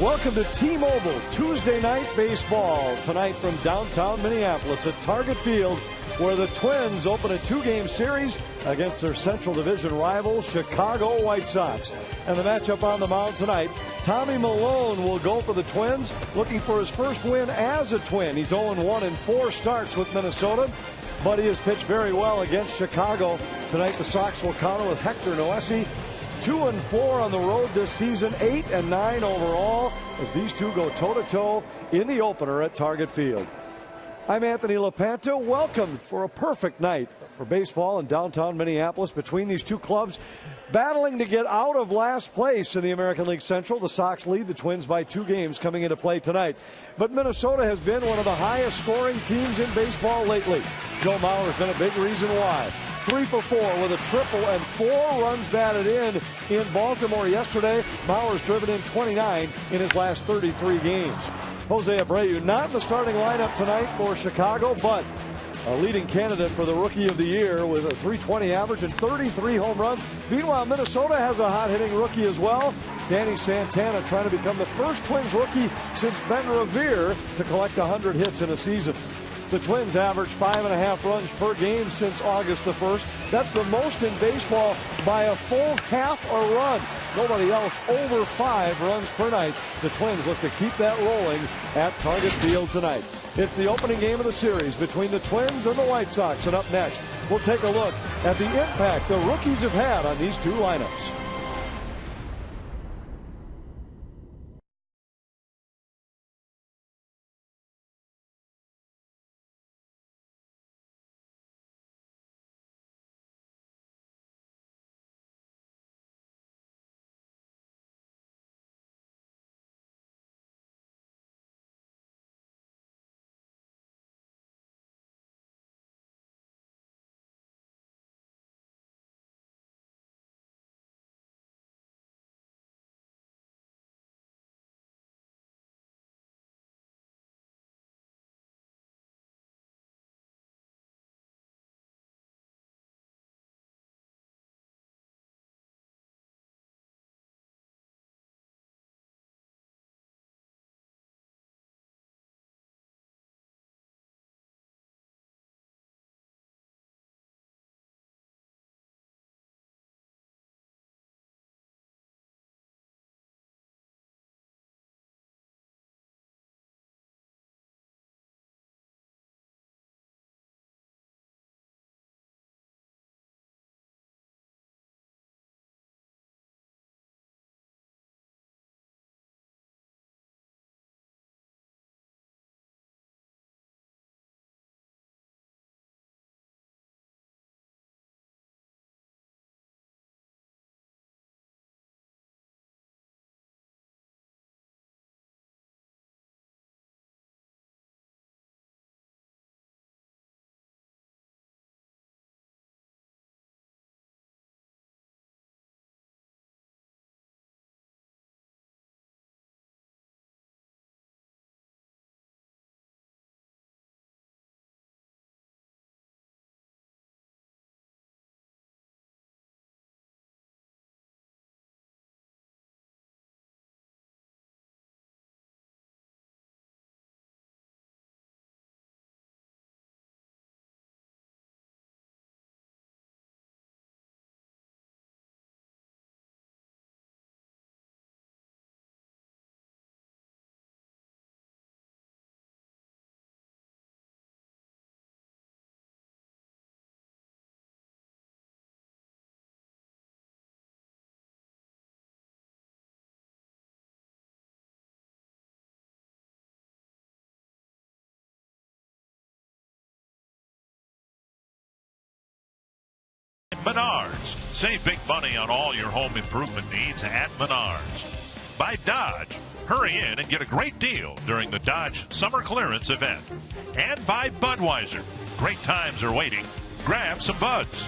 Welcome to T-Mobile Tuesday Night Baseball. Tonight from downtown Minneapolis at Target Field, where the Twins open a 2-game series against their Central Division rival, Chicago White Sox. And the matchup on the mound tonight, Tommy Milone will go for the Twins, looking for his first win as a Twin. He's 0-1 in 4 starts with Minnesota, but he has pitched very well against Chicago. Tonight the Sox will counter with Hector Noesi. 2-4 on the road this season, 8-9 overall, as these two go toe-to-toe in the opener at Target Field. I'm Anthony LaPanta. Welcome for a perfect night for baseball in downtown Minneapolis between these two clubs battling to get out of last place in the American League Central. The Sox lead the Twins by 2 games coming into play tonight. But Minnesota has been one of the highest scoring teams in baseball lately. Joe Mauer's been a big reason why. 3 for 4 with a triple and 4 runs batted in Baltimore yesterday. Mauer's driven in 29 in his last 33 games. Jose Abreu not in the starting lineup tonight for Chicago, but a leading candidate for the Rookie of the Year with a .320 average and 33 home runs. Meanwhile, Minnesota has a hot-hitting rookie as well. Danny Santana trying to become the first Twins rookie since Ben Revere to collect 100 hits in a season. The Twins average 5.5 runs per game since August the 1st. That's the most in baseball by a full half a run. Nobody else over 5 runs per night. The Twins look to keep that rolling at Target Field tonight. It's the opening game of the series between the Twins and the White Sox. And up next, we'll take a look at the impact the rookies have had on these two lineups. Menards. Save big money on all your home improvement needs at Menards. By Dodge. Hurry in and get a great deal during the Dodge Summer Clearance event. And by Budweiser. Great times are waiting. Grab some Buds.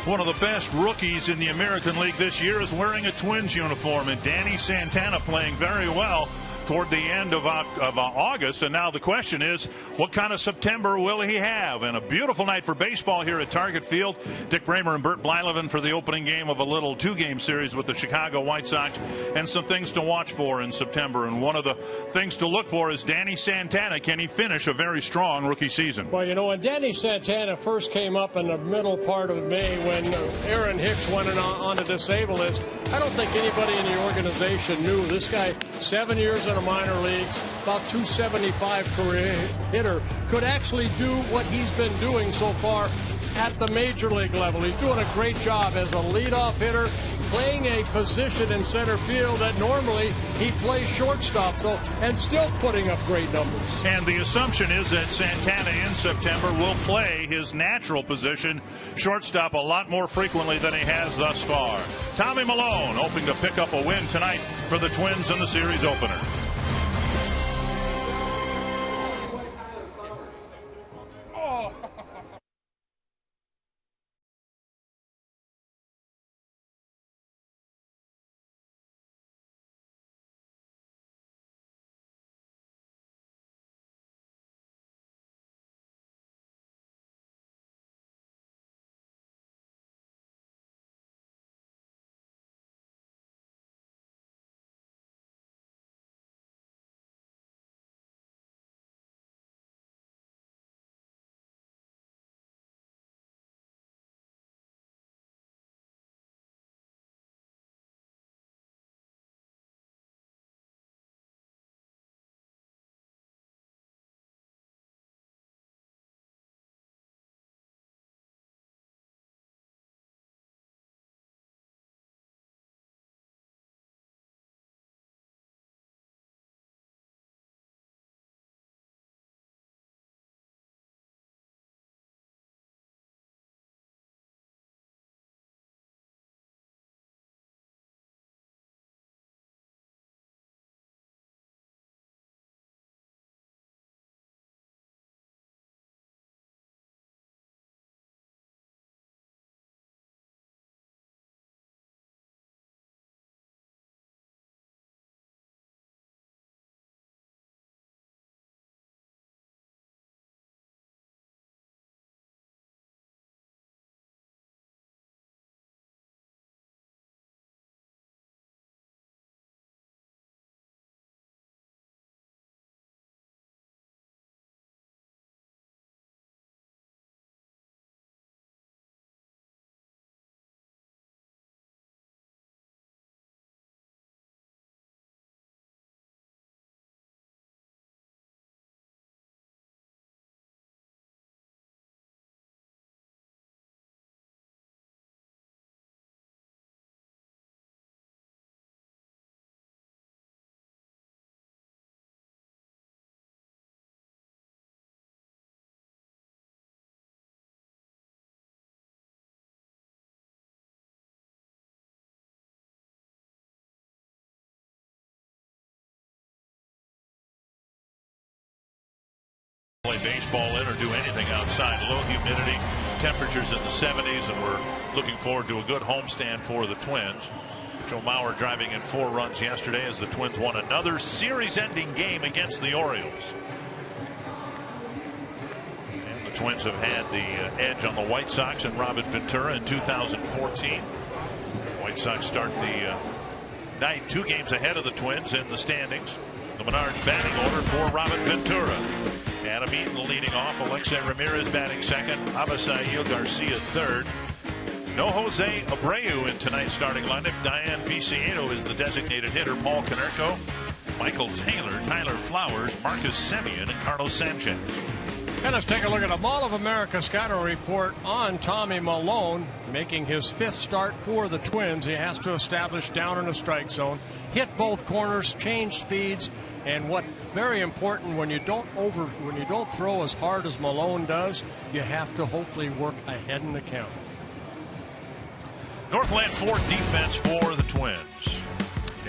One of the best rookies in the American League this year is wearing a Twins uniform, and Danny Santana playing very well. toward the end of August. And now the question is, what kind of September will he have? And a beautiful night for baseball here at Target Field. Dick Bramer and Bert Blyleven for the opening game of a little 2-game series with the Chicago White Sox, and some things to watch for in September. And one of the things to look for is Danny Santana. Can he finish a very strong rookie season? Well, you know, when Danny Santana first came up in the middle part of May when Aaron Hicks went on to disable list, I don't think anybody in the organization knew this guy, 7 years in the minor leagues, about 275 career hitter, could actually do what he's been doing so far at the major league level. He's doing a great job as a leadoff hitter, playing a position in center field that normally he plays shortstop, and still putting up great numbers. And the assumption is that Santana in September will play his natural position, shortstop, a lot more frequently than he has thus far. Tommy Milone hoping to pick up a win tonight for the Twins in the series opener. Play baseball in or do anything outside. Low humidity, temperatures in the 70s, and we're looking forward to a good homestand for the Twins. Joe Mauer driving in 4 runs yesterday as the Twins won another series-ending game against the Orioles. And the Twins have had the edge on the White Sox and Robin Ventura in 2014. White Sox start the night 2 games ahead of the Twins in the standings. The Menards batting order for Robin Ventura. Adam Eaton leading off. Alexei Ramirez batting second. Abisail Garcia third. No Jose Abreu in tonight's starting lineup. Diane Viciedo is the designated hitter. Paul Konerko, Michael Taylor, Tyler Flowers, Marcus Semien, and Carlos Sanchez. And let's take a look at a Mall of America scouting report on Tommy Milone, making his 5th start for the Twins. He has to establish down in the strike zone, hit both corners, change speeds, and what very important, when you don't throw as hard as Milone does, you have to hopefully work ahead in the count. Northland Ford defense for the Twins.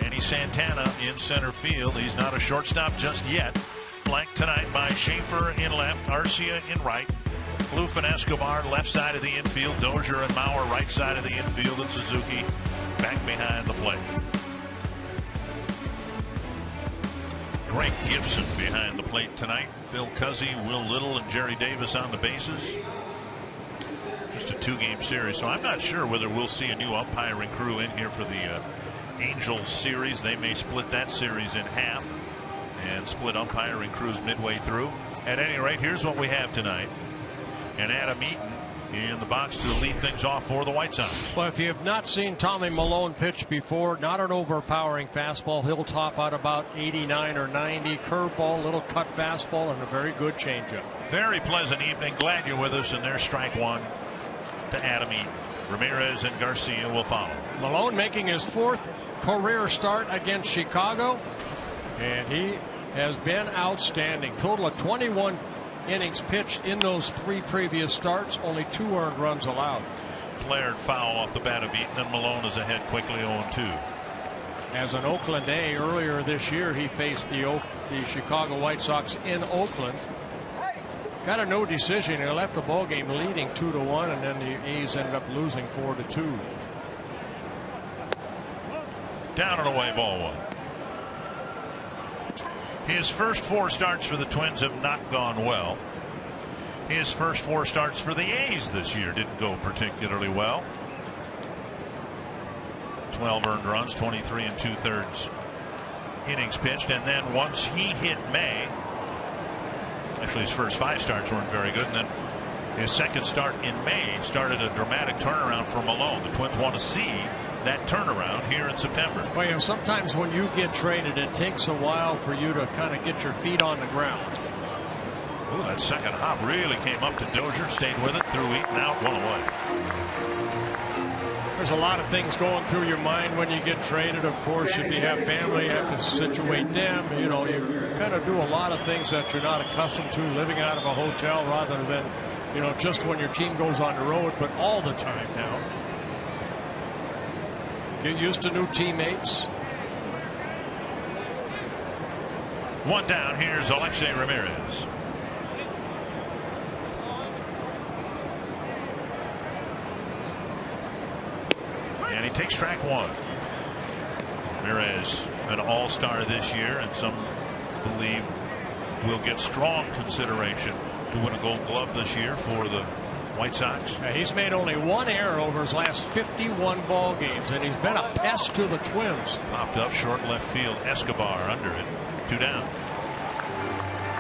Danny Santana in center field. He's not a shortstop just yet. Flanked tonight by Schaefer in left, Arcia in right, Plouffe and Escobar left side of the infield, Dozier and Mauer right side of the infield, and Suzuki back behind the plate. Greg Gibson behind the plate tonight. Phil Cuzzy, Will Little, and Jerry Davis on the bases. Just a 2-game series, so I'm not sure whether we'll see a new umpiring crew in here for the Angels series. They may split that series in half and split umpiring crews midway through. At any rate, here's what we have tonight. And Adam Eaton in the box to lead things off for the White Sox. Well, if you have not seen Tommy Milone pitch before, not an overpowering fastball. He'll top out about 89 or 90. Curveball, little cut fastball, and a very good changeup. Very pleasant evening. Glad you're with us. And there's strike one to Adam Eaton. Ramirez and Garcia will follow. Milone making his 4th career start against Chicago, and he has been outstanding. Total of 21 innings pitched in those 3 previous starts, only 2 earned runs allowed. Flared foul off the bat of Eaton, and Milone is ahead quickly 0-2. As an Oakland A earlier this year, he faced the Chicago White Sox in Oakland. Got a no decision. He left the ball game leading 2-1, and then the A's ended up losing 4-2. Down and away, ball 1. His first 4 starts for the Twins have not gone well. His first 4 starts for the A's this year didn't go particularly well. 12 earned runs, 23 2/3 innings pitched, and then once he hit May, actually his first 5 starts weren't very good, and then his second start in May started a dramatic turnaround for Milone. The Twins want to see that turnaround here in September. Well, you know, sometimes when you get traded, it takes a while for you to kind of get your feet on the ground. Ooh, that second hop really came up to Dozier, stayed with it, threw Eaton out, 1 away. There's a lot of things going through your mind when you get traded. Of course, if you have family, you have to situate them. You know, you kind of do a lot of things that you're not accustomed to, living out of a hotel rather than, you know, just when your team goes on the road, but all the time now. Get used to new teammates. 1 down. Here's Alexei Ramirez. And he takes strike 1. Ramirez, an all-star this year, and some believe will get strong consideration to win a Gold Glove this year for the White Sox. He's made only 1 error over his last 51 ball games, and he's been a pest to the Twins. Popped up short left field. Escobar under it. 2 down.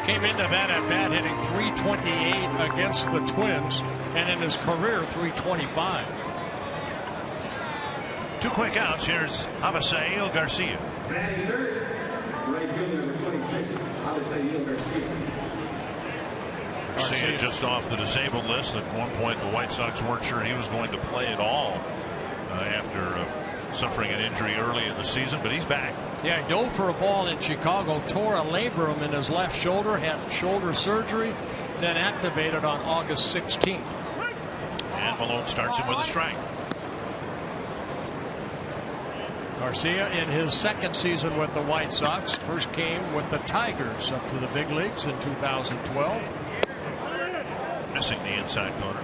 Came into that at bat hitting .328 against the Twins, and in his career .325. 2 quick outs. Here's Avisail Garcia. Garcia just off the disabled list. At one point, the White Sox weren't sure he was going to play at all after suffering an injury early in the season, but he's back. Yeah, he dove for a ball in Chicago, tore a labrum in his left shoulder, had shoulder surgery, then activated on August 16th. And Milone starts him with a strike. Garcia in his 2nd season with the White Sox. First came with the Tigers up to the big leagues in 2012. Missing the inside corner.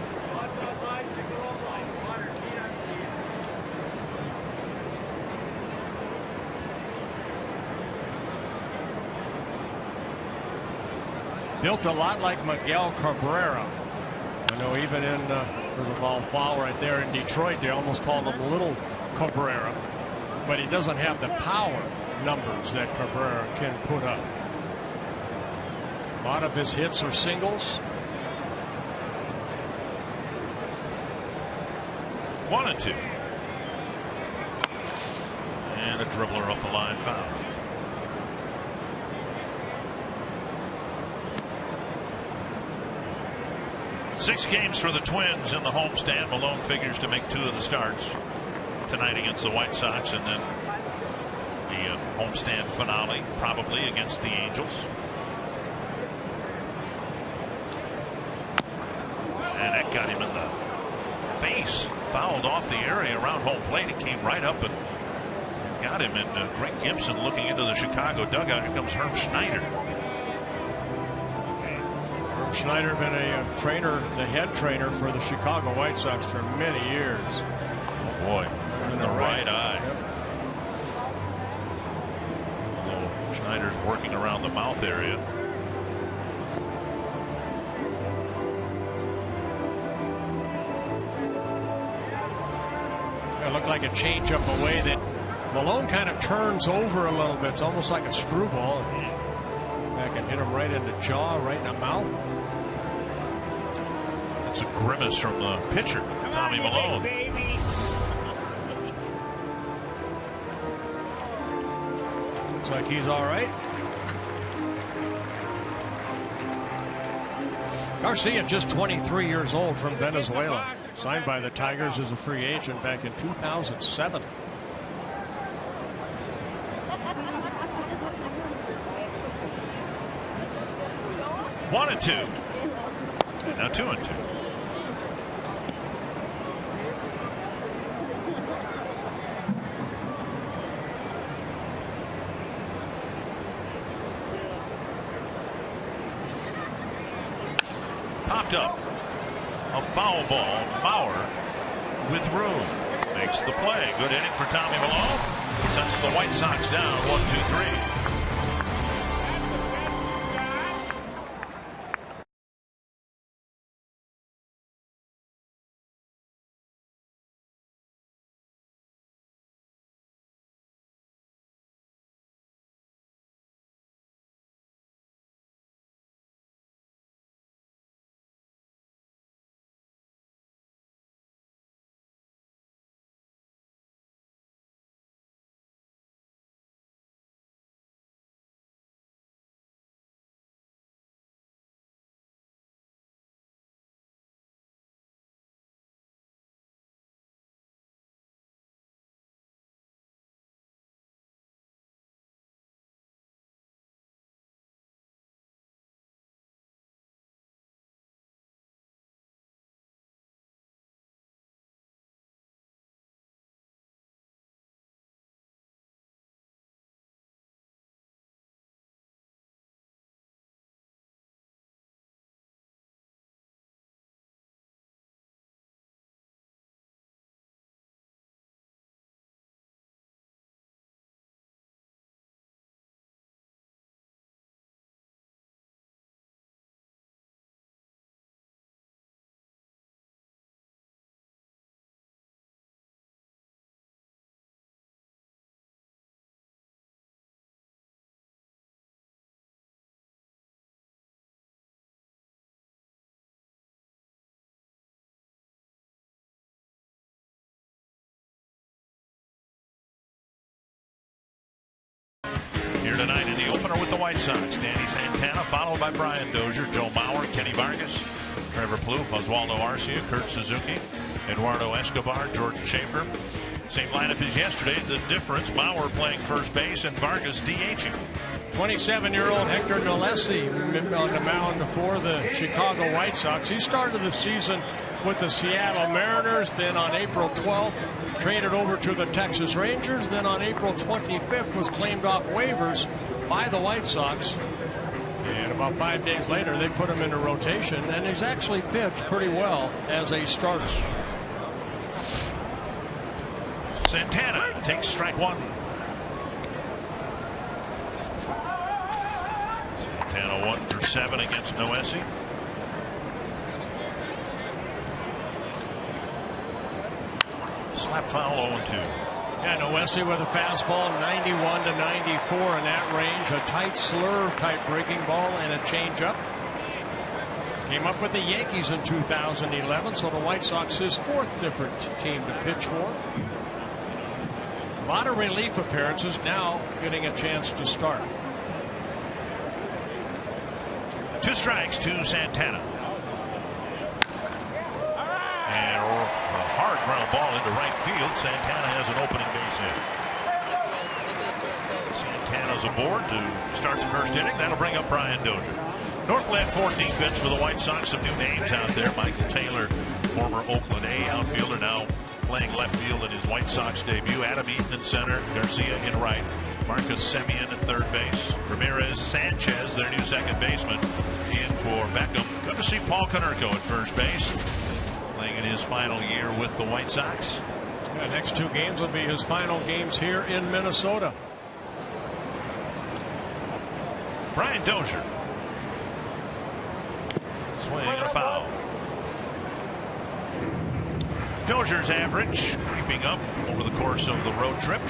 Built a lot like Miguel Cabrera. I know even in there's a ball foul right there in Detroit, they almost called him Little Cabrera, but he doesn't have the power numbers that Cabrera can put up. A lot of his hits are singles. 1-2. And a dribbler up the line, foul. Six games for the Twins in the homestand. Milone figures to make 2 of the starts tonight against the White Sox, and then the homestand finale probably against the Angels. And that got him in the face. Fouled off the area around home plate. It came right up and got him. And Greg Gibson looking into the Chicago dugout. Here comes Herm Schneider. Herm Schneider been a trainer, the head trainer for the Chicago White Sox for many years. Oh boy, in the right eye. Yep. Although Schneider's working around the mouth area. It looked like a changeup away that Malone kind of turns over a little bit. It's almost like a screwball. That can hit him right in the jaw, right in the mouth. It's a grimace from the pitcher, Tommy Malone. Looks like he's all right. Garcia, just 23 years old, from Venezuela, signed by the Tigers as a free agent back in 2007. One and two. And now 2-2. Popped up. A foul ball. Mauer with room. Makes the play. Good inning for Tommy Malone. Sets the White Sox down 1-2-3. Here tonight in the opener with the White Sox, Danny Santana, followed by Brian Dozier, Joe Mauer, Kenny Vargas, Trevor Plouffe, Oswaldo Arcia, Kurt Suzuki, Eduardo Escobar, Jordan Schaefer. Same lineup as yesterday. The difference, Mauer playing first base and Vargas DHing. 27-year-old Hector Nolesi on the mound for the Chicago White Sox. He started the season with the Seattle Mariners, then on April 12th traded over to the Texas Rangers, then on April 25th was claimed off waivers by the White Sox, and about 5 days later they put him into rotation, and he's actually pitched pretty well as a starter. Santana takes strike one. Santana 1 for 7 against Noesi. Slap foul 0-2. Yeah, Noesi with a fastball 91 to 94 in that range. A tight slurve type breaking ball and a changeup. Came up with the Yankees in 2011, so the White Sox his fourth different team to pitch for. A lot of relief appearances, now getting a chance to start. 2 strikes to Santana. And a hard ground ball into right field. Santana has an opening base hit. Santana's aboard to start the first inning. That'll bring up Brian Dozier. Northland Ford defense for the White Sox. Some new names out there. Michael Taylor, former Oakland A outfielder, now playing left field in his White Sox debut. Adam Eaton in center. Garcia in right. Marcus Semien at third base. Ramirez Sanchez, their new second baseman, in for Beckham. Good to see Paul Konerko at first base, playing in his final year with the White Sox. The next 2 games will be his final games here in Minnesota. Brian Dozier. Swing and a foul. Dozier's average creeping up over the course of the road trip.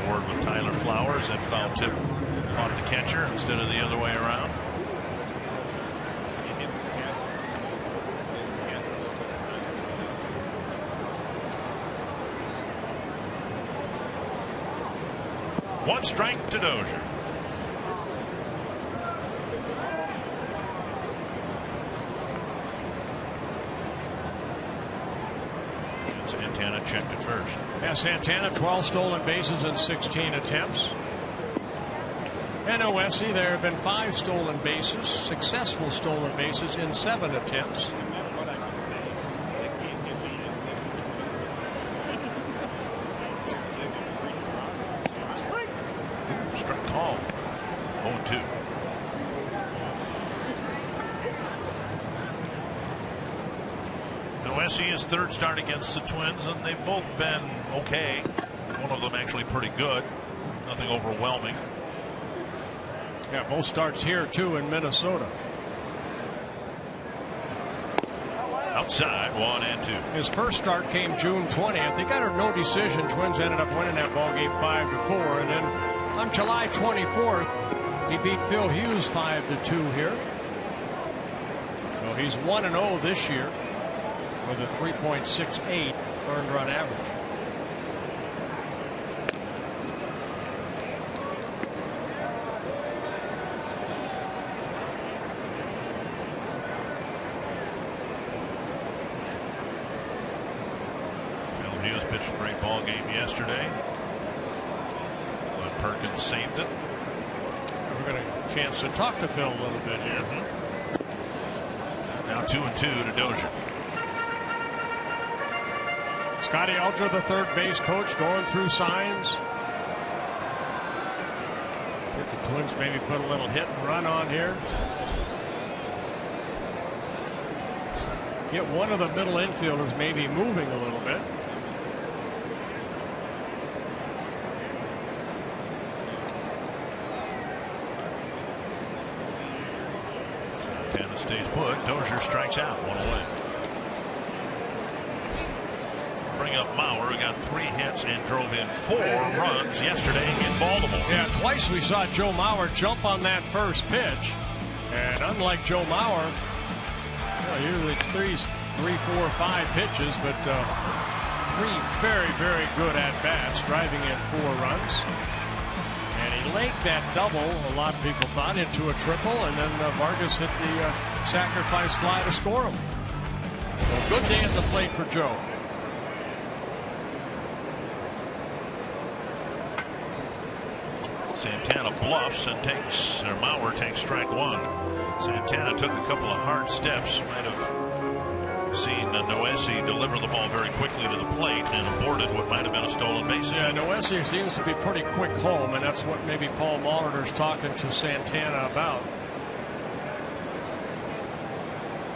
Ward with Tyler Flowers. That foul tip caught the catcher instead of the other way around. One strike to Dozier. Santana checked it first. Yeah, Santana 12 stolen bases in 16 attempts. And OSE, there have been 5 stolen bases, successful stolen bases in 7 attempts. Strike call. 0-2. OSE his third start against the Twins, and they've both been okay. One of them actually pretty good. Nothing overwhelming. Yeah, both starts here too in Minnesota. Outside, 1-2. His first start came June 20th. They got a no decision. Twins ended up winning that ball game 5-4, and then on July 24th, he beat Phil Hughes 5-2 here. Well, he's 1-0 this year with a 3.68 earned run average. Phil Hughes pitched a great ball game yesterday. Glenn Perkins saved it. We're going to get a chance to talk to Phil a little bit here. Now 2-2 to Dozier. Scotty Alger, the third base coach, going through signs. If the Twins maybe put a little hit and run on here. Get one of the middle infielders maybe moving a little bit. Santana stays put. Dozier strikes out. 1 away. Bring up Mauer, who got 3 hits and drove in 4 runs yesterday in Baltimore. Yeah, twice we saw Joe Mauer jump on that first pitch. And unlike Joe Mauer, well, usually it's 3, 4, 5 pitches, but 3 very, very good at-bats, driving in 4 runs. And he legged that double, a lot of people thought, into a triple, and then Vargas hit the sacrifice fly to score him. Well, good day at the plate for Joe. Santana bluffs and takes, or Mauer takes strike 1. Santana took a couple of hard steps. Might have seen Noese deliver the ball very quickly to the plate and aborted what might have been a stolen base. Yeah, Noese seems to be pretty quick home, and that's what maybe Paul Molitor's talking to Santana about.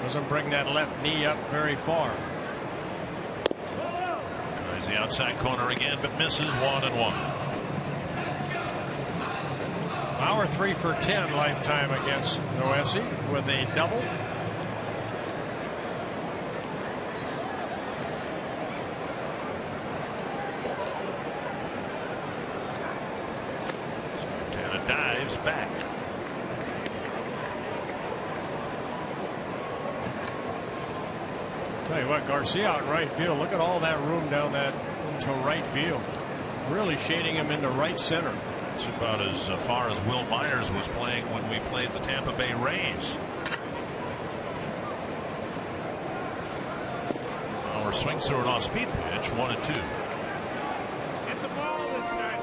Doesn't bring that left knee up very far. Tries the outside corner again, but misses. 1-1. Mauer 3 for 10 lifetime against Noese with a double. Santana dives back. Tell you what, Garcia out in right field. Look at all that room down that into right field. Really shading him into right center. It's about as far as Will Myers was playing when we played the Tampa Bay Rays. Mauer swings through an off-speed pitch. 1-2. Get the ball this time,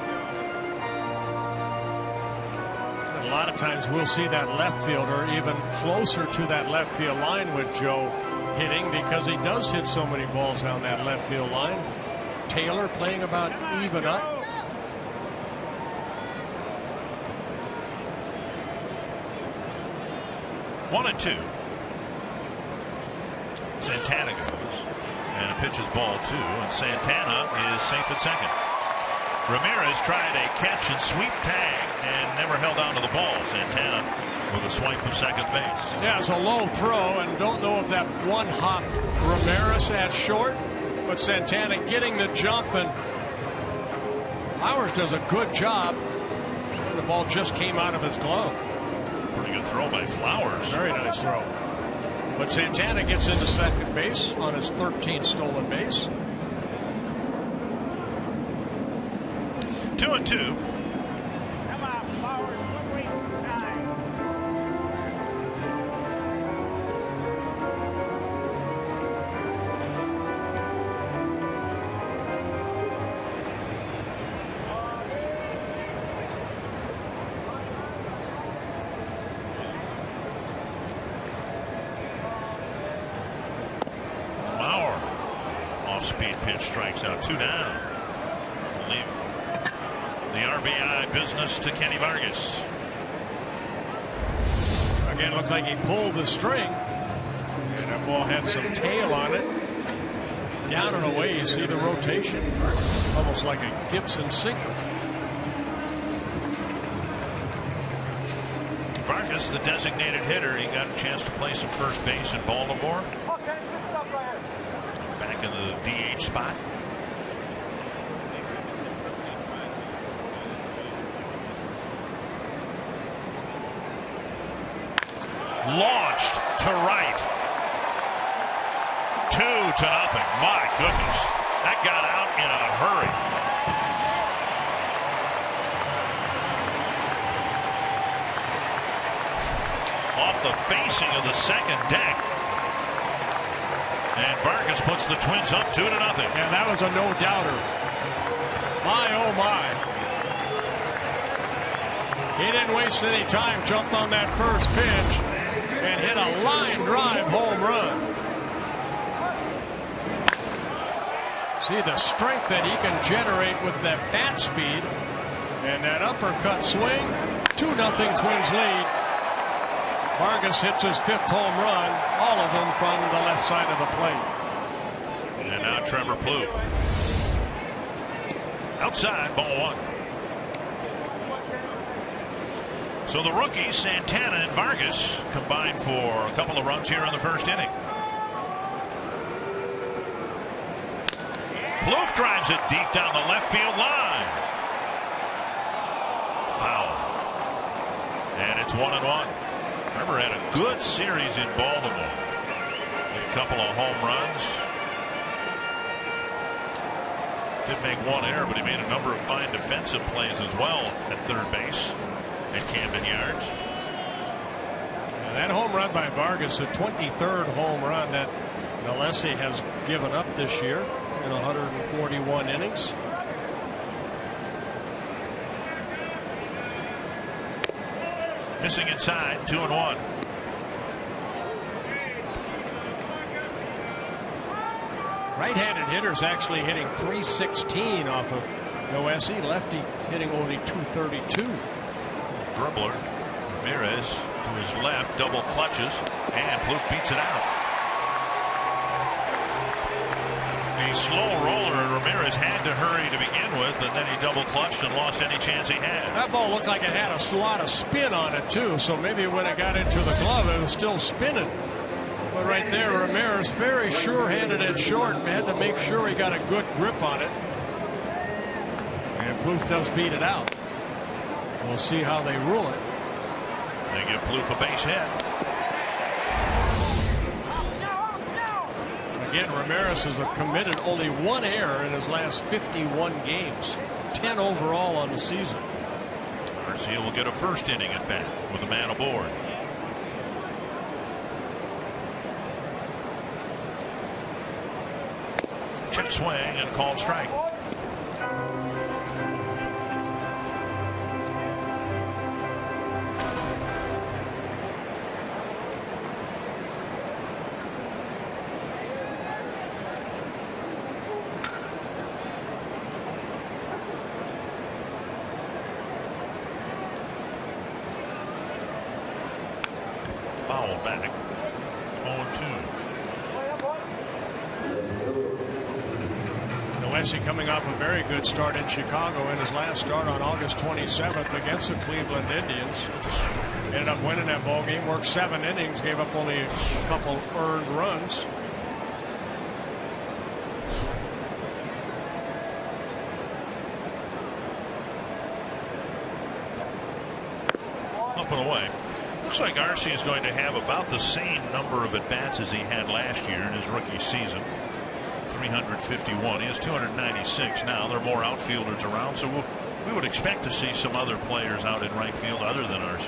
Joe. A lot of times we'll see that left fielder even closer to that left field line with Joe hitting, because he does hit so many balls down that left field line. Taylor playing about even up. 1-2. Santana goes, and a pitch is ball 2, and Santana is safe at second. Ramirez tried a catch and sweep tag and never held on to the ball. Santana with a swipe of second base. Yeah, it's a low throw, and don't know if that one hopped Ramirez at short, but Santana getting the jump, and Flowers does a good job. The ball just came out of his glove. Pretty good throw by Flowers. Very nice throw. But Santana gets into second base on his 13th stolen base. 2-2. Come on, Flowers. Quit wasting time. Mauer off-speed pitch strikes out. 2 down. Leave the RBI business to Kenny Vargas. Again, looks like he pulled the string, and that ball had some tail on it. Down and away, you see the rotation, almost like a Gibson sinker. Vargas, the designated hitter, he got a chance to play some first base in Baltimore. Back in the DH spot. Launched to right. 2-0. My goodness. That got out in a hurry. Off the facing of the second deck. And Vargas puts the Twins up 2-0. And that was a no-doubter. My, oh my. He didn't waste any time, jumped on that first pitch and hit a line drive home run. See the strength that he can generate with that bat speed and that uppercut swing. 2-0 Twins lead. Vargas hits his 5th home run, all of them from the left side of the plate. And now Trevor Plouffe. Outside, ball 1. So the rookies, Santana and Vargas, combined for a couple of runs here in the first inning. Plouffe drives it deep down the left field line. Foul. And it's 1-1. Trevor had a good series in Baltimore. Hit a couple of home runs. Did make one error, but he made a number of fine defensive plays as well at third base. At Camden Yards. And that home run by Vargas, the 23rd home run that Alessi has given up this year in 141 innings. Missing inside, 2-1. Right-handed hitters actually hitting .316 off of Alessi. Lefty hitting only .232. Dribbler Ramirez to his left, double clutches, and Plouffe beats it out. A slow roller, and Ramirez had to hurry to begin with, and then he double clutched and lost any chance he had. That ball looked like it had a lot of spin on it too, so maybe when it got into the glove it was still spinning. But right there, Ramirez very sure-handed at short and had to make sure he got a good grip on it. And Plouffe does beat it out. We'll see how they rule it. They give Plouffe a base hit. Again, Ramirez has committed only 1 error in his last 51 games. 10 overall on the season. Garcia will get a first inning at bat with a man aboard. Check swing and called strike. Foul back. 0-2. Messi coming off a very good start in Chicago in his last start on August 27th against the Cleveland Indians. Ended up winning that ball game, worked 7 innings, gave up only a couple earned runs. Up and away. Looks like Arce is going to have about the same number of at-bats as he had last year in his rookie season. 351. He has 296 now. There are more outfielders around, so we would expect to see some other players out in right field other than Arce.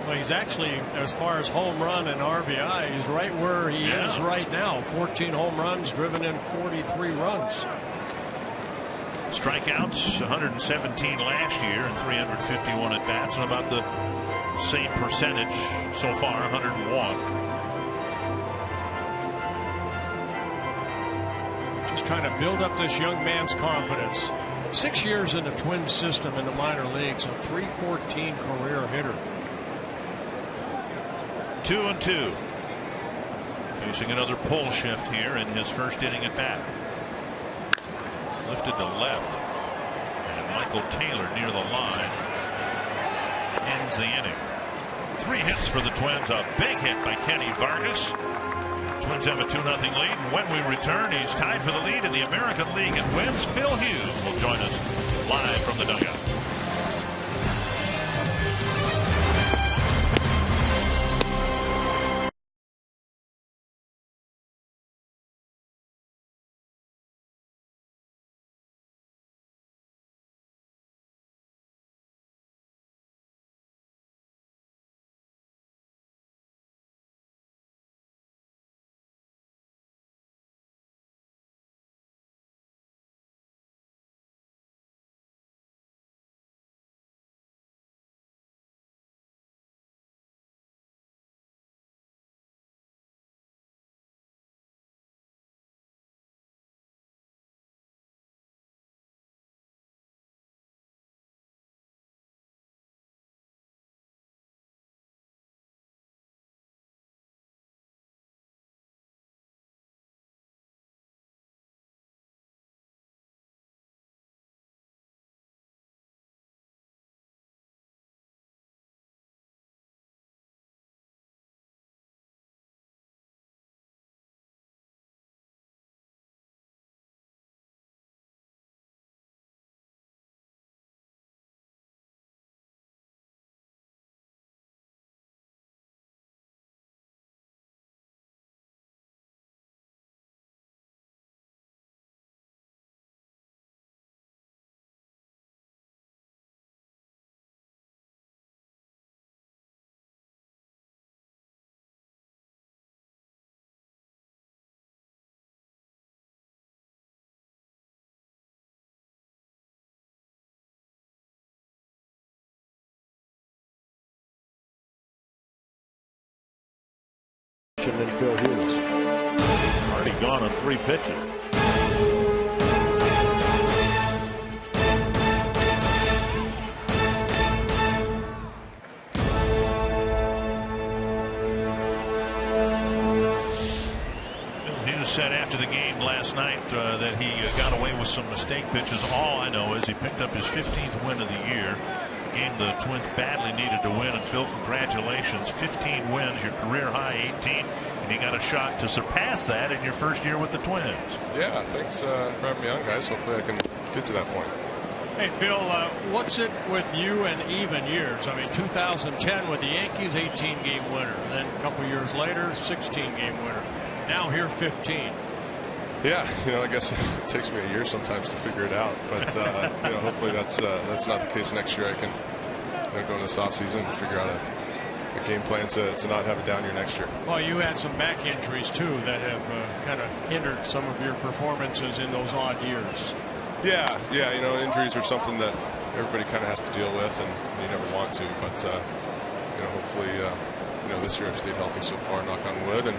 Well, he's actually, as far as home run and RBI, he's right where he is right now. 14 home runs, driven in 43 runs. Strikeouts, 117 last year and 351 at-bats, and about the same percentage so far, 101. Just trying to build up this young man's confidence. 6 years in the Twins system in the minor leagues, a .314 career hitter. 2-2. Facing another pull shift here in his first inning at bat. Lifted to left, and Michael Taylor near the line ends the inning. 3 hits for the Twins. A big hit by Kenny Vargas. Twins have a 2-0 lead, and when we return, he's tied for the lead in the American League in wins. Phil Hughes will join us live from the dugout. And Phil Hughes. Already gone on 3 pitches. Phil Hughes said after the game last night that he got away with some mistake pitches. All I know is he picked up his 15th win of the year. Game the Twins badly needed to win, and Phil, congratulations, 15 wins, your career high 18, and you got a shot to surpass that in your first year with the Twins. Yeah, thanks for having me on, guys. Hopefully I can get to that point. Hey Phil, what's it with you and even years? I mean, 2010 with the Yankees, 18-game winner, then a couple years later, 16-game winner, now here 15. Yeah, I guess it takes me a year sometimes to figure it out, but hopefully that's not the case next year. I can go in this offseason and figure out a game plan to not have a down year next year. Well, you had some back injuries too that have kind of hindered some of your performances in those odd years. Yeah, injuries are something that everybody kind of has to deal with, and you never want to. But hopefully, this year I've stayed healthy so far, knock on wood, and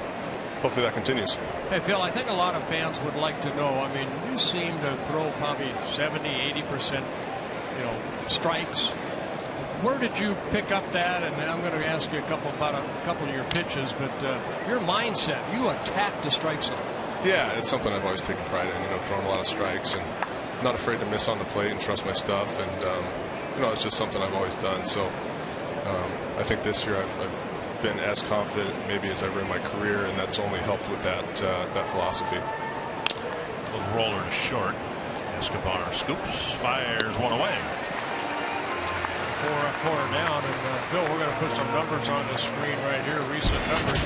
hopefully that continues. Hey Phil, I think a lot of fans would like to know. I mean, you seem to throw probably 70-80%, strikes. Where did you pick up that? And I'm going to ask you about a couple of your pitches, but your mindset, you attack the strike zone. Yeah, it's something I've always taken pride in. Throwing a lot of strikes and not afraid to miss on the plate and trust my stuff. And it's just something I've always done. So I think this year I've been as confident maybe as ever in my career, and that's only helped with that philosophy. A little roller to short. Escobar scoops, fires one away. 4 down, and Bill, we're going to put some numbers on the screen right here. Recent numbers.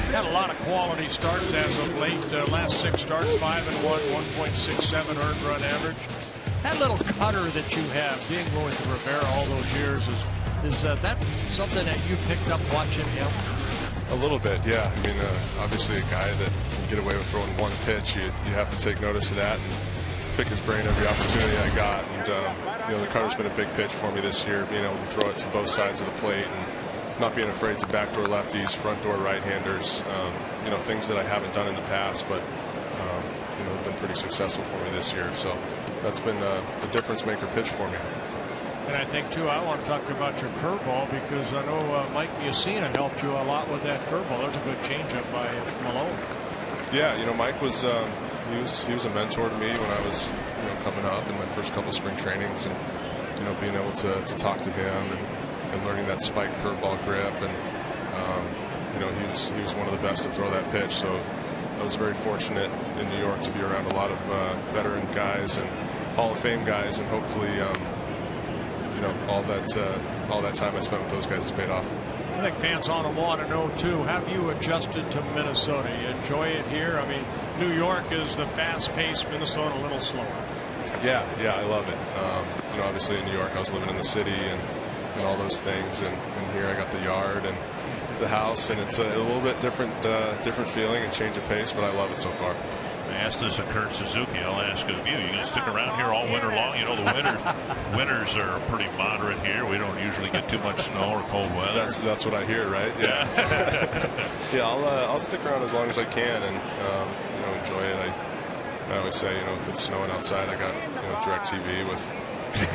Had a lot of quality starts as of late. Last 6 starts, 5-1, 1.67 earned run average. That little cutter that you have, being with Rivera all those years, is that something that you picked up watching him? A little bit, yeah. I mean, obviously a guy that can get away with throwing one pitch, you have to take notice of that and pick his brain every opportunity I got. And the cutter's been a big pitch for me this year, being able to throw it to both sides of the plate and not being afraid to backdoor lefties, front door right-handers. Things that I haven't done in the past, but been pretty successful for me this year. So that's been a difference maker pitch for me. And I think too, I want to talk about your curveball, because I know Mike Mussina helped you a lot with that curveball. That was a good changeup by Malone. Yeah, Mike was he was a mentor to me when I was coming up in my first couple spring trainings, and being able to talk to him and learning that spike curveball grip, and he was one of the best to throw that pitch. So I was very fortunate in New York to be around a lot of veteran guys and Hall of Fame guys, and hopefully all that time I spent with those guys has paid off. I think fans on them want to know too, have you adjusted to Minnesota? You enjoy it here? I mean, New York is the fast-paced, Minnesota a little slower. Yeah, I love it. Obviously in New York I was living in the city and all those things, and here I got the yard and the house, and it's a little bit different feeling and change of pace, but I love it so far. I asked this of Kurt Suzuki. I'll ask it of you. You going to stick around here all winter long? The winters are pretty moderate here. We don't usually get too much snow or cold weather. That's what I hear, right? Yeah. Yeah, I'll stick around as long as I can and enjoy it. I always say, if it's snowing outside, I got direct TV with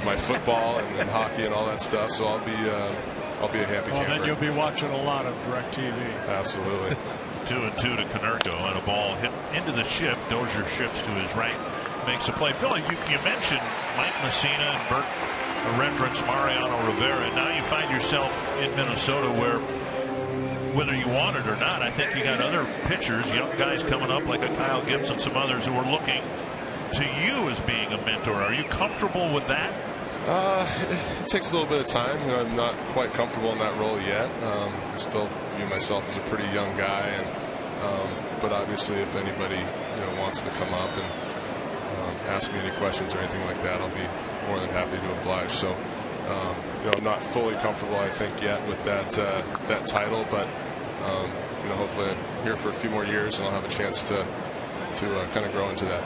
my football and hockey and all that stuff. So I'll be a happy camper. Then you'll be watching a lot of direct TV. Absolutely. 2-2 to Konerko, and a ball hit into the shift. Dozier shifts to his right, makes a play. Phil, you mentioned Mike Mussina and Bert referenced Mariano Rivera, and now you find yourself in Minnesota where, whether you want it or not, I think you got other pitchers, young guys coming up like a Kyle Gibson, some others who are looking to you as being a mentor. Are you comfortable with that? It takes a little bit of time. I'm not quite comfortable in that role yet. I still view myself as a pretty young guy, but obviously, if anybody wants to come up and ask me any questions or anything like that, I'll be more than happy to oblige. So, I'm not fully comfortable, I think, yet with that title, but hopefully I'm here for a few more years and I'll have a chance to kind of grow into that.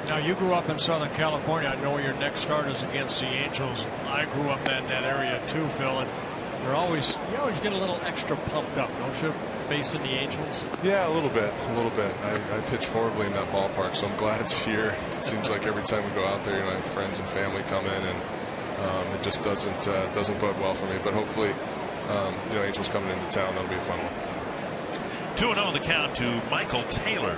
Now, you grew up in Southern California. I know your next start is against the Angels. I grew up in that area too, Phil, and you always get a little extra pumped up, don't you, facing the Angels? Yeah, a little bit. I pitch horribly in that ballpark, so I'm glad it's here. It seems like every time we go out there, I have friends and family come in, and it just doesn't bode well for me. But hopefully, Angels coming into town, that'll be a fun one. 2-0 the count to Michael Taylor.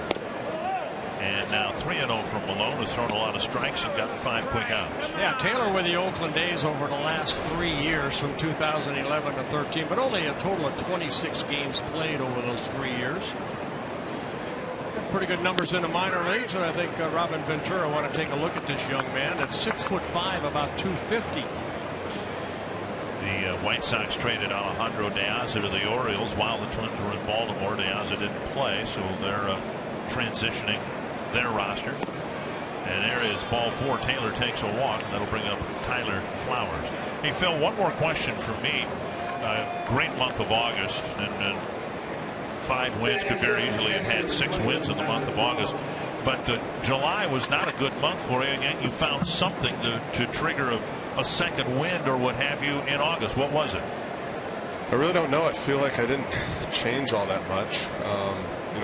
And now 3-0 from Malone, who's thrown a lot of strikes and gotten 5 quick outs. Yeah, Taylor with the Oakland A's over the last 3 years from 2011 to 13, but only a total of 26 games played over those 3 years. Pretty good numbers in the minor leagues, and I think Robin Ventura want to take a look at this young man at 6'5", about 250. The White Sox traded Alejandro De Aza to the Orioles while the Twins were in Baltimore. De Aza didn't play, so they're transitioning their roster. And there is ball 4. Taylor takes a walk, and that'll bring up Tyler Flowers. Hey, Phil, one more question for me. Great month of August, and 5 wins, could very easily have had 6 wins in the month of August. But July was not a good month for you, and yet you found something to trigger a second wind or what have you in August. What was it? I really don't know. I feel like I didn't change all that much.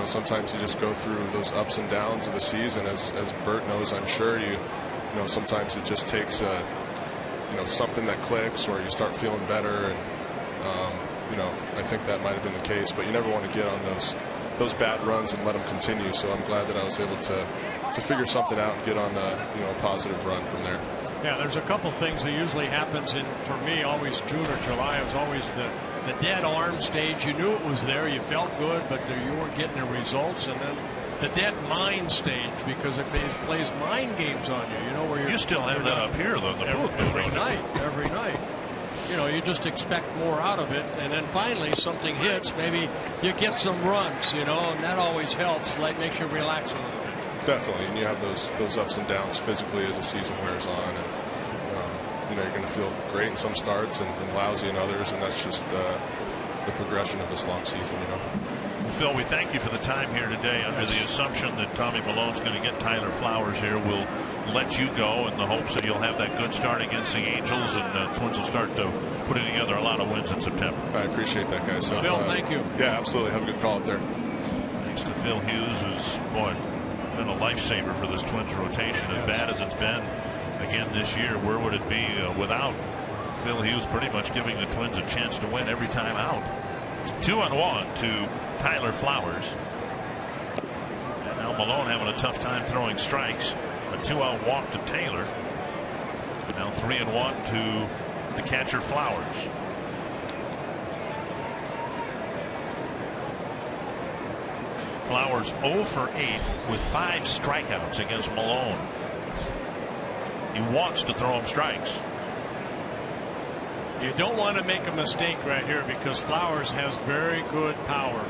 Sometimes you just go through those ups and downs of a season, as Bert knows, I'm sure. Sometimes it just takes something that clicks, or you start feeling better, and I think that might have been the case. But you never want to get on those bad runs and let them continue. So I'm glad that I was able to figure something out and get on a positive run from there. Yeah, there's a couple things that usually happens for me, always June or July. It was always the dead arm stage. You knew it was there, you felt good, but you weren't getting the results. And then the dead mind stage, because it plays mind games on you. You know, where you still have that up here though, the booth every night. You know, you just expect more out of it, and then finally something hits. Maybe you get some runs, you know, and that always helps. Like, makes you relax a little bit. Definitely, and you have those ups and downs physically as the season wears on, and you're going to feel great in some starts and lousy in others, and that's just the progression of this long season. Well, Phil, we thank you for the time here today. Under the assumption that Tommy Milone's going to get Tyler Flowers here, we'll let you go in the hopes that you'll have that good start against the Angels, and Twins will start to putting together a lot of wins in September. I appreciate that, guys. So, Phil, thank you. Yeah, absolutely. Have a good call up there. Thanks to Phil Hughes, who's been a lifesaver for this Twins rotation. As bad as it's been again this year, where would it be without Phil Hughes pretty much giving the Twins a chance to win every time out? 2-1 to Tyler Flowers. And now Malone having a tough time throwing strikes. A 2-out walk to Taylor. And now 3-1 to the catcher Flowers. Flowers 0 for 8 with 5 strikeouts against Malone. He wants to throw him strikes. You don't want to make a mistake right here, because Flowers has very good power.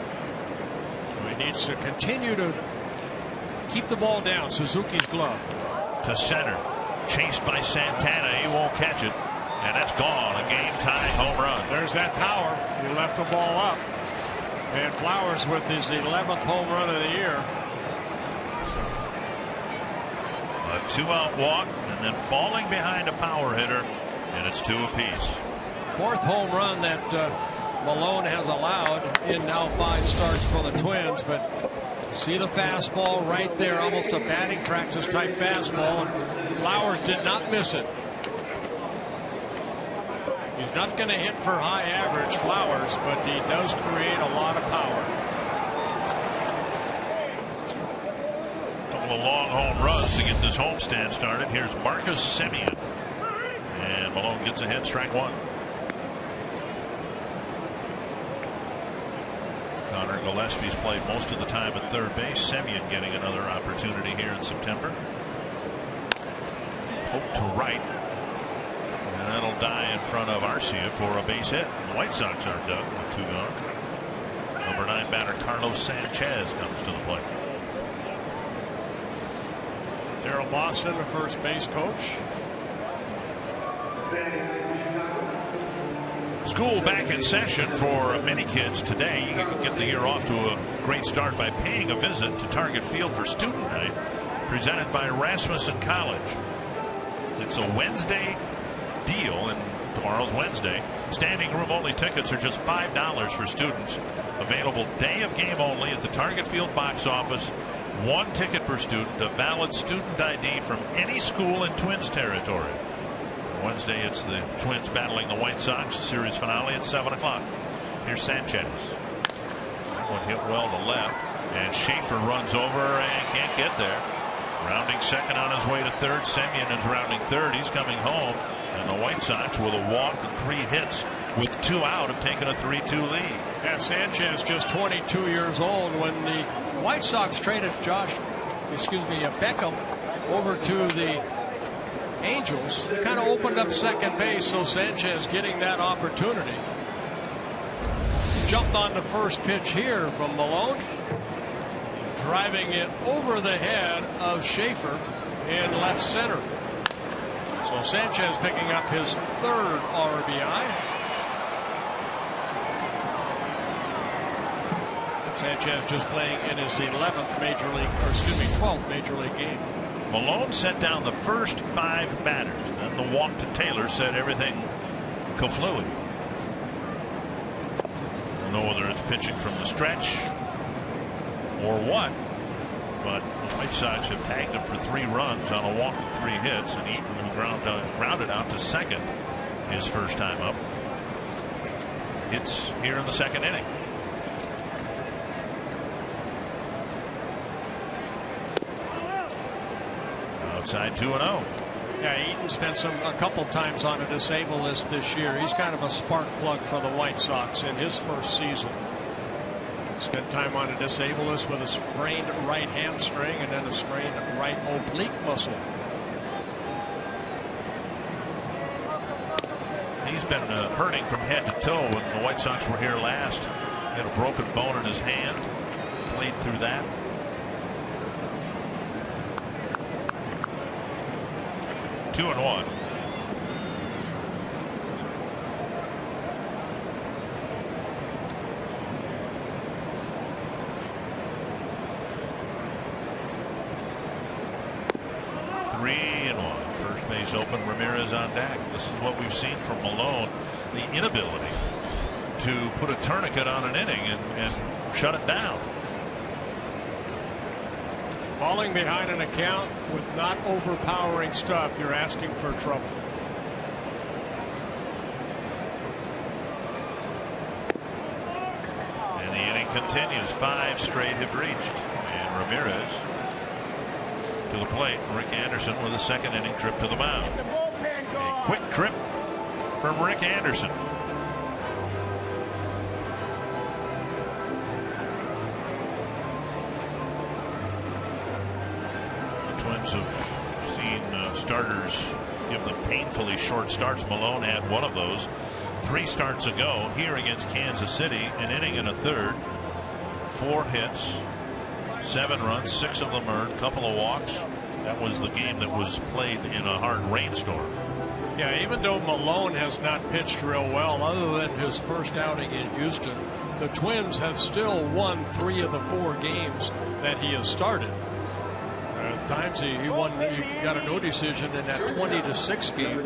So he needs to continue to keep the ball down. Suzuki's glove. To center. Chased by Santana. He won't catch it. And that's gone. A game-tying home run. There's that power. He left the ball up. And Flowers with his 11th home run of the year. A 2-out walk, and then falling behind a power hitter, and it's 2 apiece. 4th home run that Malone has allowed in now 5 starts for the Twins. But see the fastball right there, almost a batting practice type fastball, and Flowers did not miss it. He's not going to hit for high average, Flowers, but he does create a lot of power. A couple of long home runs to get this homestand started. Here's Marcus Semien. And Malone gets ahead, strike 1. Connor Gillespie's played most of the time at third base. Semien getting another opportunity here in September. Poke to right. And that'll die in front of Arcia for a base hit. The White Sox are done with 2 gone. Number 9 batter Carlos Sanchez comes to the plate. Darryl Boston, the first base coach. School back in session for many kids today. You can get the year off to a great start by paying a visit to Target Field for Student Night, presented by Rasmussen College. It's a Wednesday deal, and tomorrow's Wednesday. Standing room only tickets are just $5 for students. Available day of game only at the Target Field box office. 1 ticket per student, a valid student ID from any school in Twins territory. Wednesday, it's the Twins battling the White Sox. Series finale at 7 o'clock. Here's Sanchez. That one hit well to left, and Schaefer runs over and can't get there. Rounding second on his way to third. Semien is rounding third. He's coming home, and the White Sox, with a walk and 3 hits with 2 out, have taken a 3-2 lead. Yeah, Sanchez just 22 years old. When the White Sox traded Beckham over to the Angels, they kind of opened up second base, so Sanchez getting that opportunity. Jumped on the first pitch here from Malone, driving it over the head of Schaefer in left center. So Sanchez picking up his 3rd RBI. Sanchez just playing in his 12th major league game. Malone set down the first 5 batters. Then the walk to Taylor said everything Kaflooey. Don't know whether it's pitching from the stretch or what, but the White Sox have tagged him for 3 runs on a walk and 3 hits, and Eaton, who grounded out to second his first time up. It's here in the 2nd inning. outside 2-0. Yeah, Eaton's been a couple times on a disabled list this year. He's kind of a spark plug for the White Sox in his first season. Spent time on a disabled list with a sprained right hamstring and then a strained right oblique muscle. He's been hurting from head to toe when the White Sox were here last. He had a broken bone in his hand. Played through that. Two and one. First base open, Ramirez on deck. This is what we've seen from Malone, the inability to put a tourniquet on an inning and shut it down. Falling behind an account with not overpowering stuff, you're asking for trouble. And the inning continues. 5 straight have reached. And Ramirez to the plate. Rick Anderson with a second inning trip to the mound. A quick trip from Rick Anderson. The Twins have seen starters give them painfully short starts. Malone had one of those 3 starts ago here against Kansas City. An inning and a third. 4 hits. 7 runs, 6 of them earned, couple of walks. That was the game that was played in a hard rainstorm. Yeah, even though Malone has not pitched real well, other than his first outing in Houston, the Twins have still won 3 of the 4 games that he has started. At times he got a no decision in that 20-6 game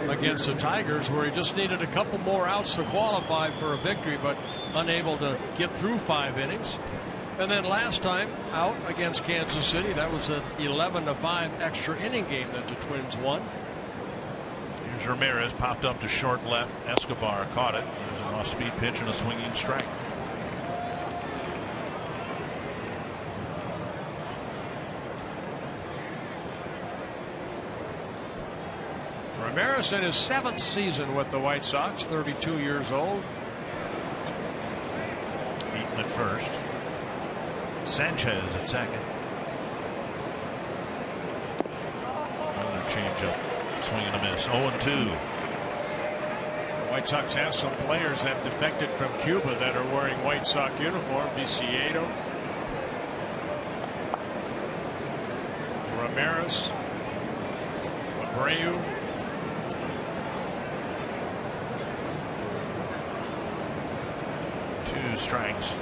against the Tigers, where he just needed a couple more outs to qualify for a victory, but unable to get through 5 innings. And then last time out against Kansas City, that was an 11-5 extra inning game that the Twins won. Here's Ramirez, popped up to short left. Escobar caught it. There's an off-speed pitch and a swinging strike. Ramirez in his 7th season with the White Sox, 32 years old. Eaton at first. Sanchez at second. Another changeup, swing and a miss. 0-2. The White Sox have some players that defected from Cuba that are wearing White Sox uniform. Viciedo, Ramirez, Abreu. Two strikes.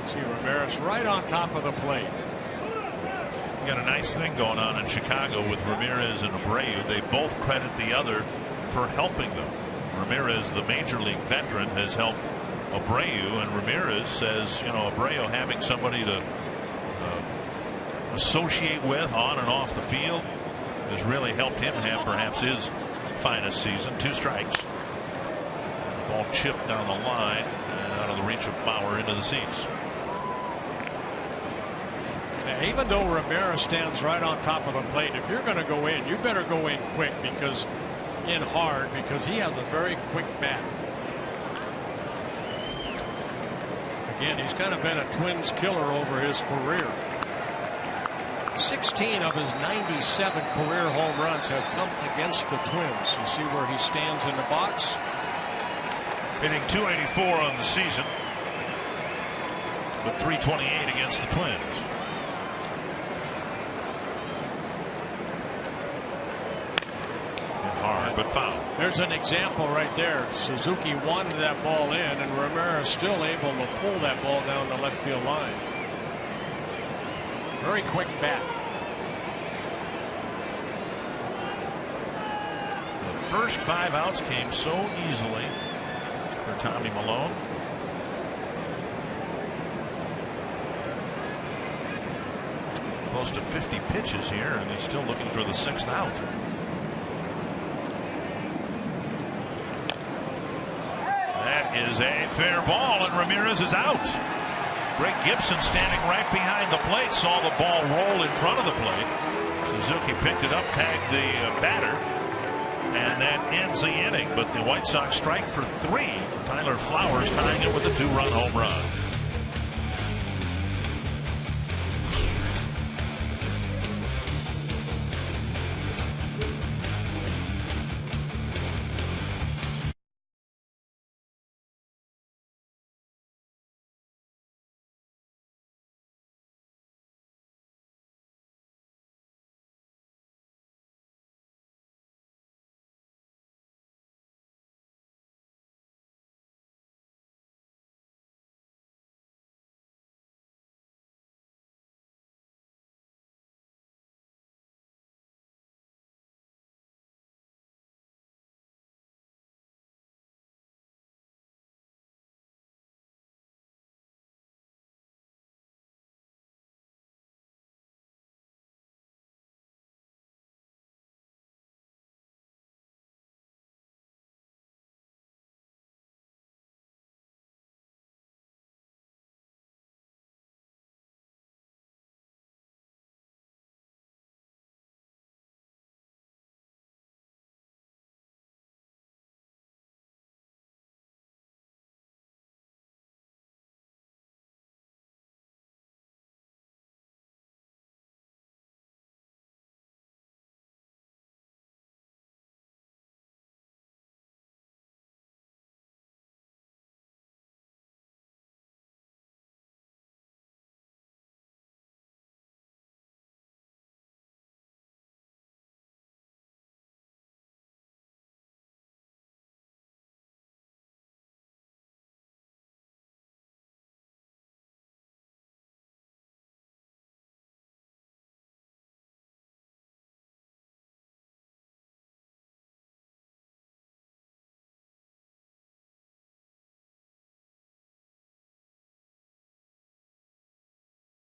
See Ramirez right on top of the plate. You got a nice thing going on in Chicago with Ramirez and Abreu. They both credit the other for helping them. Ramirez, the major league veteran, has helped Abreu, and Ramirez says, you know, Abreu having somebody to associate with on and off the field has really helped him have perhaps his finest season. 2 strikes. Ball chipped down the line and out of the reach of Bauer into the seats. Even though Ramirez stands right on top of the plate, if you're going to go in, you better go in quick, because he has a very quick bat. Again, he's kind of been a Twins killer over his career. 16 of his 97 career home runs have come against the Twins. You see where he stands in the box. Hitting .284 on the season, with .328 against the Twins. Hard, but foul. There's an example right there. Suzuki wanted that ball in, and Ramirez still able to pull that ball down the left field line. Very quick bat. The first 5 outs came so easily for Tommy Malone. Close to 50 pitches here, and he's still looking for the 6th out. That is a fair ball, and Ramirez is out. Greg Gibson, standing right behind the plate, saw the ball roll in front of the plate. Suzuki picked it up, tagged the batter, and that ends the inning. But the White Sox strike for 3. Tyler Flowers tying it with a 2-run home run.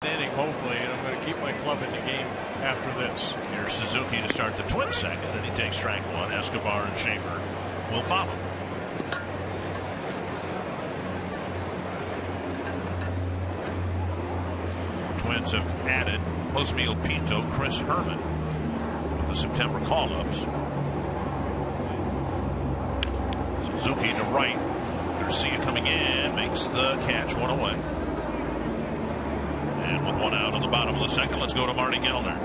Inning, hopefully, and I'm going to keep my club in the game after this. Here's Suzuki to start the Twins second, and he takes strike 1. Escobar and Schaefer will follow. Twins have added Josmiel Pinto, Chris Herman with the September call-ups. Suzuki to right. Garcia coming in, makes the catch, 1 away. And with 1 out on the bottom of the second, let's go to Marty Gellner.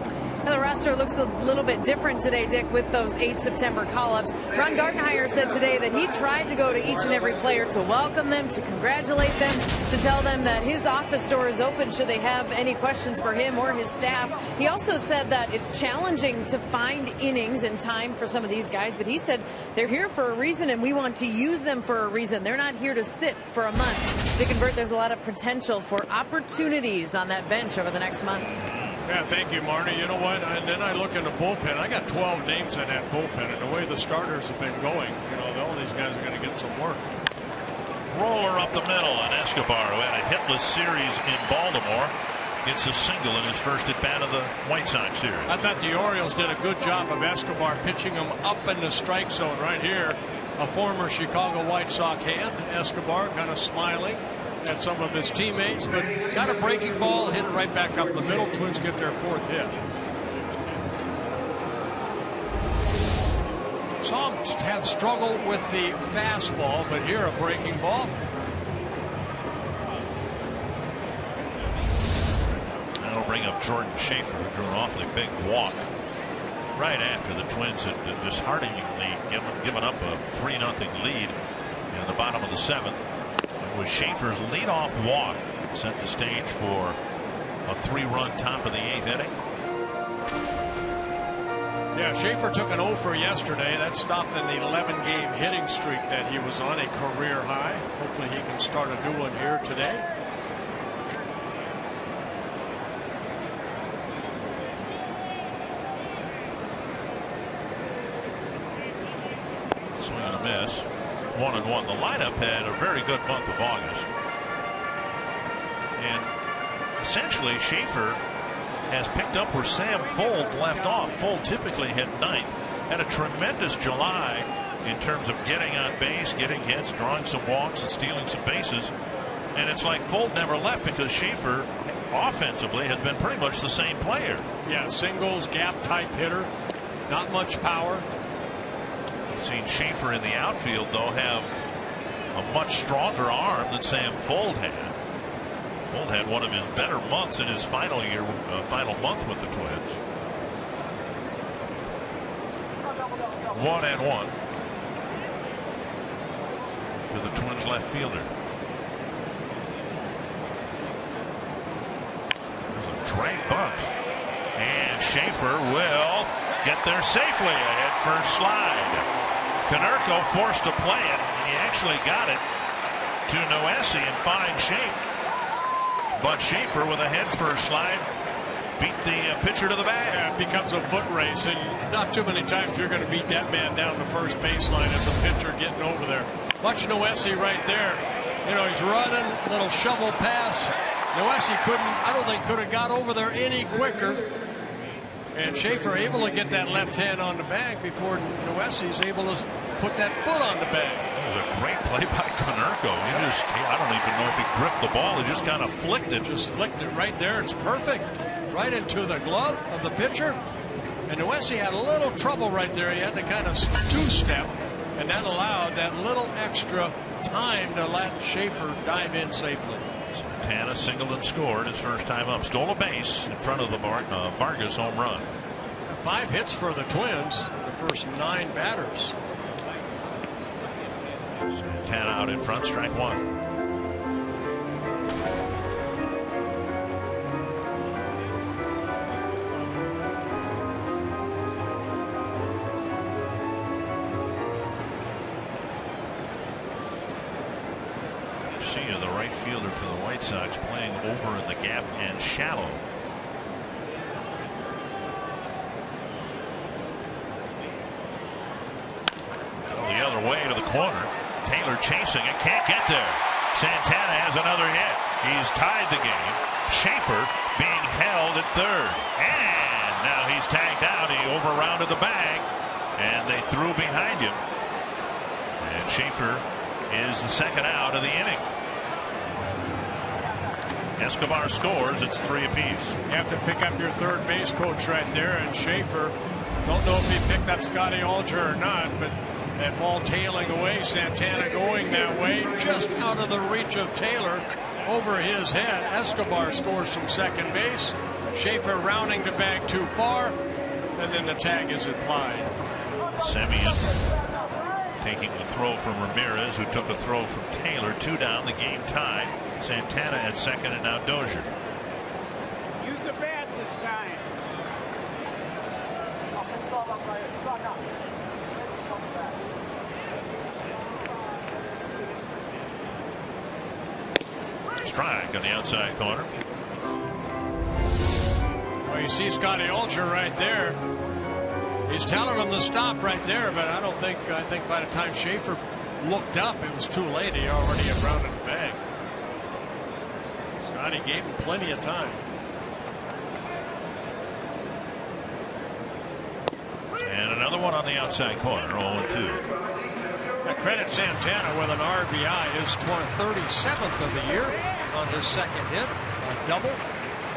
Now the roster looks a little bit different today, Dick, with those 8 September call-ups. Ron Gardenhire said today that he tried to go to each and every player to welcome them, to congratulate them, to tell them that his office door is open should they have any questions for him or his staff. He also said that it's challenging to find innings and time for some of these guys, but he said they're here for a reason and we want to use them for a reason. They're not here to sit for a month. Dick and Bert, there's a lot of potential for opportunities on that bench over the next month. Yeah, thank you, Marty. You know what? And then I look in the bullpen. I got 12 names in that bullpen, and the way the starters have been going, you know, all these guys are going to get some work. Roller up the middle, and Escobar, who had a hitless series in Baltimore, gets a single in his first at bat of the White Sox series. I thought the Orioles did a good job of Escobar pitching him up in the strike zone right here. A former Chicago White Sox hand. Escobar kind of smiling at some of his teammates, but got a breaking ball, hit it right back up the middle. Twins get their 4th hit. Some have struggled with the fastball, but here a breaking ball. That'll bring up Jordan Schaefer, who drew an awfully big walk right after the Twins had dishearteningly given up a 3-0 lead in the bottom of the 7th. Was Schaefer's leadoff walk set the stage for a 3-run top of the 8th inning. Yeah, Schaefer took an 0 for yesterday. That stopped an 11-game hitting streak that he was on, a career high. Hopefully he can start a new one here today. Swing and a miss. 1-1. The lineup had a very good month of August. And essentially, Schaefer has picked up where Sam Fuld left off. Fuld typically hit 9th. Had a tremendous July in terms of getting on base, getting hits, drawing some walks, and stealing some bases. And it's like Fuld never left because Schaefer offensively has been pretty much the same player. Yeah, singles, gap type hitter, not much power. We've seen Schaefer in the outfield, though, have a much stronger arm than Sam Fuld had. Fuld had one of his better months in his final month with the Twins. 1-1 to the Twins left fielder. There's a drag bunt, and Schaefer will get there safely. A head-first slide. Konerko forced to play it, and he actually got it to Noesi in fine shape. But Schaefer, with a head-first slide, beat the pitcher to the bag. Yeah, it becomes a foot race, and not too many times you're going to beat that man down the first baseline as a pitcher getting over there. Watch Noesi right there. You know, he's running, little shovel pass. Noesi I don't think could have got over there any quicker. And Schaefer able to get that left hand on the bag before Noesi's able to put that foot on the bag. It was a great play by Konerko. I don't even know if he gripped the ball. He just kind of flicked it. Just flicked it right there. It's perfect. Right into the glove of the pitcher. And Noesi had a little trouble right there. He had to kind of two-step, and that allowed that little extra time to let Schaefer dive in safely. Santana singled and scored his first time up. Stole a base in front of the Vargas home run. 5 hits for the Twins, the first 9 batters. Santana out in front, strike 1. The right fielder for the White Sox playing over in the gap and shallow. The other way to the corner. Taylor chasing it, can't get there. Santana has another hit. He's tied the game. Schaefer being held at third, and now he's tagged out. He overrounded the bag, and they threw behind him. And Schaefer is the second out of the inning. Escobar scores. It's 3 apiece. You have to pick up your third base coach right there, and Schaefer, don't know if he picked up Scotty Alger or not, but that ball tailing away, Santana going that way, just out of the reach of Taylor, over his head. Escobar scores from second base. Schaefer rounding the bag too far, and then the tag is applied. Semien taking the throw from Ramirez, who took a throw from Taylor. 2 down, the game tied. Santana at second, and now Dozier. Use the bat this time. Strike on the outside corner. Well, you see Scotty Alger right there. He's telling him to stop right there, but I think by the time Schaefer looked up, it was too late. He already had rounded the bag. Scotty gave him plenty of time. And another one on the outside corner, 0-2. I credit Santana with an RBI, his 37th of the year on his second hit, a double,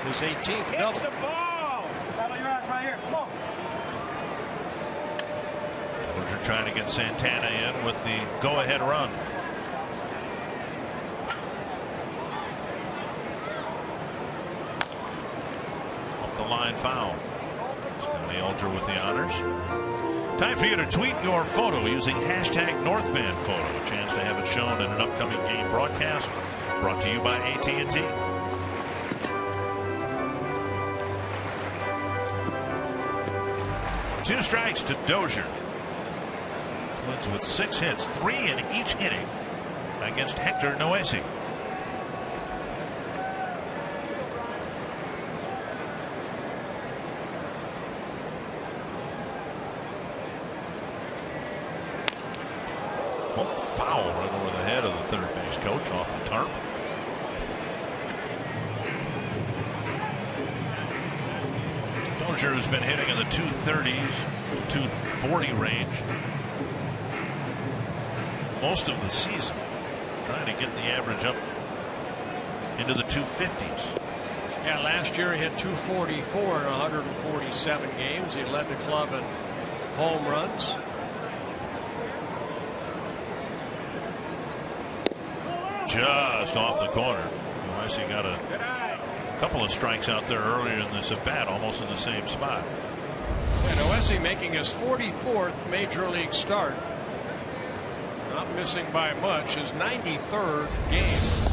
his 18th double. Hit the ball. Battle your ass right here. Come on. Dozier trying to get Santana in with the go-ahead run. Up the line foul. Scotty Alger with the honors. Time for you to tweet your photo using #NorthVanPhoto. A chance to have it shown in an upcoming game broadcast. Brought to you by AT&T. Two strikes to Dozier. Twins with 6 hits, 3 in each inning against Hector Noesi. Foul right over the head of the third base coach off the tarp. Dozier has been hitting in the 230s, 240 range most of the season, trying to get the average up into the 250s. Yeah, last year he hit 244 in 147 games. He led the club in home runs. Just off the corner. He got a couple of strikes out there earlier in this at bat, almost in the same spot. And Oesi making his 44th major league start. Not missing by much. His 93rd game.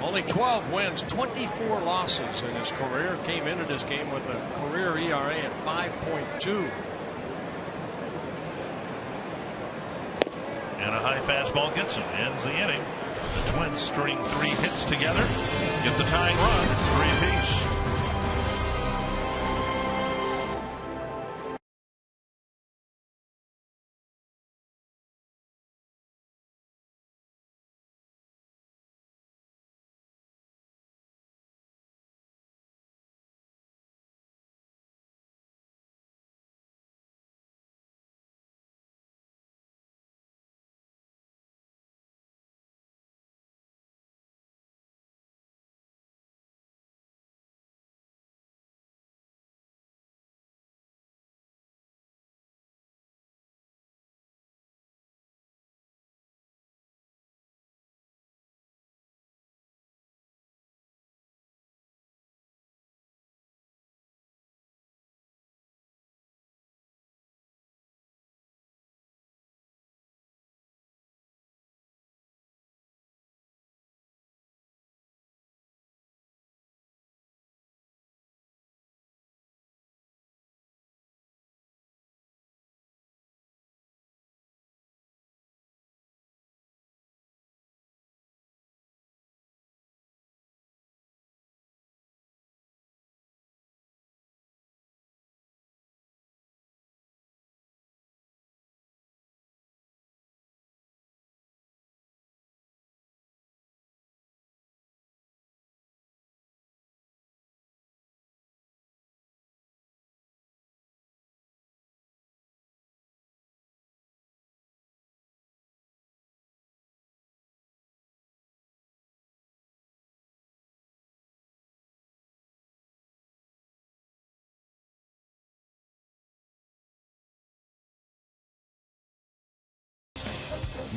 Only 12 wins, 24 losses in his career. Came into this game with a career ERA at 5.2. And a high fastball gets him. Ends the inning. The Twins string 3 hits together. Get the tying run. It's 3 apiece.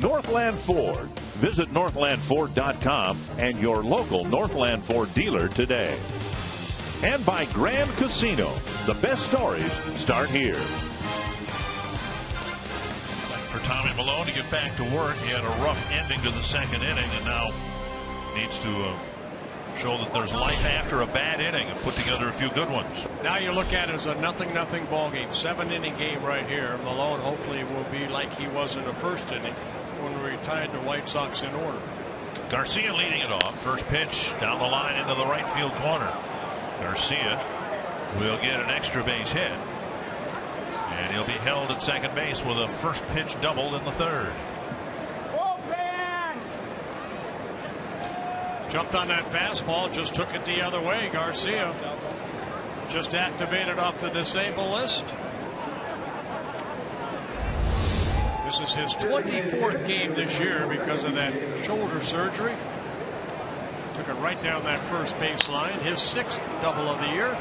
Northland Ford. Visit northlandford.com and your local Northland Ford dealer today. And by Grand Casino. The best stories start here. For Tommy Malone to get back to work, he had a rough ending to the second inning and now needs to show that there's life after a bad inning and put together a few good ones. Now you look at it as a 0-0 ball game, 7-inning game right here. Malone hopefully will be like he was in the first inning when we tied the White Sox in order. Garcia leading it off. First pitch down the line into the right field corner. Garcia will get an extra base hit. And he'll be held at second base with a first pitch double in the third. Jumped on that fastball, just took it the other way. Garcia just activated off the disabled list. This is his 24th game this year because of that shoulder surgery. Took it right down that first baseline. His 6th double of the year.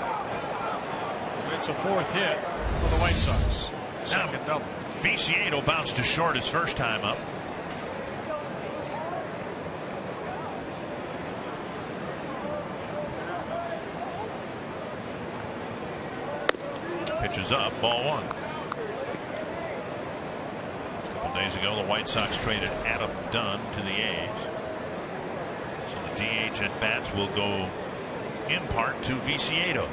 It's a 4th hit for the White Sox. Second double. Viciedo bounced to short his first time up. Pitches up, ball 1. A couple days ago, the White Sox traded Adam Dunn to the A's. So the DH at bats will go in part to Viciedo.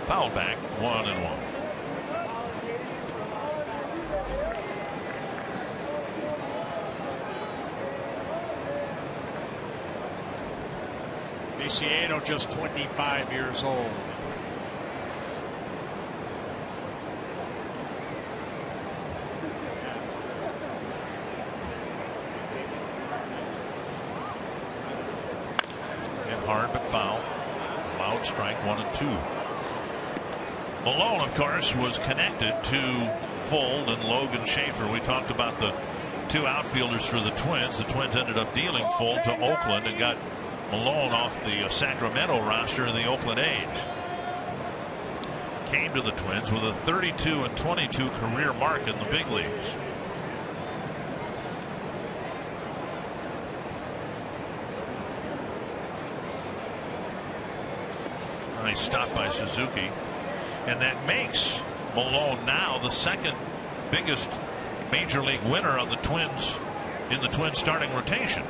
Foul back, 1-1. Viciedo just 25 years old. Hit hard but foul. Loud strike, 1-2. Malone, of course, was connected to Fold and Logan Schaefer. We talked about the two outfielders for the Twins. The Twins ended up dealing Fold to Oakland and got Malone off the Sacramento roster in the Oakland A's. Came to the Twins with a 32-22 career mark in the big leagues. Nice stop by Suzuki, and that makes Malone now the second biggest major league winner on the Twins in the Twins starting rotation.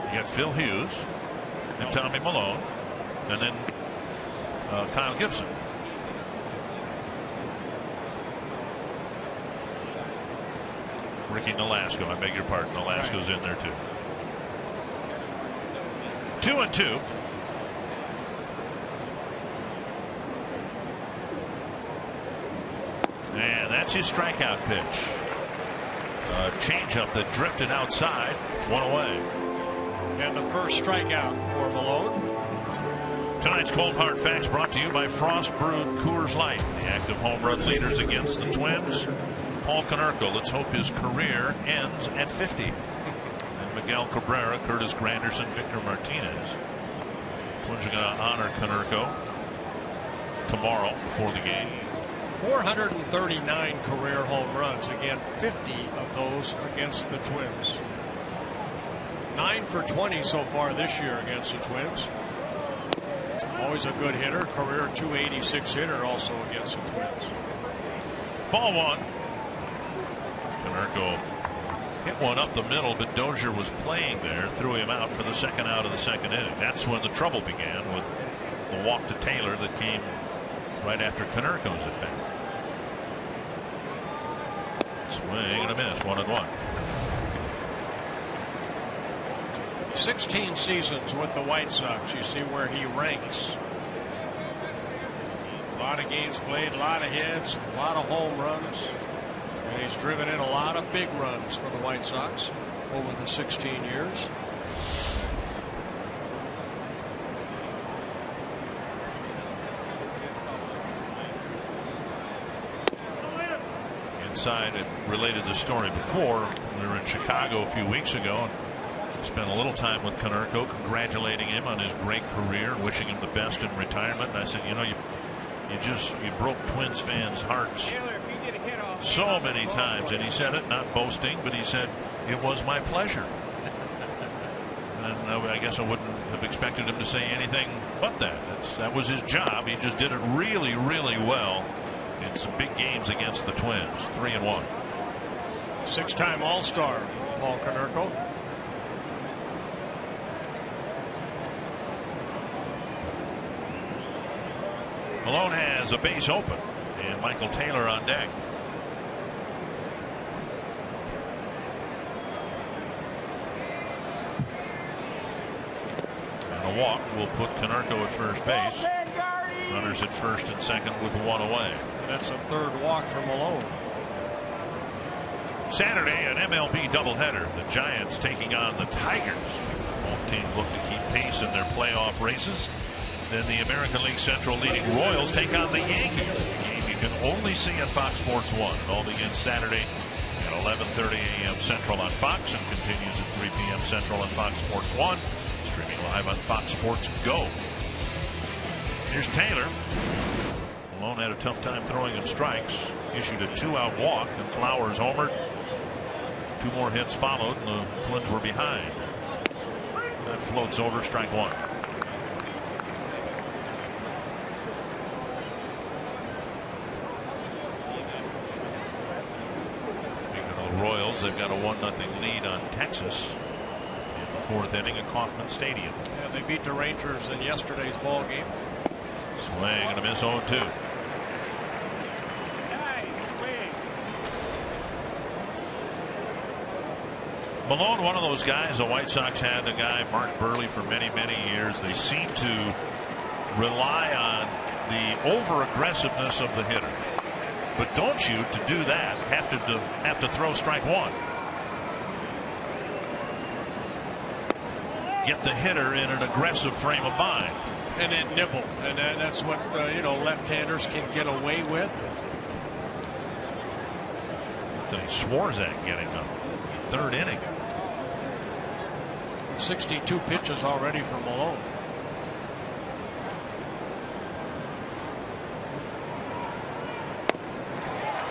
You got Phil Hughes and Tommy Malone, and then Kyle Gibson. Ricky Nolasco, I beg your pardon. Nolasco's in there too. 2-2. And that's his strikeout pitch. A changeup that drifted outside, one away. And the first strikeout for Malone. Tonight's Cold Hard Facts brought to you by Frost Brewed Coors Light, the active home run leaders against the Twins. Paul Konerko, let's hope his career ends at 50. And Miguel Cabrera, Curtis Granderson, Victor Martinez. Twins are going to honor Konerko tomorrow before the game. 439 career home runs. Again, 50 of those against the Twins. 9 for 20 so far this year against the Twins. Always a good hitter. Career .286 hitter also against the Twins. Ball one. Konerko hit one up the middle, but Dozier was playing there, threw him out for the second out of the second inning. That's when the trouble began with the walk to Taylor that came right after Konerko's at bat. Swing and a miss, 1-1. 16 seasons with the White Sox. You see where he ranks. A lot of games played, a lot of hits, a lot of home runs. And he's driven in a lot of big runs for the White Sox over the 16 years. Inside, it related the story before. We were in Chicago a few weeks ago and spent a little time with Konerko, congratulating him on his great career, wishing him the best in retirement. And I said, you know, you broke Twins fans' hearts so many times. And he said it, not boasting, but he said, it was my pleasure. And I guess I wouldn't have expected him to say anything but that. That was his job. He just did it really, really well in some big games against the Twins. 3-1. 6-time All-Star Paul Konerko. Malone has a base open and Michael Taylor on deck. And a walk will put Konerko at first base. Runners at first and second with one away. That's a third walk for Malone. Saturday, an MLB doubleheader. The Giants taking on the Tigers. Both teams look to keep pace in their playoff races. Then the American League Central leading Royals take on the Yankees. A game you can only see at Fox Sports 1. It all begins Saturday at 11:30 a.m. Central on Fox and continues at 3 p.m. Central on Fox Sports 1. Streaming live on Fox Sports Go. Here's Taylor. Malone had a tough time throwing him strikes. Issued a 2-out walk, and Flowers homered. 2 more hits followed, and the Twins were behind. That floats over, strike 1. Speaking of the Royals, they've got a 1-0 lead on Texas in the 4th inning at Kauffman Stadium. Yeah, they beat the Rangers in yesterday's ball game. Swing and a miss, 0-2. Malone, one of those guys, the White Sox had a guy, Mark Burley, for many, many years. They seem to rely on the over-aggressiveness of the hitter. But don't you, to do that, have to throw strike 1. Get the hitter in an aggressive frame of mind. and then nibble, and that's what left-handers can get away with. Anthony Swarzak getting the third inning. 62 pitches already for Malone.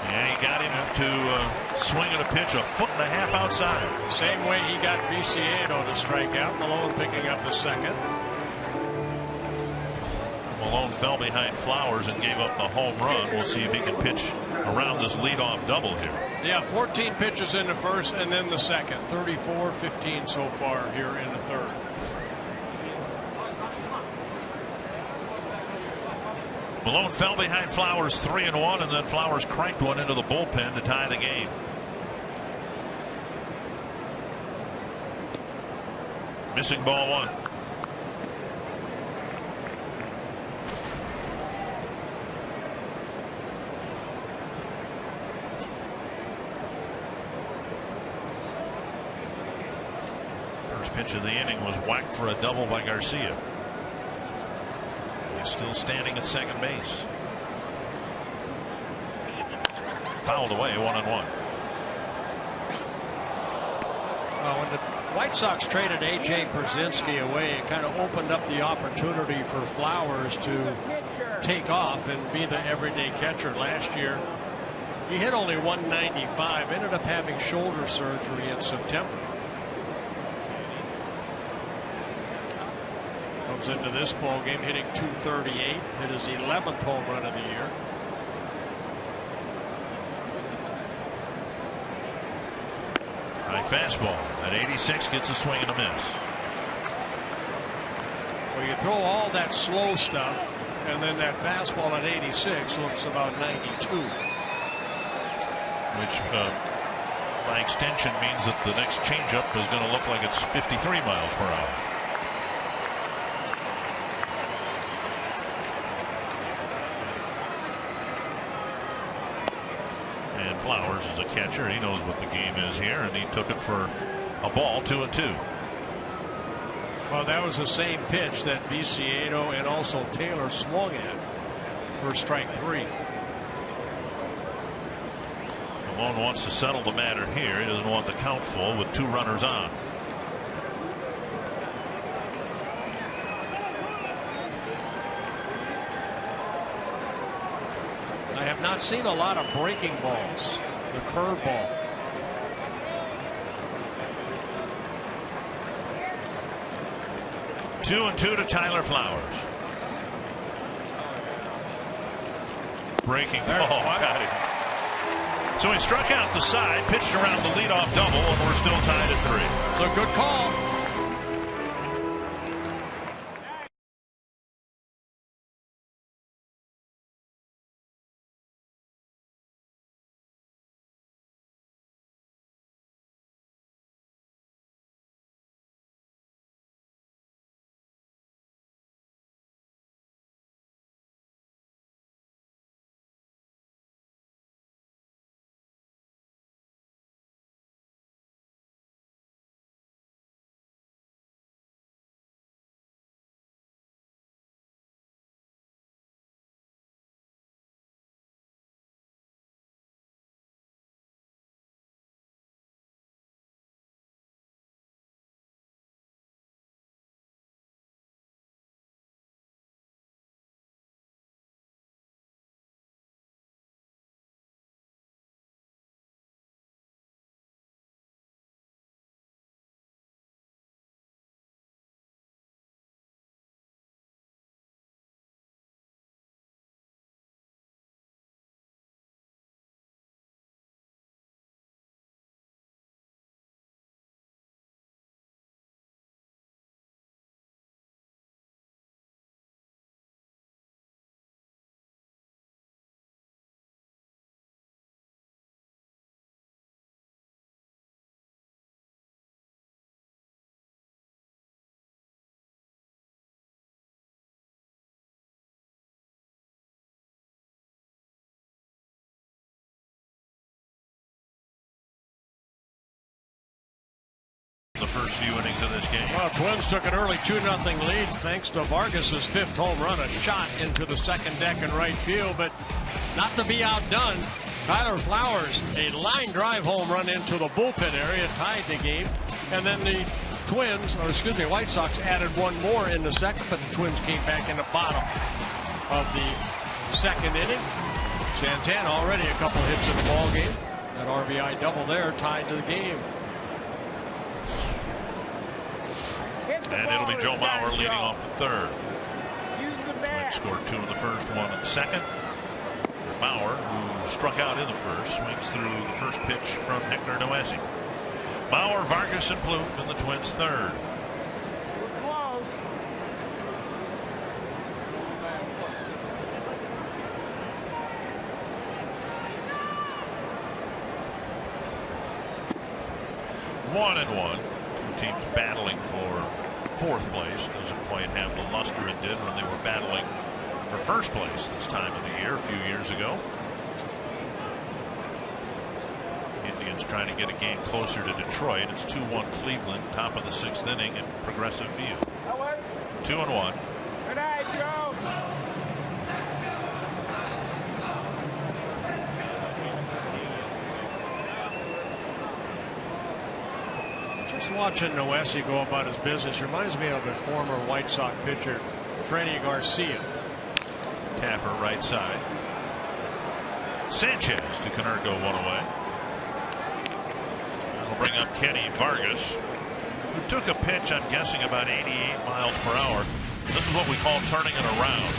And he got him to swing at a pitch a foot and a half outside. Same way he got Viciado to strike out. Malone picking up the second. Malone fell behind Flowers and gave up the home run. We'll see if he can pitch around this leadoff double here. Yeah, 14 pitches in the first and then the second. 34-15 so far here in the third. Malone fell behind Flowers 3-1, and then Flowers cranked one into the bullpen to tie the game. Missing ball one. First pitch of the inning was whacked for a double by Garcia. He's still standing at second base. Fouled away, 1-1. Well, when the White Sox traded A.J. Pierzynski away, it kind of opened up the opportunity for Flowers to take off and be the everyday catcher. Last year, he hit only 195, ended up having shoulder surgery in September. Comes into this ball game hitting .238, hit his 11th home run of the year. High fastball at 86 gets a swing and a miss. Well, you throw all that slow stuff, and then that fastball at 86 looks about 92. Which, by extension, means that the next changeup is going to look like it's 53 miles per hour. Flowers is a catcher. He knows what the game is here, and he took it for a ball. 2-2. Well, that was the same pitch that Viciado and also Taylor swung at for strike 3. Malone wants to settle the matter here. He doesn't want the count full with 2 runners on. I have not seen a lot of breaking balls. The curveball. Two and 2 to Tyler Flowers. Breaking ball. Got it. So he struck out the side, pitched around the leadoff double, and we're still tied at 3. It's a good call. first few innings of this game. Well, Twins took an early 2-0 lead thanks to Vargas's 5th home run, a shot into the second deck in right field, but not to be outdone. Tyler Flowers, a line drive home run into the bullpen area, tied the game, and then the White Sox added one more in the second, but the Twins came back in the bottom of the second inning. Santana already a couple hits in the ball game. That RBI double there tied to the game. And it'll be Joe Mauer leading off the third. Twins scored 2 in the first, 1 in the second. Mauer, who struck out in the first, swings through the first pitch from Hector Noesi. Mauer, Vargas, and Plouffe in the Twins' third. One and one. Two teams battling for 4th place. Doesn't quite have the luster it did when they were battling for 1st place this time of the year a few years ago. Indians trying to get a game closer to Detroit. It's 2-1 Cleveland, top of the 6th inning at Progressive Field. 2-1. Good night, Joe. Just watching Noesi go about his business reminds me of a former White Sox pitcher, Freddie Garcia. Tapper right side. Sanchez to Konerko, 1 away. That'll bring up Kenny Vargas, who took a pitch, I'm guessing about 88 miles per hour. This is what we call turning it around.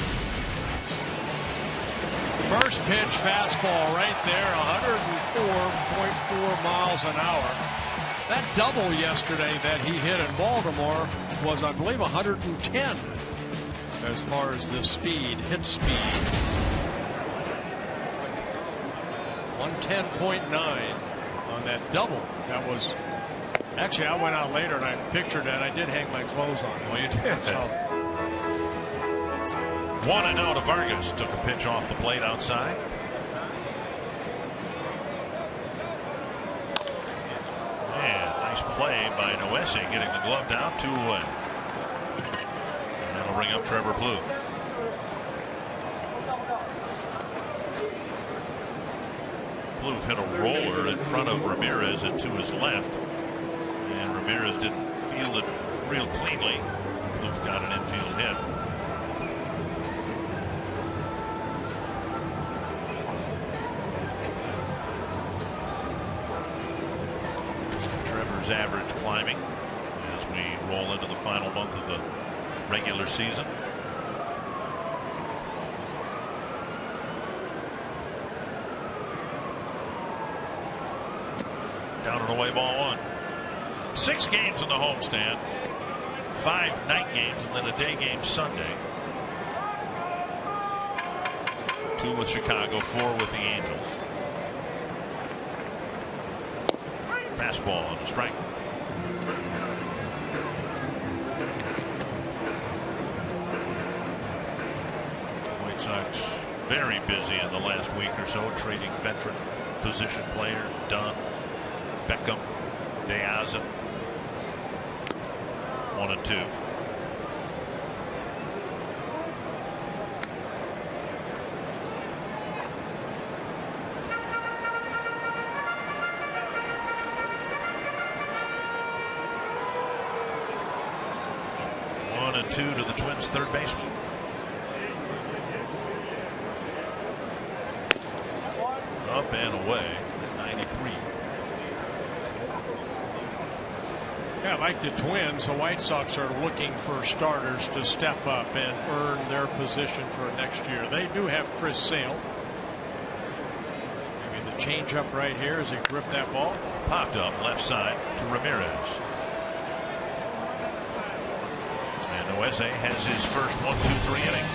First pitch fastball right there, 104.4 miles an hour. That double yesterday that he hit in Baltimore was, I believe, 110 as far as the hit speed. 110.9 on that double. That was actually, I went out later and I pictured that. I did hang my clothes on. Well, you did. So 1-0 to Vargas. Took a pitch off the plate outside. Play by Noesi, getting the glove down, 2 away. And that'll bring up Trevor Plouffe. Plouffe hit a roller in front of Ramirez and to his left, and Ramirez didn't field it real cleanly. Plouffe got an infield hit. Average climbing as we roll into the final month of the regular season. Down and away, ball 1. 6 games in the homestand, 5 night games, and then a day game Sunday. 2 with Chicago, 4 with the Angels. Fastball on a strike. White Sox very busy in the last week or so, trading veteran position players. Dunn, Beckham, Diaz. 1-2. To the Twins' third baseman. Up and away, 93. Yeah, like the Twins, the White Sox are looking for starters to step up and earn their position for next year. They do have Chris Sale. Maybe the changeup right here as he gripped that ball. Popped up left side to Ramirez. Noesi has his first 1, 2, 3 inning.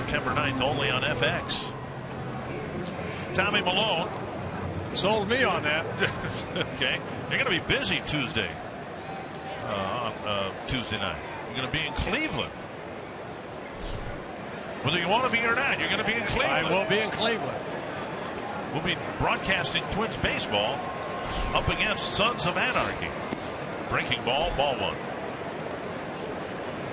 September 9th, only on FX. Tommy Malone. Sold me on that. Okay. You're going to be busy Tuesday. On Tuesday night. You're going to be in Cleveland. Whether you want to be or not, you're going to be in Cleveland. I will be in Cleveland. We'll be broadcasting Twins baseball up against Sons of Anarchy. Breaking ball, ball one.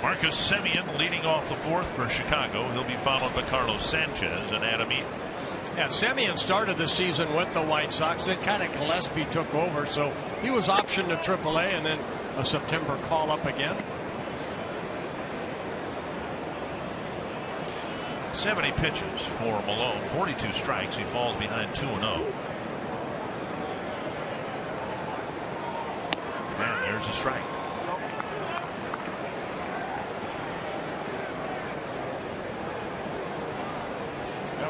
Marcus Semien leading off the fourth for Chicago. He'll be followed by Carlos Sanchez and Adam Eaton. Yeah, Semien started the season with the White Sox. Then kind of Gillespie took over, so he was optioned to AAA and then a September call up again. 70 pitches for Malone, 42 strikes. He falls behind 2-0. And there's a strike.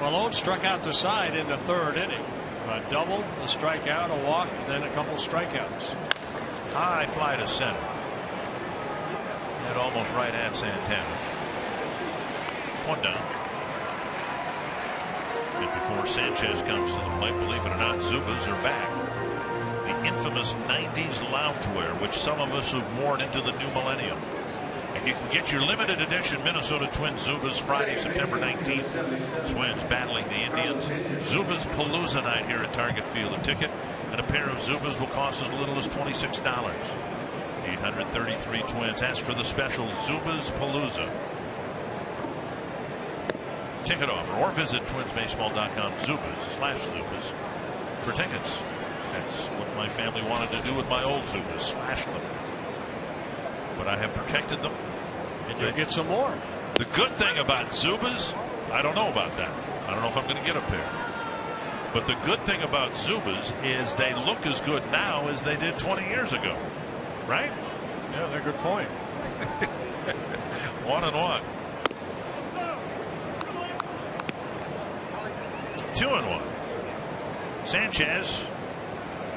Malone struck out the side in the third inning. A double, a strikeout, a walk, then a couple strikeouts. High fly to center. Hit almost right at Santana. One down. And before Sanchez comes to the plate, believe it or not, Zubas are back. The infamous 90s loungewear, which some of us have worn into the new millennium. And you can get your limited edition Minnesota Twins Zubas Friday, September 19th. Twins battling the Indians. Zubas Palooza night here at Target Field. A ticket and a pair of Zubas will cost as little as $26. 833 Twins. Ask for the special Zubas Palooza. Ticket offer or visit twinsbaseball.com Zubas/Zubas for tickets. That's what my family wanted to do with my old Zubas, slash them. But I have protected them. And you'll get some more. The good thing about Zubas, I don't know about that. I don't know if I'm going to get a pair. But the good thing about Zubas is they look as good now as they did 20 years ago. Right? Yeah, they're a good point. 1-1. 2-1. Sanchez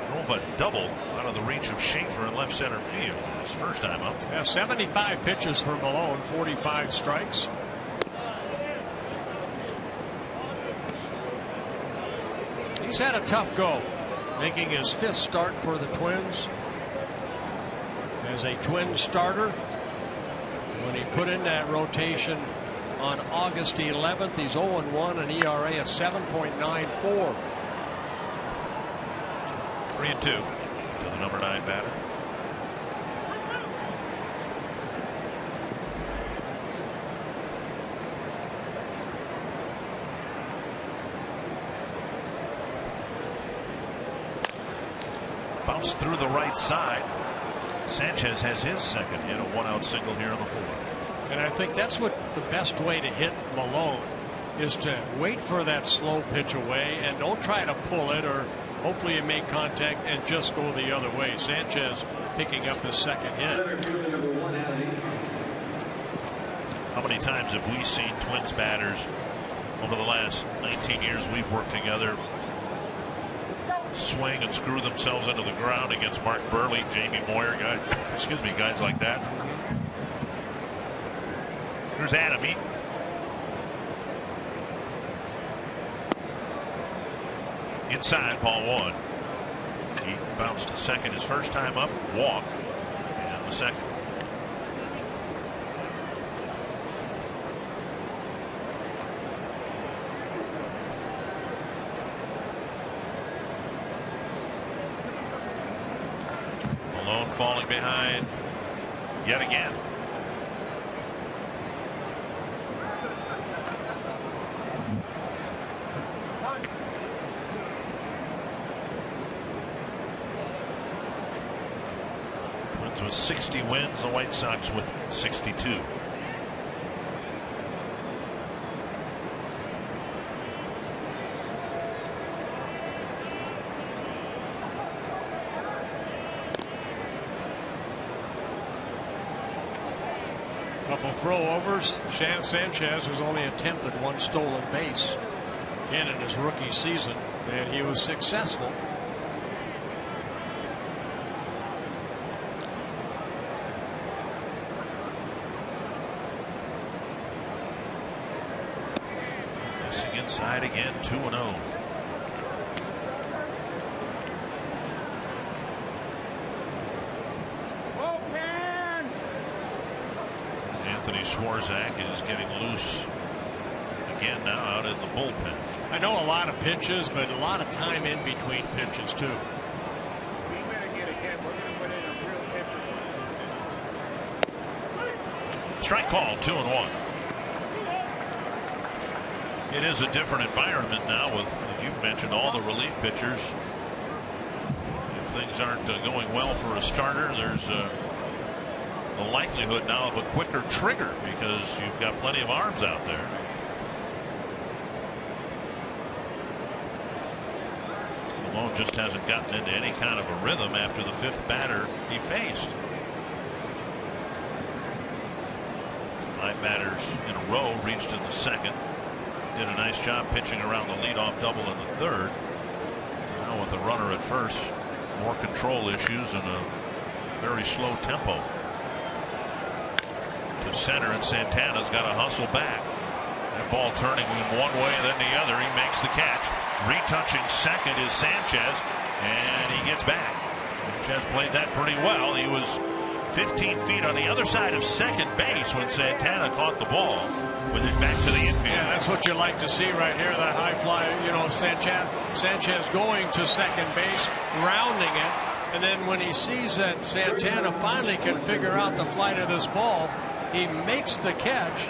drove a double out of the reach of Schaefer in left center field his first time up. Yeah, 75 pitches for Malone, 45 strikes. He's had a tough go, making his 5th start for the Twins as a Twin starter. When he put in that rotation on August 11th, he's 0-1, an ERA at 7.94. 3-2 to the number 9 batter. Bounced through the right side. Sanchez has his second hit, a 1-out single here in the 4th. And I think that's what the best way to hit Malone is, to wait for that slow pitch away and don't try to pull it, or hopefully you make contact and just go the other way. Sanchez picking up his second hit. How many times have we seen Twins batters over the last 19 years we've worked together swing and screw themselves into the ground against Mark Burley, Jamie Moyer, guys like that. Here's Adam Eaton. Inside, ball one. He bounced to second his first time up, walk, and the second. Malone falling behind yet again. Twins with 60 wins, the White Sox with 62. Couple throwovers. Sanchez has only attempted 1 stolen base again in his rookie season, and he was successful. inside again, 2-0. Anthony Swarzak is getting loose again now out in the bullpen. I know a lot of pitches, but a lot of time in between pitches too. Strike call, 2-1. It is a different environment now with, as you mentioned, all the relief pitchers. If things aren't going well for a starter, there's the likelihood now of a quicker trigger because you've got plenty of arms out there. Malone just hasn't gotten into any kind of a rhythm after the 5th batter he faced. 5 batters in a row reached in the 2nd. Did a nice job pitching around the leadoff double in the 3rd. Now with a runner at first, more control issues and a very slow tempo. To center, and Santana's got to hustle back. That ball turning in one way and then the other. He makes the catch. Retouching second is Sanchez, and he gets back. Sanchez played that pretty well. He was 15 feet on the other side of second base when Santana caught the ball with it back to the infield. Yeah, that's what you like to see right here. That high fly, you know, Sanchez going to second base, rounding it, and then when he sees that Santana finally can figure out the flight of this ball, he makes the catch.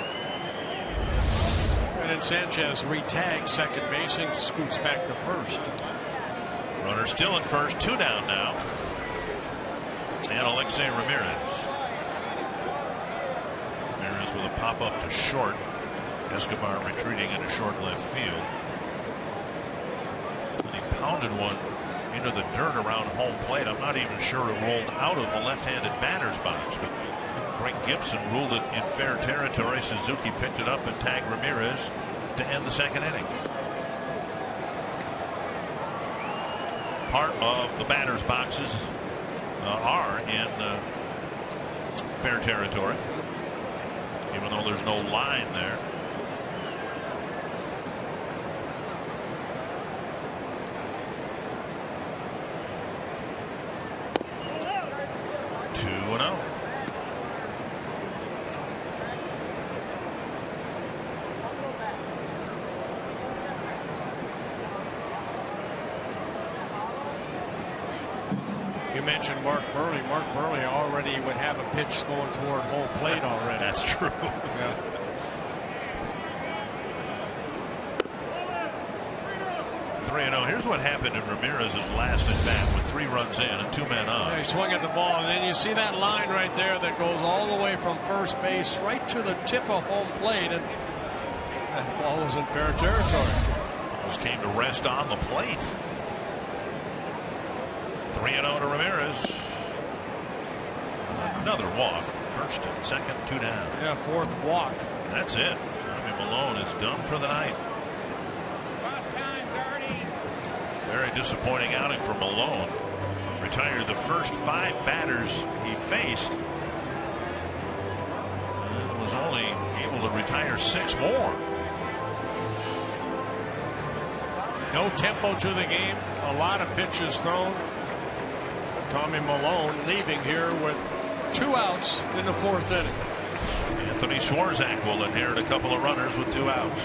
And then Sanchez retags second base and scoots back to first. Runner still in first, 2 down now. And Alexei Ramirez. Ramirez with a pop up to short. Escobar retreating into short left field. And he pounded one into the dirt around home plate. I'm not even sure it rolled out of the left-handed batter's box, but Greg Gibson ruled it in fair territory. Suzuki picked it up and tagged Ramirez to end the 2nd inning. Part of the batter's boxes are in fair territory, even though there's no line there. You mentioned Mark Burley. Mark Burley already would have a pitch going toward home plate already. That's true. Yeah. Here's what happened in Ramirez's last at bat with 3 runs in and 2 men on. Yeah, he swung at the ball, and then you see that line right there that goes all the way from first base right to the tip of home plate, and that ball was in fair territory. Almost came to rest on the plate. 3-0 to Ramirez. Another walk. First and second, 2 down. Yeah, 4th walk. That's it. Tommy Malone is done for the night. Very disappointing outing for Malone. Retired the first 5 batters he faced. And was only able to retire 6 more. No tempo to the game. A lot of pitches thrown. Tommy Malone leaving here with 2 outs in the 4th inning. Anthony Swarzak will inherit a couple of runners with 2 outs.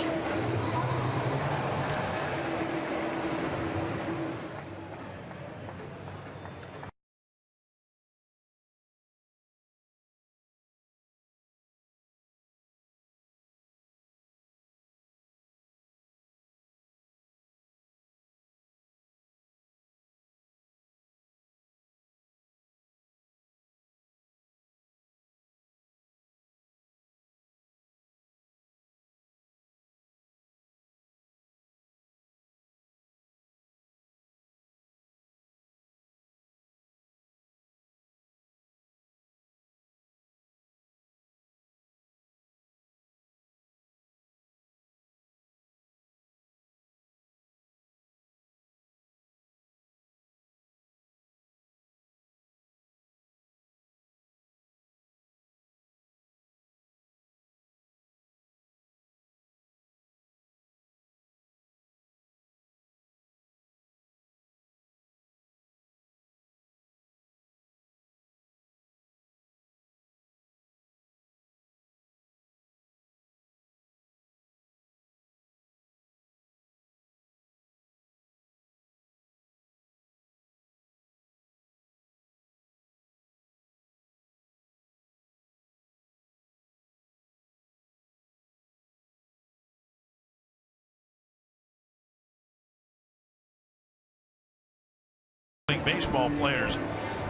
League Baseball players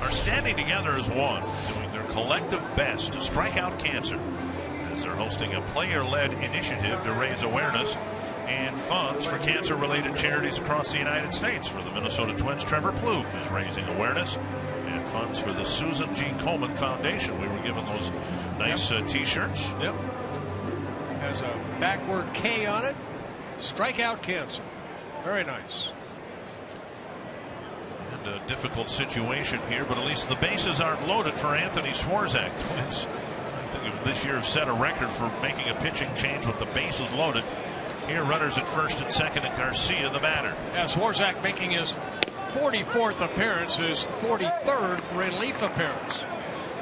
are standing together as one, doing their collective best to strike out cancer, as they're hosting a player-led initiative to raise awareness and funds for cancer-related charities across the United States. For the Minnesota Twins, Trevor Plouffe is raising awareness and funds for the Susan G. Komen Foundation. We were given those nice T-shirts. Yep. Has a backward K on it. Strike out cancer. Very nice. And a difficult situation here, but at least the bases aren't loaded for Anthony Swarzak. Twins, I think this year have set a record for making a pitching change with the bases loaded. Here, runners at first and second, and Garcia the batter. Yeah, Swarzak making his 44th appearance, his 43rd relief appearance.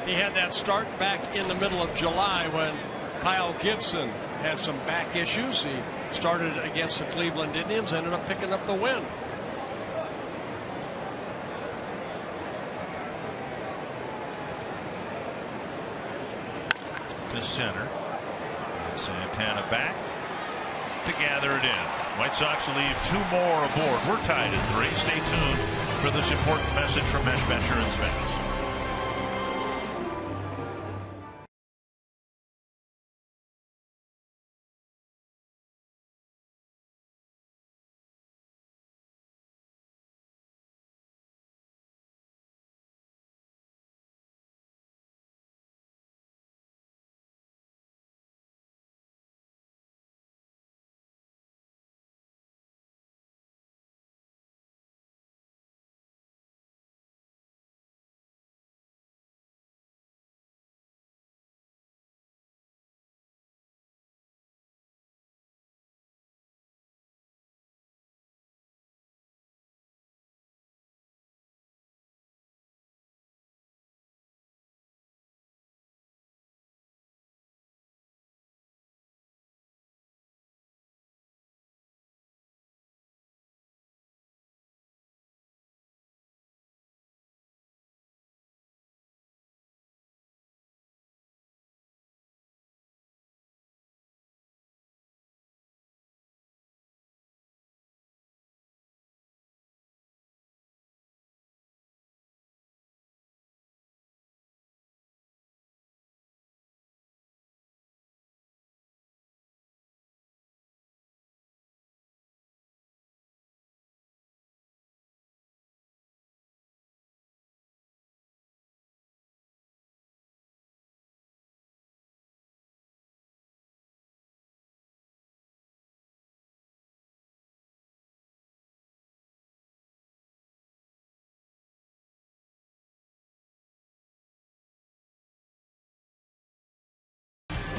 He had that start back in the middle of July when Kyle Gibson had some back issues. He started against the Cleveland Indians, ended up picking up the win. To center. And Santana back to gather it in. White Sox leave 2 more aboard. We're tied at 3. Stay tuned for this important message from Mesh Becher and Spence.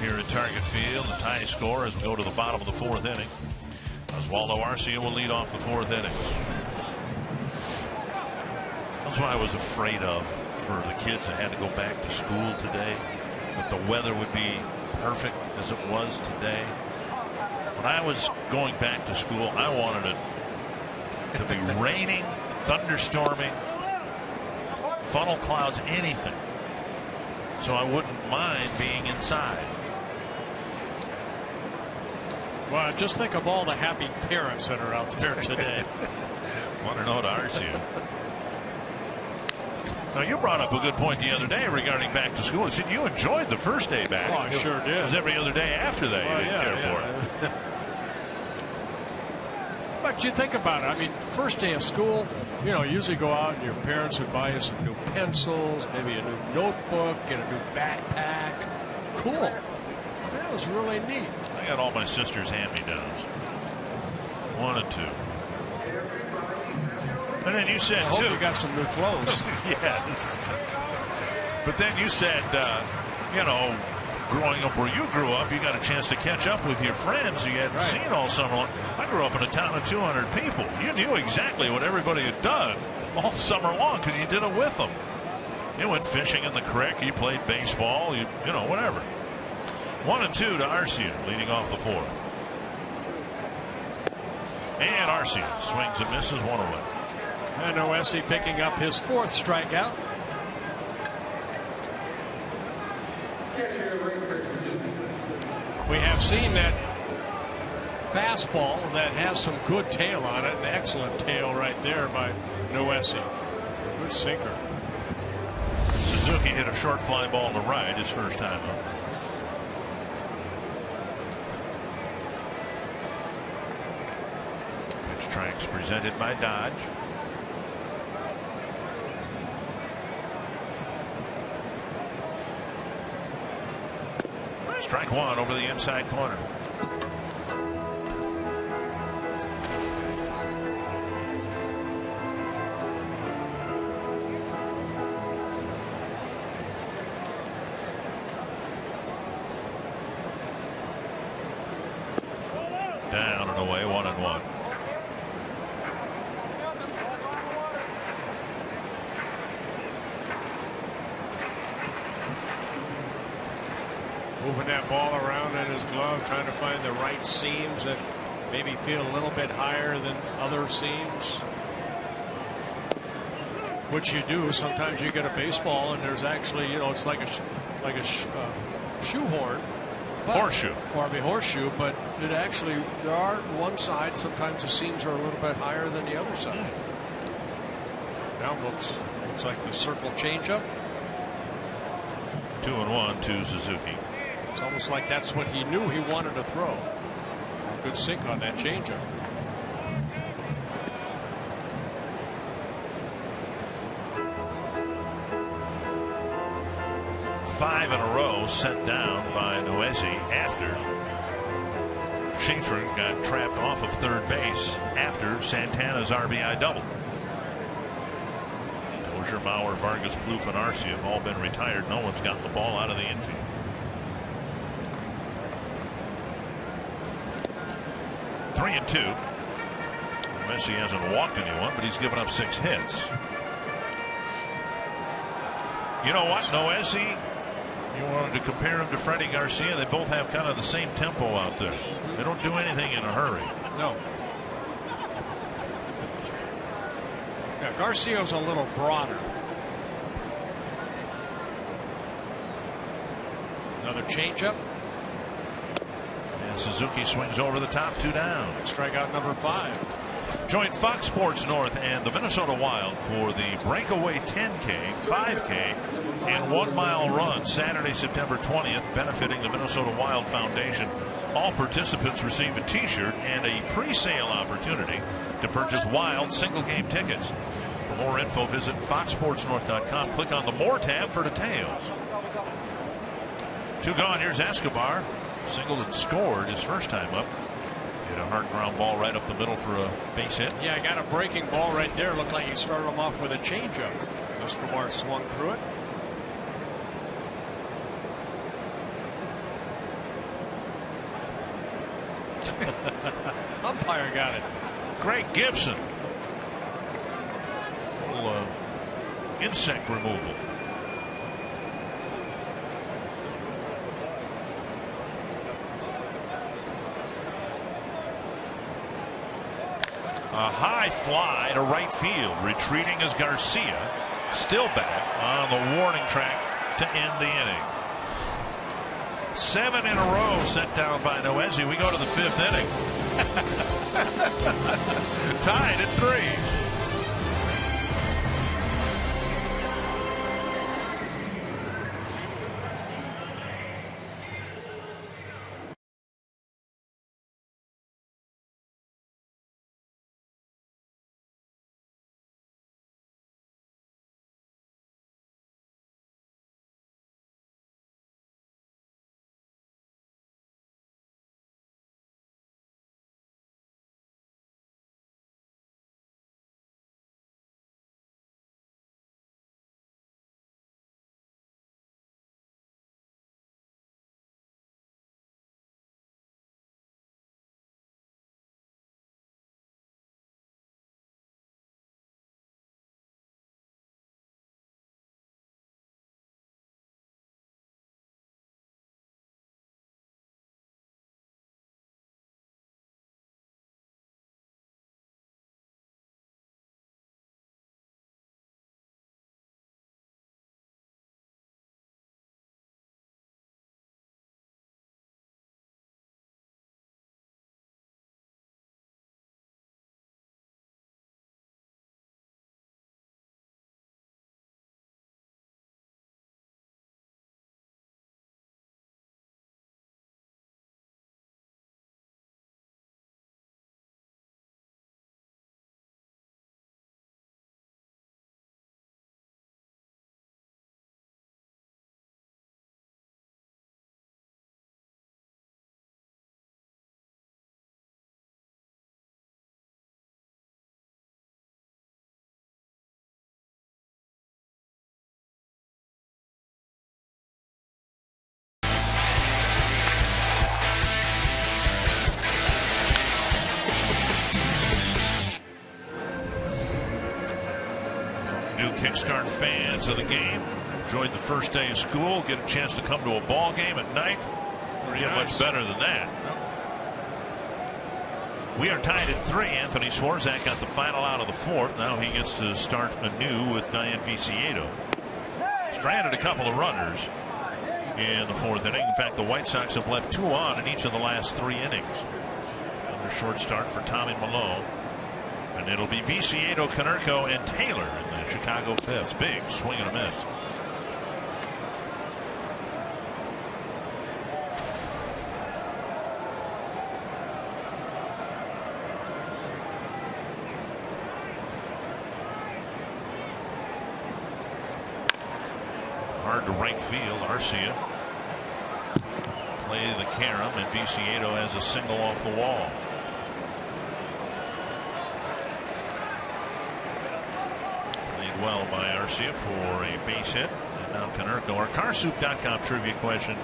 Here at Target Field, the tie score as we go to the bottom of the 4th inning. Oswaldo Arcia will lead off the 4th inning. That's what I was afraid of for the kids that had to go back to school today, that the weather would be perfect as it was today. When I was going back to school, I wanted it to be raining, thunderstorming, funnel clouds, anything, so I wouldn't mind being inside. Well, just think of all the happy parents that are out there today. Want to know what Arcia? Now, you brought up a good point the other day regarding back to school. You said you enjoyed the first day back. Oh, I sure did. Because every other day after that, you didn't care for it. But you think about it. I mean, first day of school, you know, usually go out and your parents would buy you some new pencils, maybe a new notebook, get a new backpack. Cool. That was really neat. I got all my sister's hand-me-downs. 1 and 2. And then you said, I hope you got some new clothes. Yes. But then you said, you know, growing up where you grew up, you got a chance to catch up with your friends you hadn't seen all summer long. I grew up in a town of 200 people. You knew exactly what everybody had done all summer long because you did it with them. You went fishing in the creek. You played baseball. You know, whatever. 1 and 2 to Arcia, leading off the 4th. And Arcia swings and misses, 1 away. And Oesi picking up his 4th strikeout. We have seen that fastball that has some good tail on it, an excellent tail right there by Oesi. good sinker. Suzuki hit a short fly ball to right his first time up. Pitch tracks presented by Dodge. Strike one over the inside corner. Down and away, 1-1. Moving that ball around in his glove, trying to find the right seams that maybe feel a little bit higher than other seams. Which you do. Sometimes you get a baseball and there's actually, it's like a shoehorn. Horseshoe. Or a horseshoe, but it actually, there are one side, sometimes the seams are a little bit higher than the other side. Now looks like the circle changeup. 2-1 to Suzuki. It's almost like that's what he knew he wanted to throw. Good sink on that changeup. Five in a row set down by Noesi after Schaefer got trapped off of third base after Santana's RBI double. Dozier, Bauer, Vargas, Plouffe, and Arce have all been retired. No one's gotten the ball out of the infield. Three and two. Messi hasn't walked anyone, but he's given up 6 hits. You know what, Noesi? You wanted to compare him to Freddie Garcia. They both have kind of the same tempo out there. They don't do anything in a hurry. No. Yeah, Garcia's a little broader. Another changeup. And Suzuki swings over the top, 2 down. Strikeout number 5. Join Fox Sports North and the Minnesota Wild for the Breakaway 10K, 5K, and 1 mile run Saturday, September 20th, benefiting the Minnesota Wild Foundation. All participants receive a t-shirt and a pre-sale opportunity to purchase Wild single game tickets. For more info, visit foxsportsnorth.com. Click on the More tab for details. 2 gone. Here's Escobar. Singled and scored his first time up. Hit a hard ground ball right up the middle for a base hit. Yeah, I got a breaking ball right there. Looked like he started him off with a changeup. Escobar swung through it. Umpire got it. Greg Gibson. A little insect removal. A high fly to right field. Retreating is Garcia. Still back on the warning track to end the inning. 7 in a row set down by Noesi. We go to the 5th inning. Tied at 3. kickstart fans of the game. Enjoyed the first day of school. Get a chance to come to a ball game at night. Get much better than that. We are tied at 3. Anthony Swarzak got the final out of the 4th. Now he gets to start anew with Diane Viciedo. Stranded a couple of runners in the 4th inning. In fact, the White Sox have left 2 on in each of the last 3 innings. Under short start for Tommy Malone. And it'll be Viciedo, Konerko, and Taylor in the Chicago 5th. Big swing and a miss. Hard to right field. Arcia play the carom, and Viciedo has a single off the wall. Played well by Arcia for a base hit. And now Konerko. Our Carsoup.com trivia question: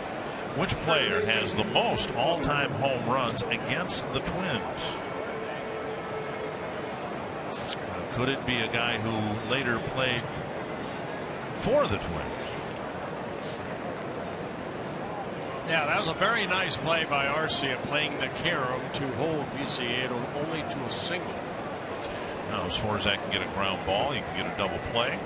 which player has the most all-time home runs against the Twins? Could it be a guy who later played for the Twins? Yeah, that was a very nice play by Arcia, playing the carom to hold Viciedo only to a single. Now Swarzak can get a ground ball. He can get a double play.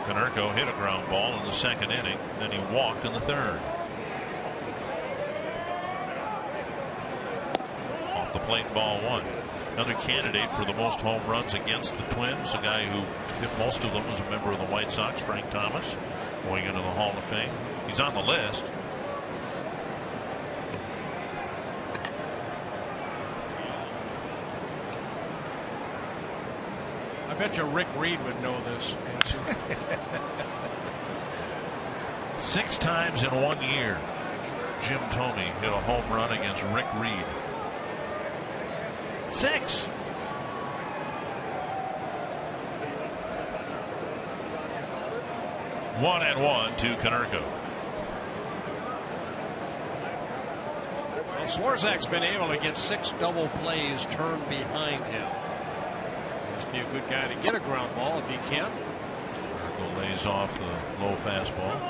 Konerko hit a ground ball in the 2nd inning. Then he walked in the 3rd. Off the plate, ball 1. Another candidate for the most home runs against the Twins, a guy who hit most of them, was a member of the White Sox, Frank Thomas, going into the Hall of Fame. He's on the list. I bet you Rick Reed would know this answer. 6 times in 1 year, Jim Thome hit a home run against Rick Reed. 6. One and 1 to Konerko. Swarzak's been able to get 6 double plays turned behind him. Must be a good guy to get a ground ball if he can. Konerko lays off the low fastball.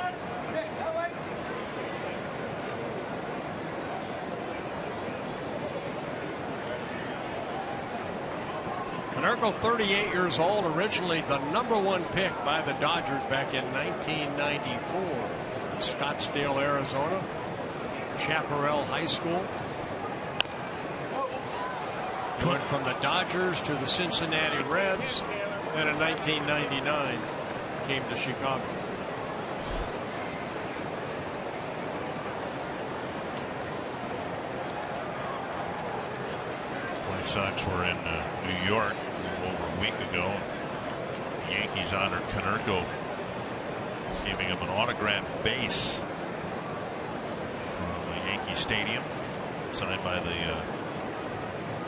Konerko, 38 years old, originally the #1 pick by the Dodgers back in 1994. Scottsdale, Arizona. Chaparral High School. Went from the Dodgers to the Cincinnati Reds, and in 1999 came to Chicago. White Sox were in New York over a week ago. The Yankees honored Konerko, giving him an autographed base from Yankee Stadium, signed by the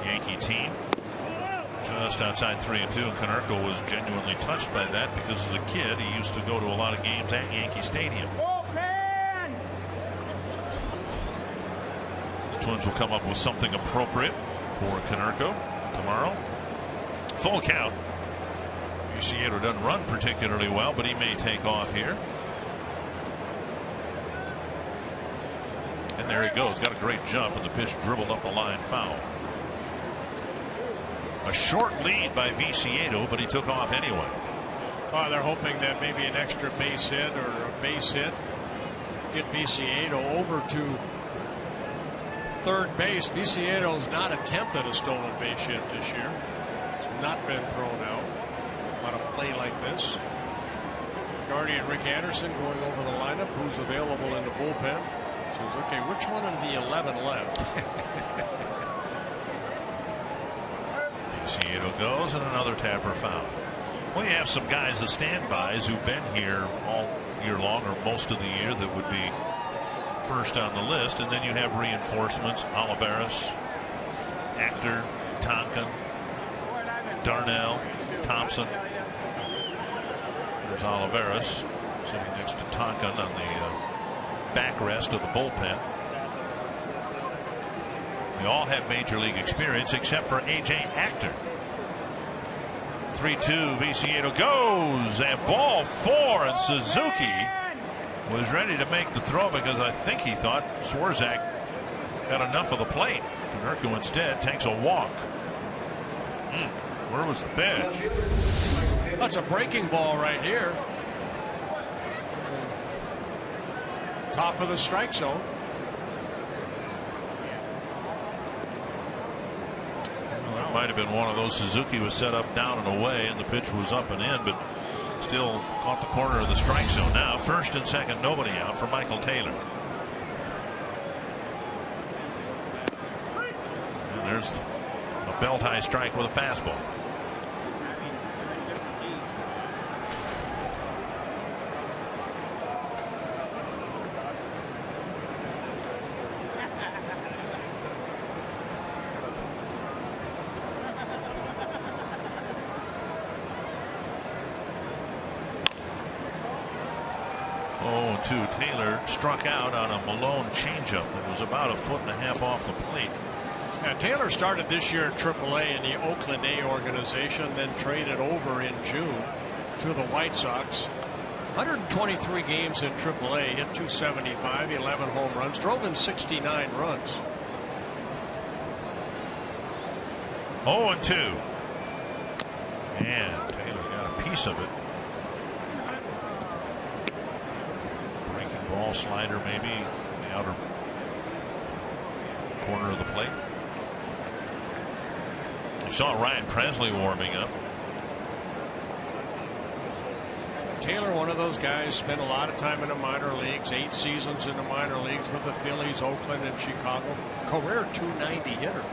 Yankee team. Just outside 3-2, and Konerko was genuinely touched by that because as a kid he used to go to a lot of games at Yankee Stadium. The Twins will come up with something appropriate for Konerko tomorrow. Full count. Viciedo doesn't run particularly well, but he may take off here. And there he goes. Got a great jump, and the pitch dribbled up the line, foul. A short lead by Viciedo, but he took off anyway. Oh, they're hoping that maybe an extra base hit or a base hit get Viciedo over to third base. Viciedo's not attempted a stolen base hit this year. It's not been thrown out on a play like this. Guardian Rick Anderson going over the lineup, who's available in the bullpen. Says, okay, which one of the 11 left? Viciedo goes, and another tapper foul. Well, you have some guys, the standbys, who've been here all year long or most of the year, that would be first on the list, and then you have reinforcements: Olivares, Actor, Tonkin, Darnell, Thompson. There's Olivares sitting next to Tonkin on the backrest of the bullpen. They all have major league experience except for A.J. Actor. 3-2. Viciedo goes, and ball 4, and Suzuki was ready to make the throw because I think he thought Swarzak got enough of the plate. Konerko instead takes a walk. Where was the pitch? That's a breaking ball right here. Top of the strike zone. Well, that might have been one of those. Suzuki was set up down and away, and the pitch was up and in, but still caught the corner of the strike zone. Now first and second, nobody out for Michael Taylor. And there's a belt high strike with a fastball. Taylor struck out on a Malone changeup that was about 1.5 feet off the plate. Yeah, Taylor started this year at AAA in the Oakland A organization, then traded over in June to the White Sox. 123 games in AAA, hit .275, 11 home runs, drove in 69 runs. 0-2. And Taylor got a piece of it. Ball slider maybe in the outer corner of the plate. You saw Ryan Presley warming up. Taylor, one of those guys, spent a lot of time in the minor leagues, 8 seasons in the minor leagues with the Phillies, Oakland, and Chicago. Career .290 hitter.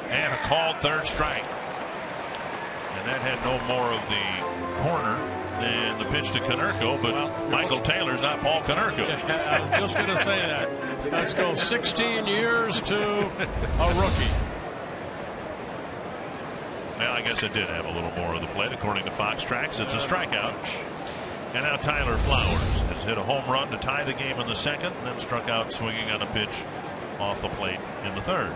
And a called third strike. And that had no more of the corner than the pitch to Konerko, but Michael Taylor's not Paul Konerko. I was just going to say that. Let's go 16 years to a rookie. Well, I guess it did have a little more of the plate. According to Fox Tracks, it's a strikeout. And now Tyler Flowers has hit a home run to tie the game in the second, and then struck out swinging on a pitch off the plate in the third.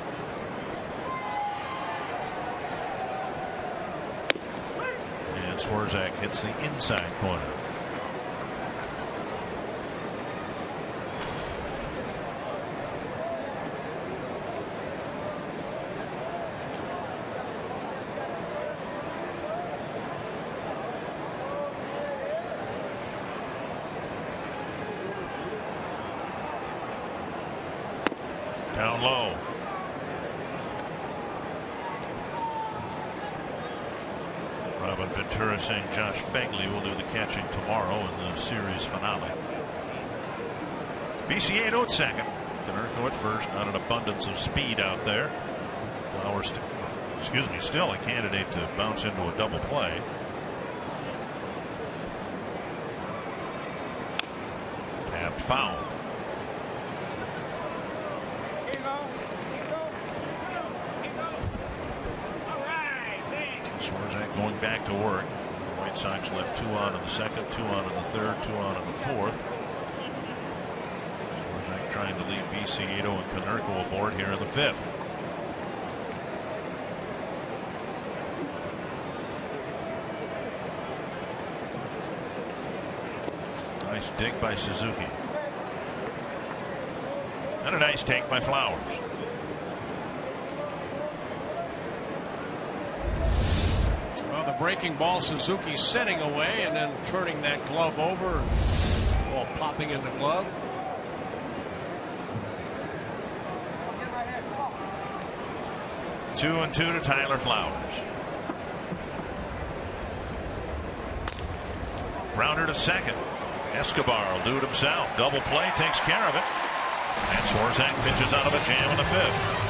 Swarzak hits the inside corner. Down low. Robin Ventura saying Josh Fegley will do the catching tomorrow in the series finale. Viciedo at second. Konerko at first. Not an abundance of speed out there. Flowers, still a candidate to bounce into a double play. Tapped foul. Swarzak going back to work. The White Sox left 2 on in the second, 2 on in the third, 2 on in the fourth. Swarzak trying to leave Viciedo and Konerko aboard here in the fifth. Nice dig by Suzuki. And a nice take by Flowers. The breaking ball, Suzuki setting away and then turning that glove over, ball popping in the glove. Two and 2 to Tyler Flowers. Grounder to second. Escobar will do it himself. Double play, takes care of it. And Swarzak pitches out of a jam in the fifth.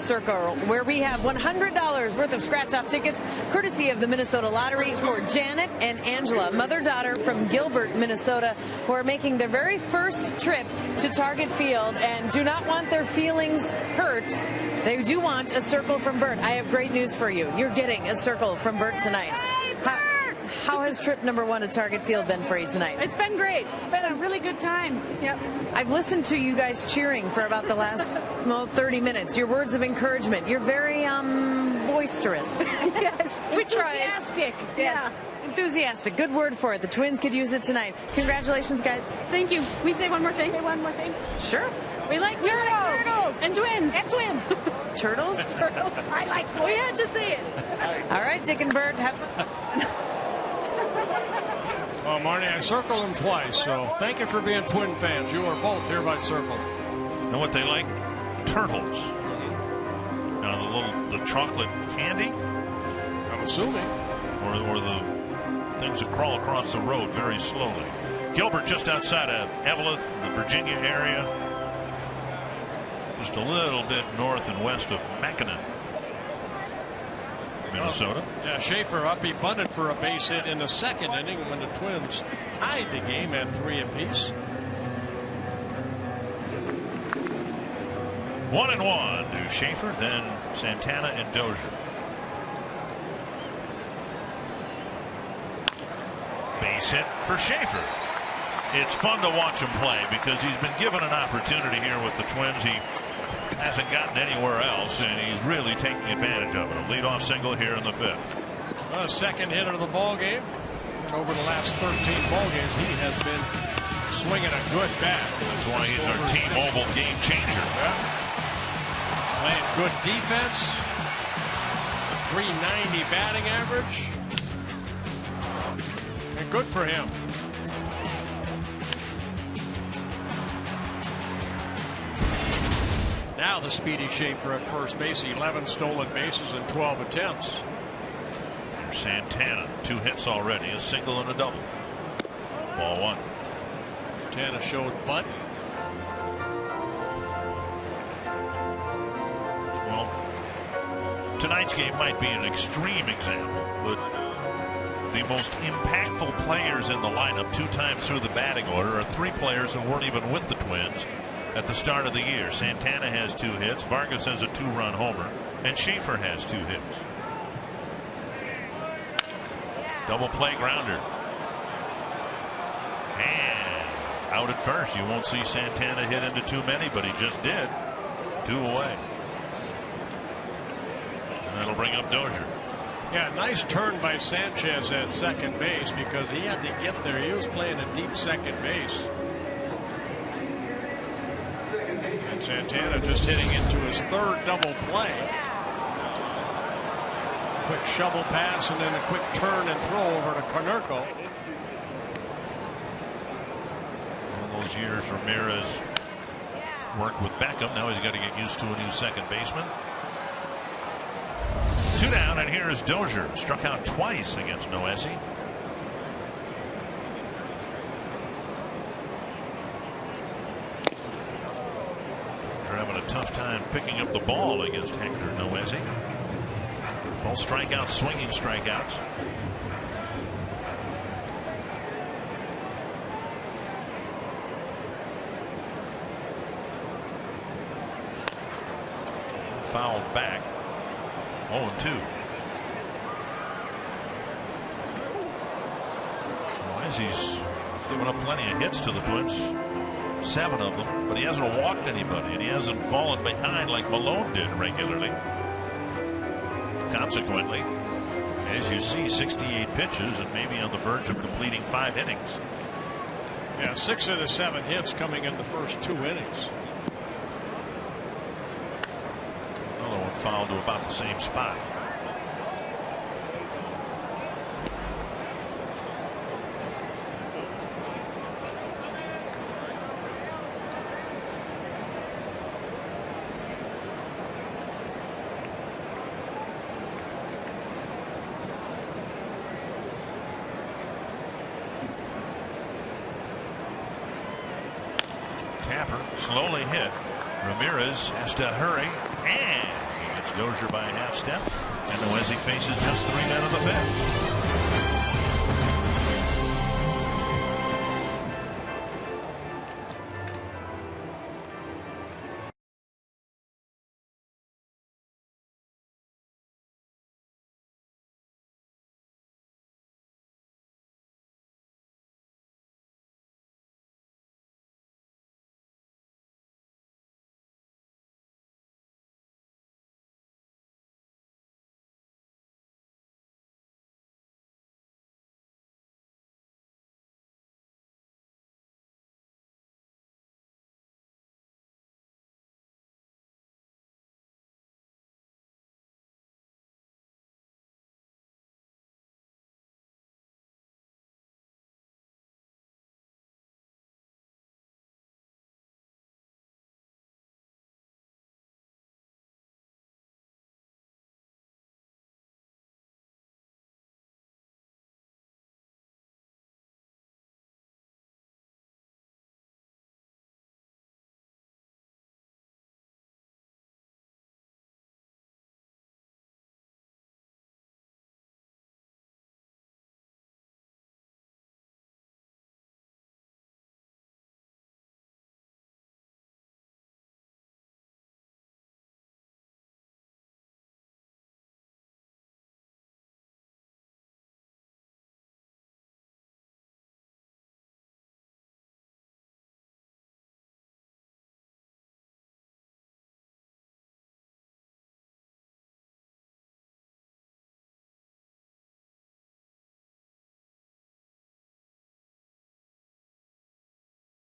Circle, where we have $100 worth of scratch-off tickets, courtesy of the Minnesota Lottery, for Janet and Angela, mother-daughter from Gilbert, Minnesota, who are making their very first trip to Target Field and do not want their feelings hurt. They do want a circle from Bert. I have great news for you. You're getting a circle from Bert tonight. How has trip number 1 to Target Field been for you tonight? It's been great. It's been a really good time. Yep. I've listened to you guys cheering for about the last 30 minutes. Your words of encouragement. You're very boisterous. Yes, we try. Enthusiastic. Yes. Yeah. Enthusiastic. Good word for it. The Twins could use it tonight. Congratulations, guys. Thank you. We say one more thing? Say one more thing? Sure. We like turtles. And twins. And twins. Turtles? Turtles. I like twins. We had to say it. All right, Dick and Bert. Have fun. Well, Marnie, I circled them twice, so thank you for being Twin fans. You are both hereby circled. Know what they like? Turtles. Now the chocolate candy, I'm assuming, or the things that crawl across the road very slowly. Gilbert, just outside of Evelyn, the Virginia area, just a little bit north and west of Mackinac, Minnesota. Yeah, Schaefer up. He bunted for a base hit in the second inning when the Twins tied the game at 3 apiece. 1-1 to Schaefer, then Santana and Dozier. Base hit for Schaefer. It's fun to watch him play because he's been given an opportunity here with the Twins. He hasn't gotten anywhere else, and he's really taking advantage of it. A leadoff single here in the 5th. Second hit of the ball game. Over the last 13 ball games, he has been swinging a good bat. That's why he's our T-Mobile game changer. Yeah. Playing good defense. .390 batting average. And good for him. Now the speedy Schaefer at first base. 11 stolen bases in 12 attempts. There's Santana. 2 hits already. A single and a double. Ball 1. Santana showed bunt. Well, tonight's game might be an extreme example, but the most impactful players in the lineup 2 times through the batting order are 3 players who weren't even with the Twins at the start of the year. Santana has 2 hits, Vargas has a 2-run homer, and Schaefer has 2 hits. Double play grounder. And out at first. You won't see Santana hit into too many, but he just did. 2 away. And that'll bring up Dozier. Yeah, nice turn by Sanchez at second base because he had to get there. He was playing a deep second base. And Santana just hitting into his 3rd double play. Quick shovel pass and then a quick turn and throw over to Konerko. All those years Ramirez worked with Beckham. Now he's got to get used to a new second baseman. 2 down, and here is Dozier. Struck out twice against Noesi. They're having a tough time picking up the ball against Hector Noesi. Both strikeouts, swinging strikeouts. Fouled back. 0-2. Noesi's given up plenty of hits to the Twins. 7 of them, but he hasn't walked anybody, and he hasn't fallen behind like Malone did regularly. Consequently, as you see, 68 pitches and maybe on the verge of completing 5 innings. Yeah, 6 of the 7 hits coming in the first 2 innings. Another one fouled to about the same spot. Tapper slowly hit. Ramirez has to hurry, and It's Dozier by a half step, and Noesi faces just 3 men of the fifth.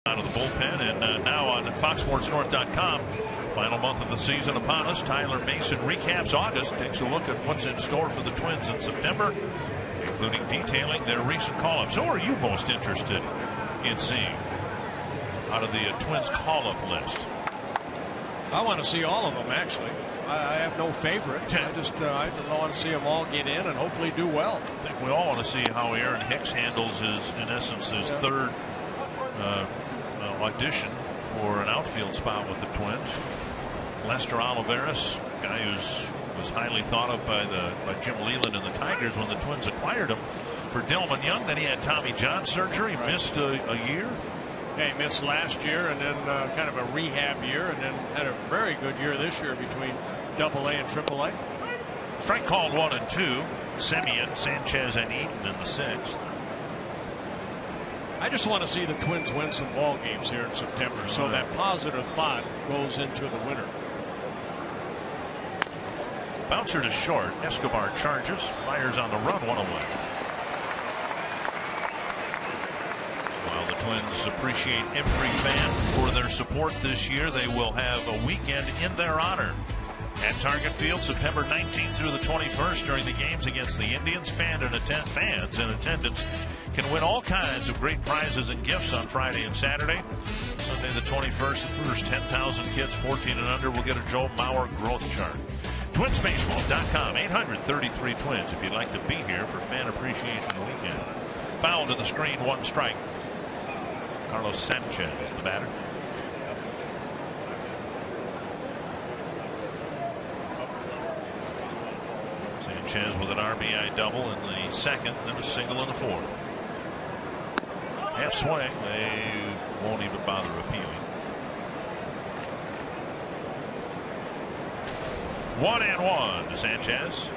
Out of the bullpen, and now on FoxSportsNorth.com, final month of the season upon us. Tyler Mason recaps August, takes a look at what's in store for the Twins in September, including detailing their recent call-ups. Who are you most interested in seeing out of the Twins call-up list? I want to see all of them, actually. I have no favorite. I just want to see them all get in and hopefully do well. I think we all want to see how Aaron Hicks handles in essence, his third audition for an outfield spot with the Twins. Lester Olivares, guy was highly thought of by Jim Leland and the Tigers when the Twins acquired him for Dillman Young. Then he had Tommy John surgery, missed a year. Yeah, he missed last year and then kind of a rehab year, and then had a very good year this year between AA and AAA. Strike called 1 and 2. Semien, Sanchez, and Eaton in the 6th. I just want to see the Twins win some ball games here in September, so that positive thought goes into the winter. Bouncer to short. Escobar charges, fires on the run, 1 away. While the Twins appreciate every fan for their support this year, they will have a weekend in their honor at Target Field, September 19th through the 21st. During the games against the Indians, fans in attendance can win all kinds of great prizes and gifts on Friday and Saturday. Sunday the 21st, the first 10,000 kids 14 and under will get a Joe Mauer growth chart. TwinsBaseball.com, 833 Twins if you'd like to be here for Fan Appreciation Weekend. Foul to the screen, 1 strike. Carlos Sanchez, the batter. Sanchez with an RBI double in the 2nd, then a single in the 4th. Half swing, they won't even bother appealing. 1-1 to Sanchez.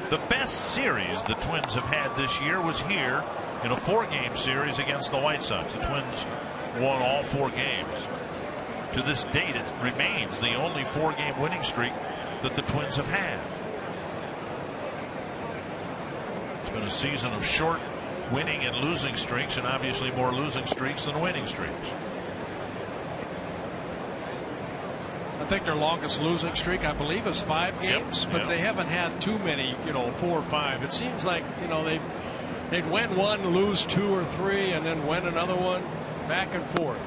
The best series the Twins have had this year was here in a 4-game series against the White Sox. The Twins won all 4 games. To this date, it remains the only 4-game winning streak that the Twins have had. It's been a season of short winning and losing streaks, and obviously more losing streaks than winning streaks. I think their longest losing streak, I believe, is 5 games, but they haven't had too many, 4 or 5. It seems like, they'd win 1, lose 2 or 3, and then win another one, back and forth.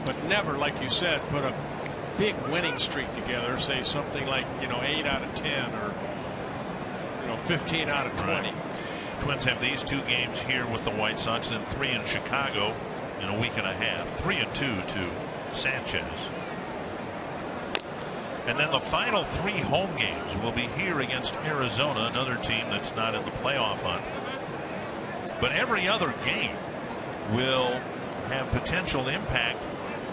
But never, like you said, put a big winning streak together, say something like, 8 out of 10 or, 15 out of 20. Right. Twins have these 2 games here with the White Sox and 3 in Chicago. in a week and a half. 3-2 to Sanchez. And then the final 3 home games will be here against Arizona, another team that's not in the playoff hunt. But every other game will have potential impact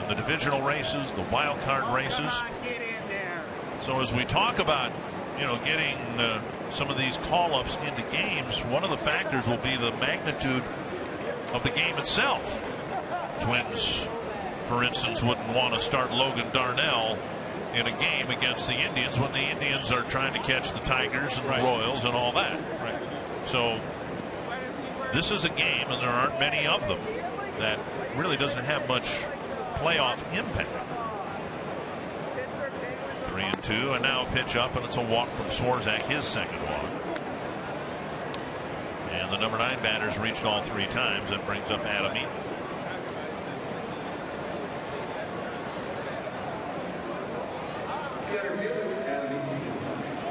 on the divisional races, the wild card races. So as we talk about, getting some of these call-ups into games, one of the factors will be the magnitude of the game itself. Twins, for instance, wouldn't want to start Logan Darnell in a game against the Indians when the Indians are trying to catch the Tigers and the Royals and all that. So this is a game, and there aren't many of them, that really doesn't have much playoff impact. 3-2, and now a pitch up, and it's a walk from Swarzak, his second walk. And the number 9 batter's reached all 3 times. That brings up Adam Eaton.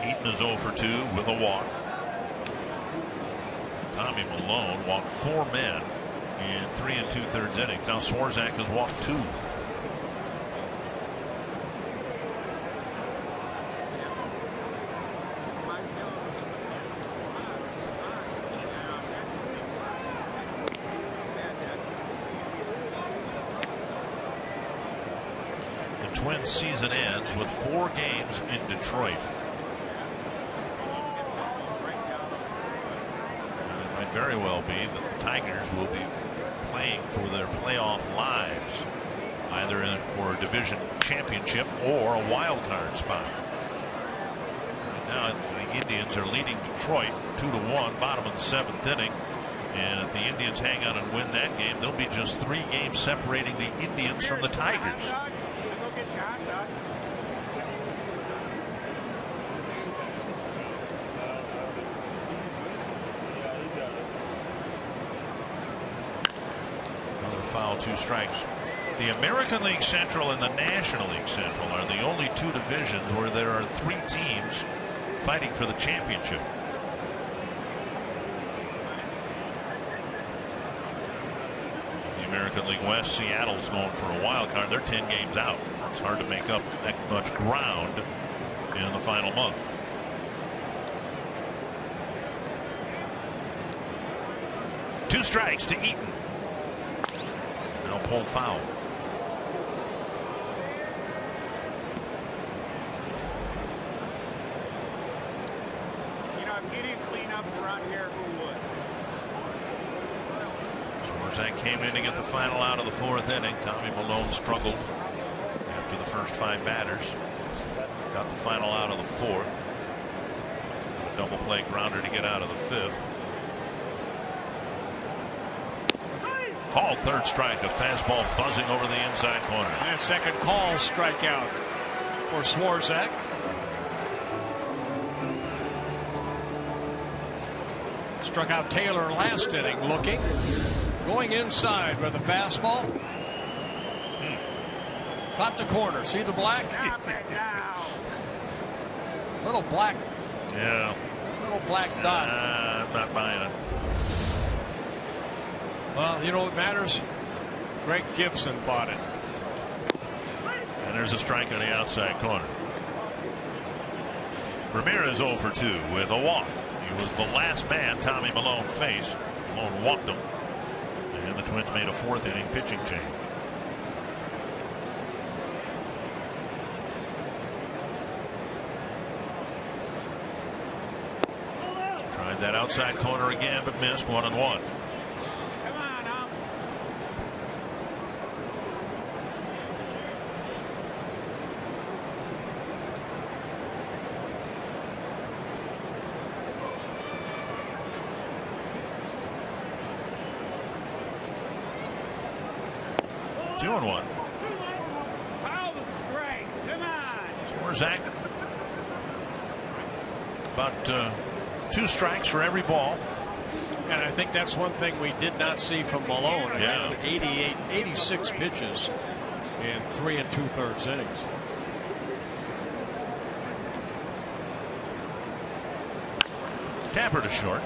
Eaton is 0 for 2 with a walk. Tommy Malone walked 4 men in 3 2/3 innings. Now Swarzak has walked 2. The Twins season ends with 4 games in Detroit. Very well be that the Tigers will be playing for their playoff lives, either for a division championship or a wild card spot. Right now the Indians are leading Detroit 2-1, bottom of the 7th inning, and if the Indians hang on and win that game, there'll be just 3 games separating the Indians from the Tigers. Foul, 2 strikes. The American League Central and the National League Central are the only 2 divisions where there are 3 teams fighting for the championship. The American League West, Seattle's going for a wild card. They're 10 games out. It's hard to make up that much ground in the final month. Two strikes to Eaton. Now pulled foul. You know, if you didn't clean up around here, who would? Swarzak came in to get the final out of the 4th inning. Tommy Malone struggled after the first 5 batters. Got the final out of the 4th. A double play grounder to get out of the 5th. Called 3rd strike, a fastball buzzing over the inside corner. And second call strikeout for Swarzak. Struck out Taylor last inning, looking, going inside with a fastball. Caught the corner. See the black? Little black. Yeah. Little black dot. I'm not buying it. Well, you know what matters? Greg Gibson bought it. And there's a strike on the outside corner. Ramirez 0 for 2 with a walk. He was the last man Tommy Malone faced. Malone walked him. And the Twins made a 4th inning pitching change. Tried that outside corner again, but missed. 1-1. 2-1. Foul the strikes. Come on. Swarzak about 2 strikes for every ball. And I think that's one thing we did not see from Malone. Yeah. 86 pitches in 3 2/3 innings. Tapper to short.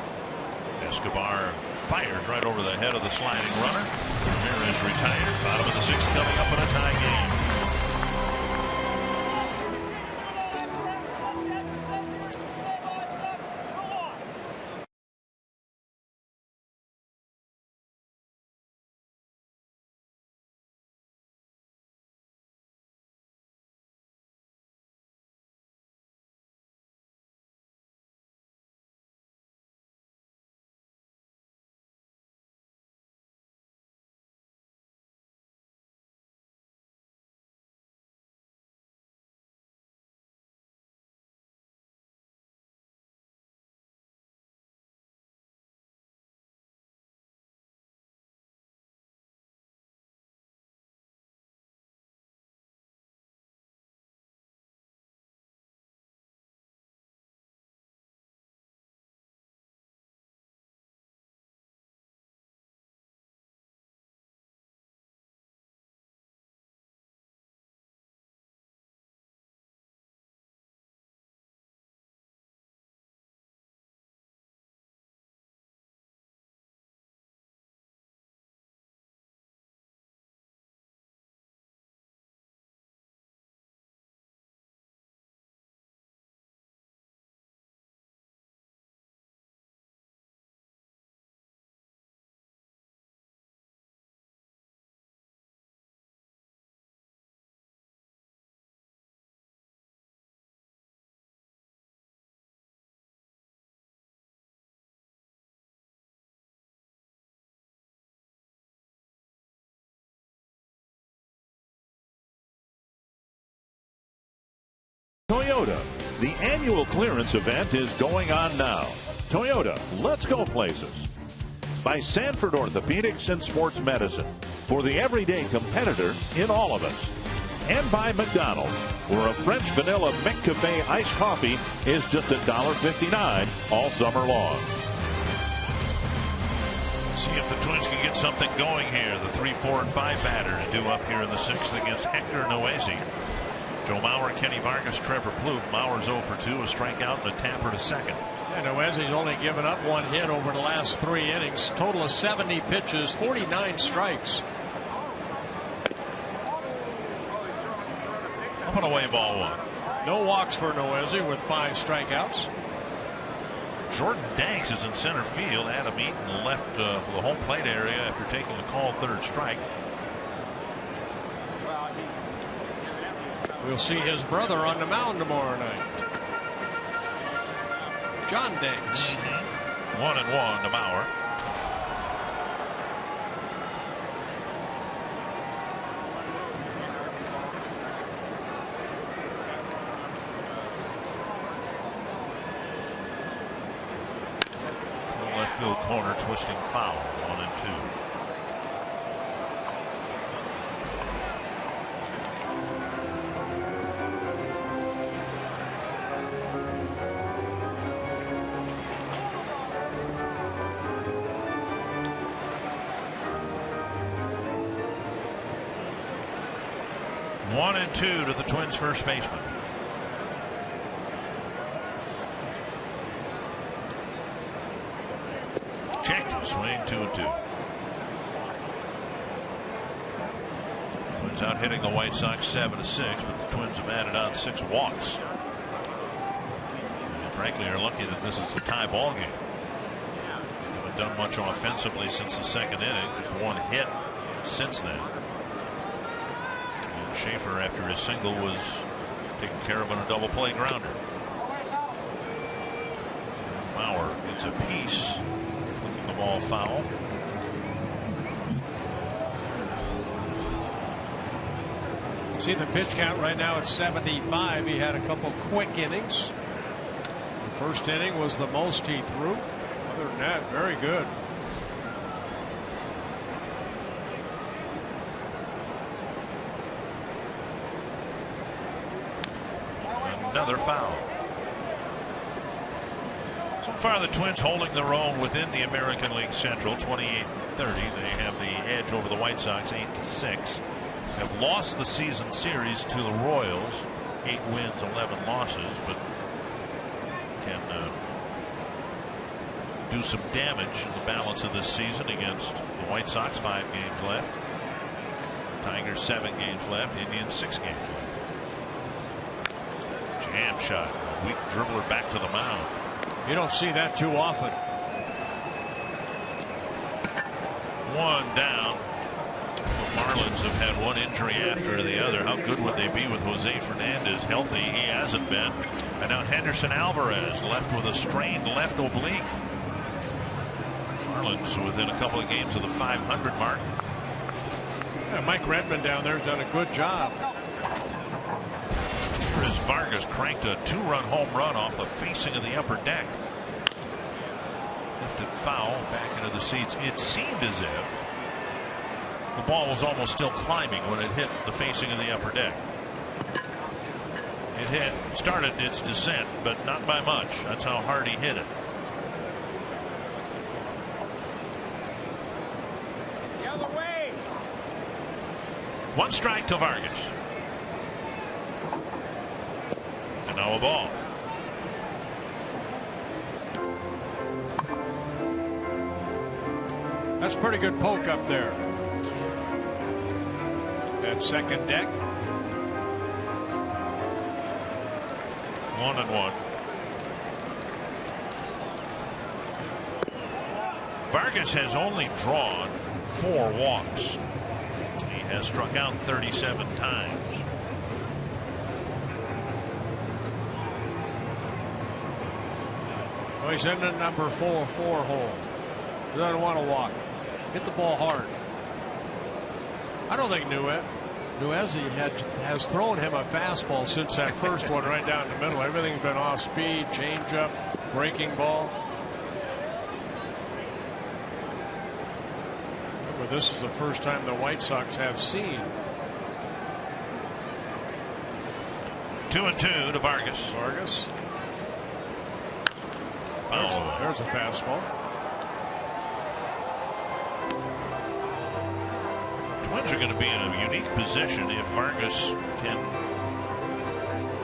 Escobar fires right over the head of the sliding runner. Ramirez retired. Bottom of the 6th coming up in a tie game. Toyota. The annual clearance event is going on now. Toyota, let's go places. By Sanford Orthopedics and Sports Medicine, for the everyday competitor in all of us. And by McDonald's, where a French vanilla McCafe iced coffee is just $1.59 all summer long. See if the Twins can get something going here. The 3, 4, and 5 batters due up here in the 6th against Hector Noesi. Joe Mauer, Kenny Vargas, Trevor Plouffe. Mauer's 0 for 2, a strikeout and a tamper to second. And Noesi's only given up 1 hit over the last 3 innings. Total of 70 pitches, 49 strikes. Up and away, ball 1. No walks for Noesi with 5 strikeouts. Jordan Danks is in center field. Adam Eaton left the home plate area after taking a called 3rd strike. We'll see his brother on the mound tomorrow night. John Danks. 1-1 to Mauer. Left field corner twisting foul. 1-2. One and 2 to the Twins' first baseman. Checked, swing 2-2. Twins out hitting the White Sox 7-6, but the Twins have added on 6 walks. And frankly, are lucky that this is a tie ball game. They haven't done much offensively since the 2nd inning. Just 1 hit since then. Schaefer, after his single, was taken care of on a double play grounder. Mauer gets a piece, flicking the ball foul. See the pitch count right now at 75. He had a couple quick innings. The first inning was the most he threw. Other than that, very good. Another foul. So far, the Twins holding their own within the American League Central, 28-30. They have the edge over the White Sox, 8-6. Have lost the season series to the Royals, 8 wins, 11 losses, but can do some damage in the balance of this season against the White Sox. 5 games left. Tigers 7 games left. Indians 6 games left. Jam shot. A weak dribbler back to the mound. You don't see that too often. 1 down. The Marlins have had one injury after the other. How good would they be with Jose Fernandez healthy? He hasn't been. And now Henderson Alvarez left with a strained left oblique. Marlins within a couple of games of the 500 mark. Yeah, Mike Redmond down there has done a good job. Chris Vargas cranked a 2-run home run off the facing of the upper deck. Lifted foul back into the seats. It seemed as if the ball was almost still climbing when it hit the facing of the upper deck. It started its descent, but not by much. That's how hard he hit it. The other way. 1 strike to Vargas. And now a ball. That's pretty good poke up there. That second deck. 1-1. Vargas has only drawn 4 walks. He has struck out 37 times. Well, he's in the number 4 hole. He doesn't want to walk. Hit the ball hard. I don't think Nuez has thrown him a fastball since that first one right down the middle. Everything's been off speed, changeup, breaking ball. Remember, this is the first time the White Sox have seen. 2-2 to Vargas. There's a fastball. Twins are going to be in a unique position if Vargas can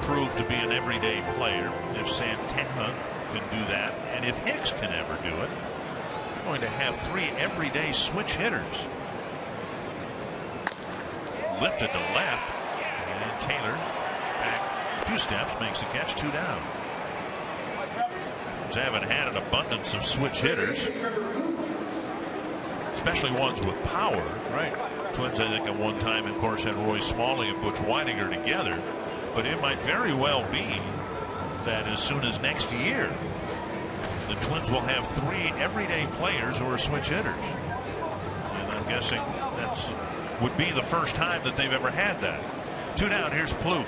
prove to be an everyday player. If Santana can do that, and if Hicks can ever do it, they're going to have 3 everyday switch hitters. Lifted to left, and Taylor back a few steps, makes the catch. 2 down. Twins haven't had an abundance of switch hitters, especially ones with power. Right. Twins, I think, at one time, of course, had Roy Smalley and Butch Weidinger together. But it might very well be that as soon as next year, the Twins will have 3 everyday players who are switch hitters. And I'm guessing that's would be the first time that they've ever had that. 2 down. Here's Plouffe.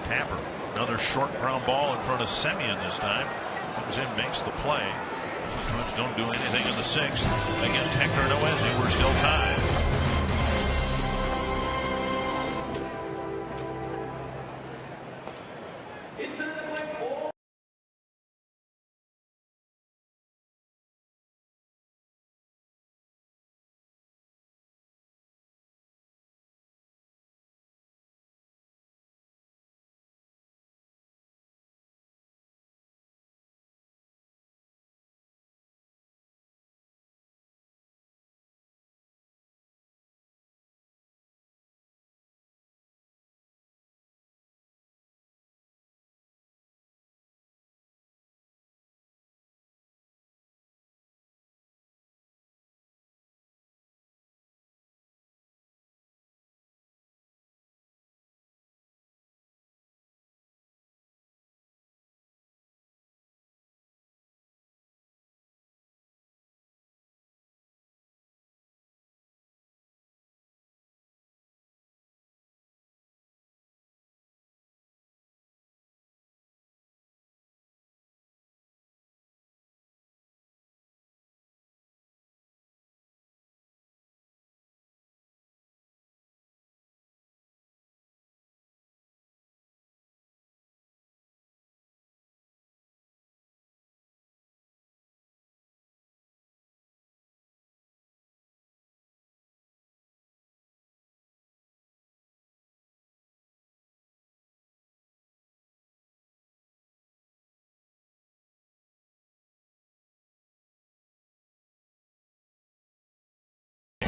Tapper. Another short ground ball in front of Semien this time. Comes in, makes the play. The Twins don't do anything in the 6th against Hector Noesi. We're still tied.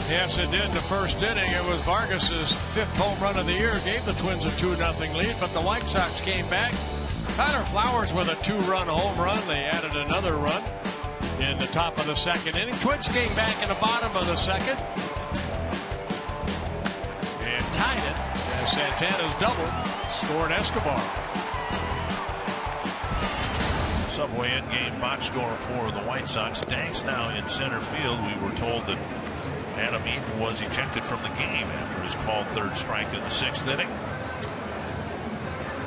Yes, it did in the first inning. It was Vargas's 5th home run of the year. Gave the Twins a 2-0 lead, but the White Sox came back. Tyler Flowers with a 2-run home run. They added another run in the top of the 2nd inning. Twins came back in the bottom of the 2nd and tied it as Santana's double scored Escobar. Subway in-game box score for the White Sox. Danks now in center field. We were told that Adam Eaton was ejected from the game after his called 3rd strike in the 6th inning.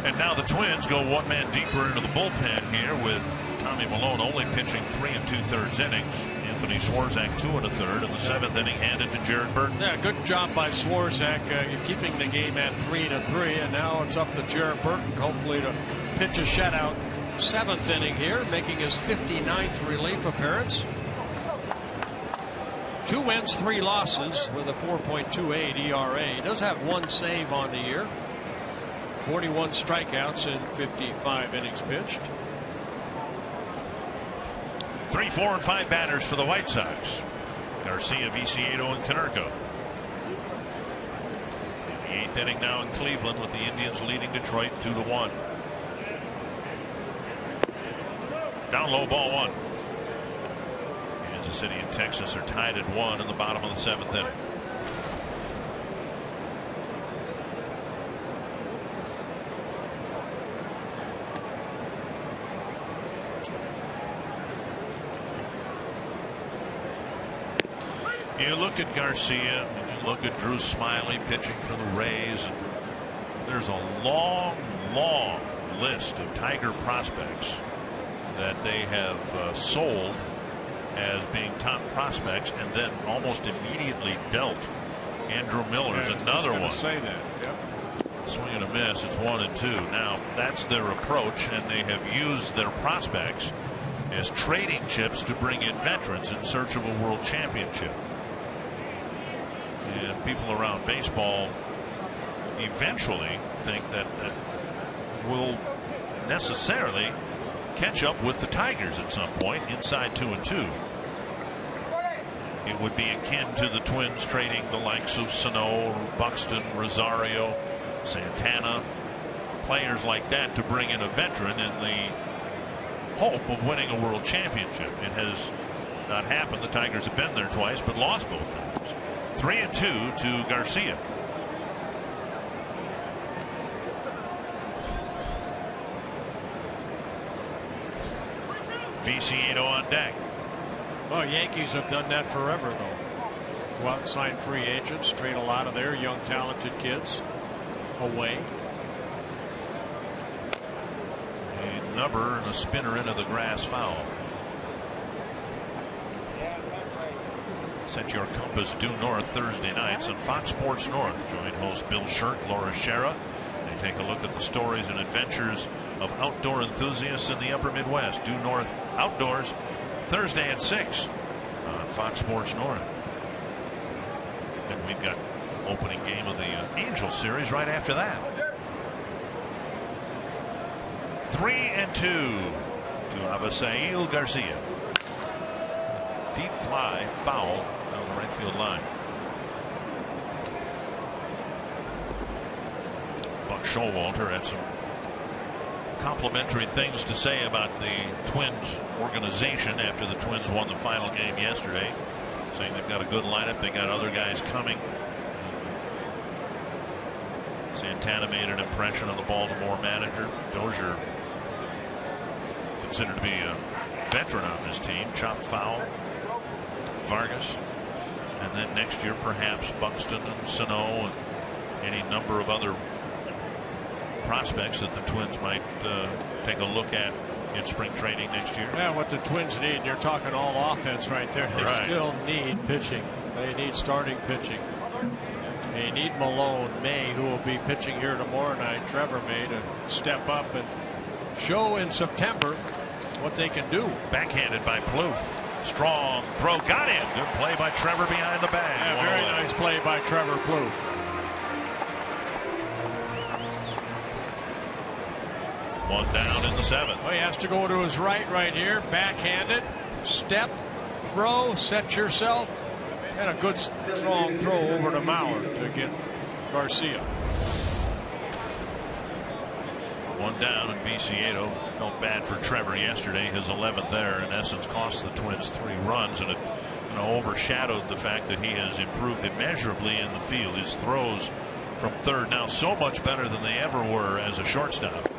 And now the Twins go one man deeper into the bullpen here with Tommy Milone only pitching 3 2/3 innings. Anthony Swarzak 2 1/3, and the 7th inning handed to Jared Burton. Yeah, good job by Swarzak keeping the game at 3-3, and now it's up to Jared Burton hopefully to pitch a shutout. 7th inning here, making his 59th relief appearance. 2 wins, 3 losses with a 4.28 ERA. He does have 1 save on the year. 41 strikeouts in 55 innings pitched. 3, 4, and 5 batters for the White Sox. Garcia, Viciedo, and Konerko. In the 8th inning now in Cleveland with the Indians leading Detroit 2-1. Down low, ball 1. Kansas City and Texas are tied at 1 in the bottom of the 7th inning. You look at Garcia and you look at Drew Smiley pitching for the Rays, and there's a long list of Tiger prospects that they have sold as being top prospects and then almost immediately dealt. Andrew Miller's another one. Say that. Yep. Swing and a miss. It's 1 and 2. Now that's their approach, and they have used their prospects as trading chips to bring in veterans in search of a world championship. And people around baseball eventually think that that will necessarily catch up with the Tigers at some point inside 2 and 2. It would be akin to the Twins trading the likes of Sano, Buxton, Rosario, Santana, players like that to bring in a veteran in the hope of winning a world championship. It has not happened. The Tigers have been there twice but lost both times. 3 and 2 to Garcia. Viciedo on deck. Well, Yankees have done that forever, though. Go out and sign free agents, trade a lot of their young talented kids away. A number and a spinner into the grass, foul. Set your compass due north Thursday nights on Fox Sports North. Join host Bill Shirk, Laura Schera. They take a look at the stories and adventures of outdoor enthusiasts in the upper Midwest. Due north outdoors Thursday at 6 on Fox Sports North. And we've got opening game of the Angel series right after that. 3 and 2 to Avisail Garcia. Deep fly, foul down the right field line. Buck Showalter had some complimentary things to say about the Twins organization after the Twins won the final game yesterday, saying they've got a good lineup, they got other guys coming. Santana made an impression on the Baltimore manager. Dozier, considered to be a veteran on this team, chopped foul. Vargas, and then next year perhaps Buxton and Sano and any number of other prospects that the Twins might take a look at in spring training next year. Yeah, what the Twins need, you're talking all offense right there. They still need pitching. They need starting pitching. They need Malone, May, who will be pitching here tomorrow night, Trevor May, to step up and show in September what they can do. Backhanded by Plouffe. Strong throw, got him. Good play by Trevor behind the bag. Yeah, very nice play by Trevor Plouffe. One down in the 7th. Well, he has to go to his right here. Backhanded. Step. Throw. Set yourself. And a good strong throw over to Mauer to get Garcia. One down, and Viciedo felt bad for Trevor yesterday. His 11th there, in essence, cost the Twins 3 runs, and it overshadowed the fact that he has improved immeasurably in the field. His throws from third now so much better than they ever were as a shortstop.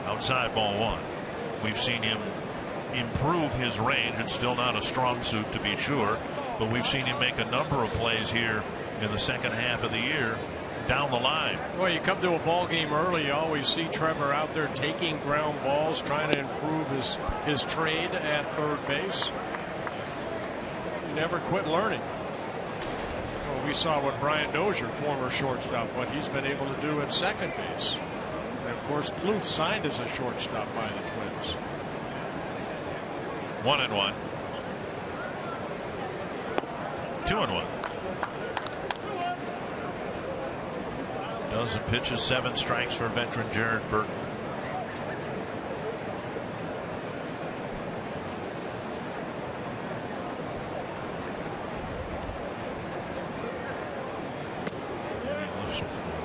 Outside ball 1. We've seen him improve his range. It's still not a strong suit, to be sure, but we've seen him make a number of plays here in the second half of the year down the line. Well, you come to a ball game early, you always see Trevor out there taking ground balls, trying to improve his trade at third base. You never quit learning. Well, we saw what Brian Dozier, former shortstop, what he's been able to do at second base. And of course, Plouffe signed as a shortstop by the Twins. 1-1. 2-1. Dozen pitches, 7 strikes for veteran Jared Burton.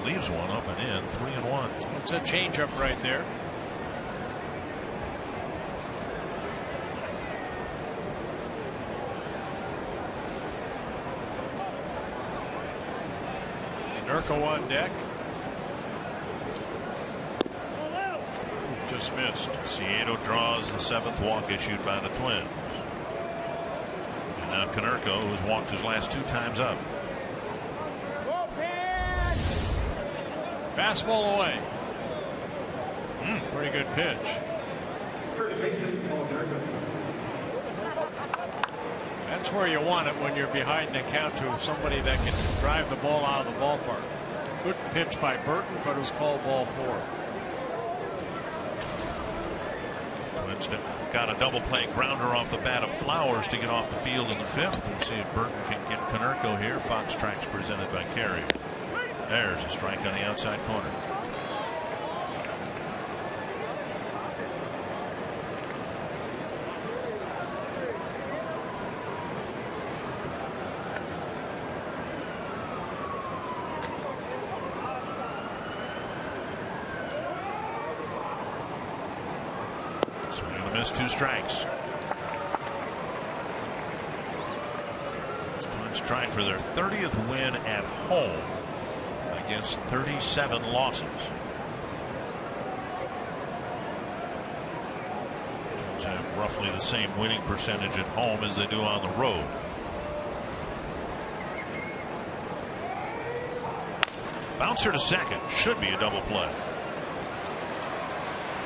Leaves one up and in. 3-1. It's a changeup right there. Konerko on deck. Just missed. Ciedo draws the 7th walk issued by the Twins. And now Konerko, who's walked his last 2 times up. Fastball away. Pretty good pitch. That's where you want it when you're behind the count to somebody that can drive the ball out of the ballpark. Good pitch by Burton, but it was called ball 4. Twins got a double play grounder off the bat of Flowers to get off the field in the 5th. We'll see if Burton can get Konerko here. Fox Tracks presented by Carrier. There's a strike on the outside corner. Swing and a miss, 2 strikes. Twins trying for their 30th win at home against 37 losses. Twins have roughly the same winning percentage at home as they do on the road. Bouncer to second. Should be a double play.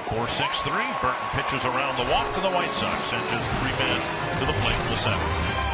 4-6-3. Burton pitches around the walk to the White Sox, and just 3 men to the plate in the 7th.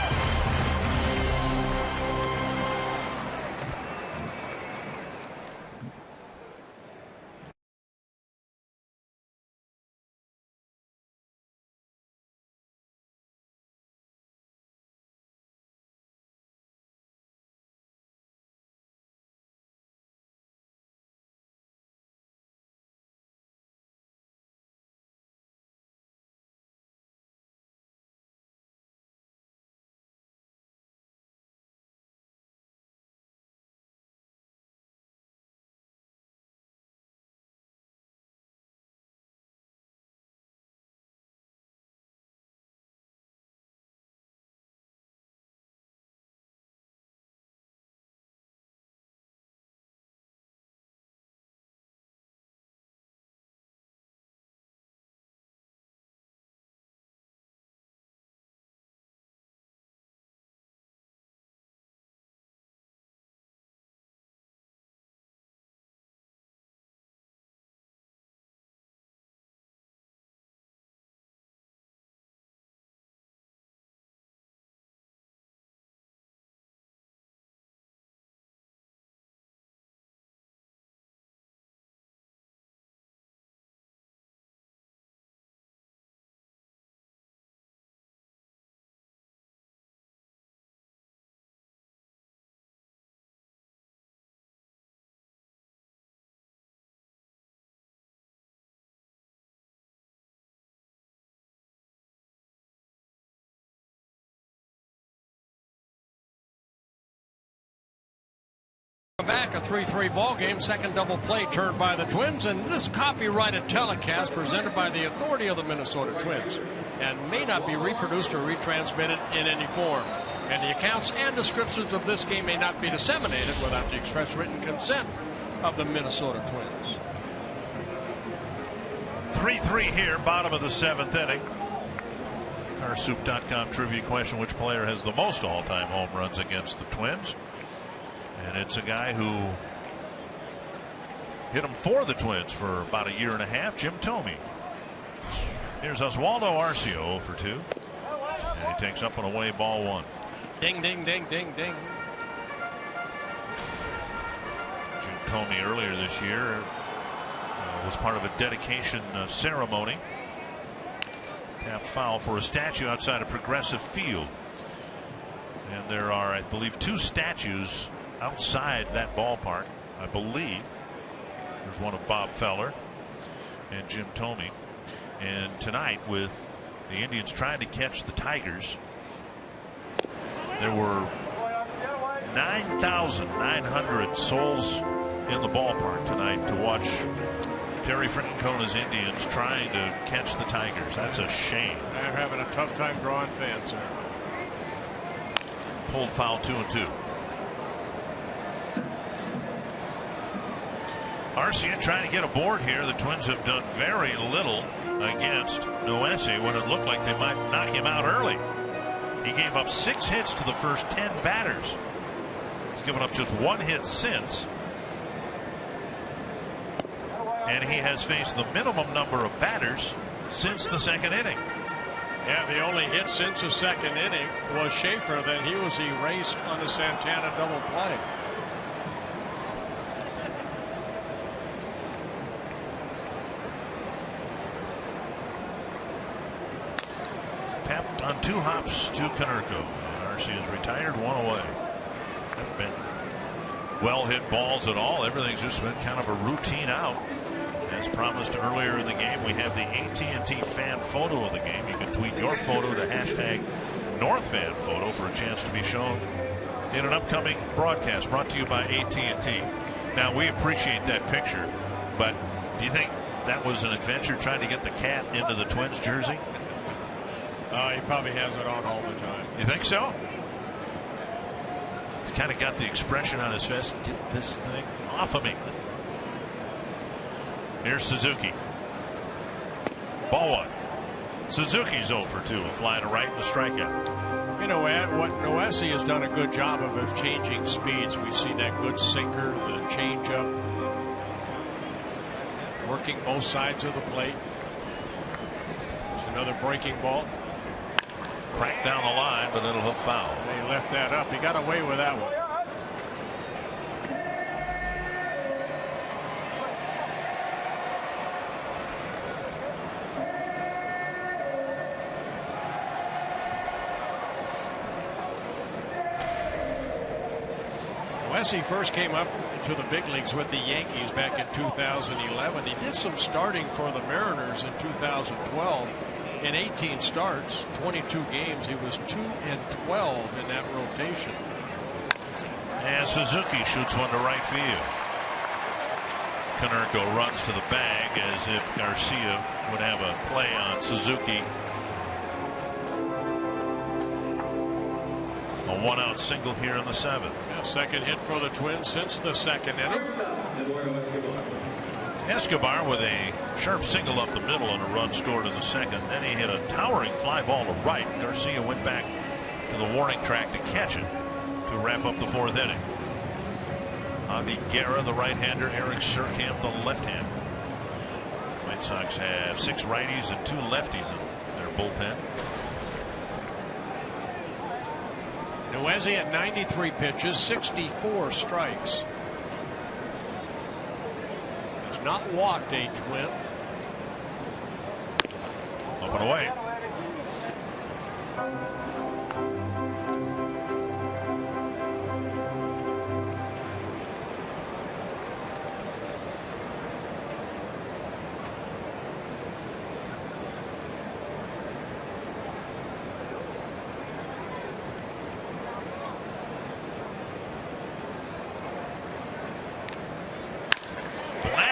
Back a 3-3 ball game, second double play turned by the Twins, and this copyrighted telecast presented by the authority of the Minnesota Twins and may not be reproduced or retransmitted in any form. And the accounts and descriptions of this game may not be disseminated without the express written consent of the Minnesota Twins. 3-3 here, bottom of the 7th inning. Carsoup.com trivia question: which player has the most all-time home runs against the Twins? And it's a guy who hit him for the Twins for about a year and a half, Jim Thome. Here's Oswaldo Arcia for 2. And he takes up and away, ball 1. Ding, ding, ding, ding, ding. Jim Thome earlier this year was part of a dedication ceremony. Tap foul for a statue outside of Progressive Field. And there are, I believe, 2 statues outside that ballpark. I believe there's one of Bob Feller and Jim Thome. And tonight, with the Indians trying to catch the Tigers, there were 9,900 souls in the ballpark tonight to watch Terry Francona's Indians trying to catch the Tigers. That's a shame. They're having a tough time drawing fans there. Pulled foul, 2-2. Arcia trying to get aboard here. The Twins have done very little against Noesi when it looked like they might knock him out early. He gave up 6 hits to the first 10 batters. He's given up just 1 hit since. And he has faced the minimum number of batters since the 2nd inning. Yeah, the only hit since the 2nd inning was Schaefer. Then he was erased on the Santana double play. Tapped on 2 hops to Konerko. Arcia is retired, 1 away. Haven't been well hit balls at all. Everything's just been kind of a routine out. As promised earlier in the game, we have the AT&T fan photo of the game. You can tweet your photo to hashtag NorthFanPhoto for a chance to be shown in an upcoming broadcast brought to you by AT&T. Now, we appreciate that picture, but do you think that was an adventure trying to get the cat into the Twins jersey? He probably has it on all the time. You think so? He's kind of got the expression on his face. Get this thing off of me. Here's Suzuki. Ball 1. Suzuki's 0 for 2. A fly to right and a strikeout. You know what Noesi has done a good job of changing speeds. We've seen that good sinker, the changeup, working both sides of the plate. There's another breaking ball. Cracked down the line, but it'll hook foul. They left that up. He got away with that one. Noesi first came up to the big leagues with the Yankees back in 2011. He did some starting for the Mariners in 2012. In 18 starts, 22 games, he was 2-12 in that rotation. And Suzuki shoots one to right field. Konerko runs to the bag as if Garcia would have a play on Suzuki. A 1-out single here in the 7th. Yeah, second hit for the Twins since the 2nd inning. Escobar with a sharp single up the middle and a run scored in the 2nd. Then he hit a towering fly ball to right. Garcia went back to the warning track to catch it to wrap up the 4th inning. Javi Guerra, the right-hander. Eric Surkamp, the left-hander. White Sox have 6 righties and 2 lefties in their bullpen. Noesi at 93 pitches, 64 strikes. Has not walked a Twin. Up and away.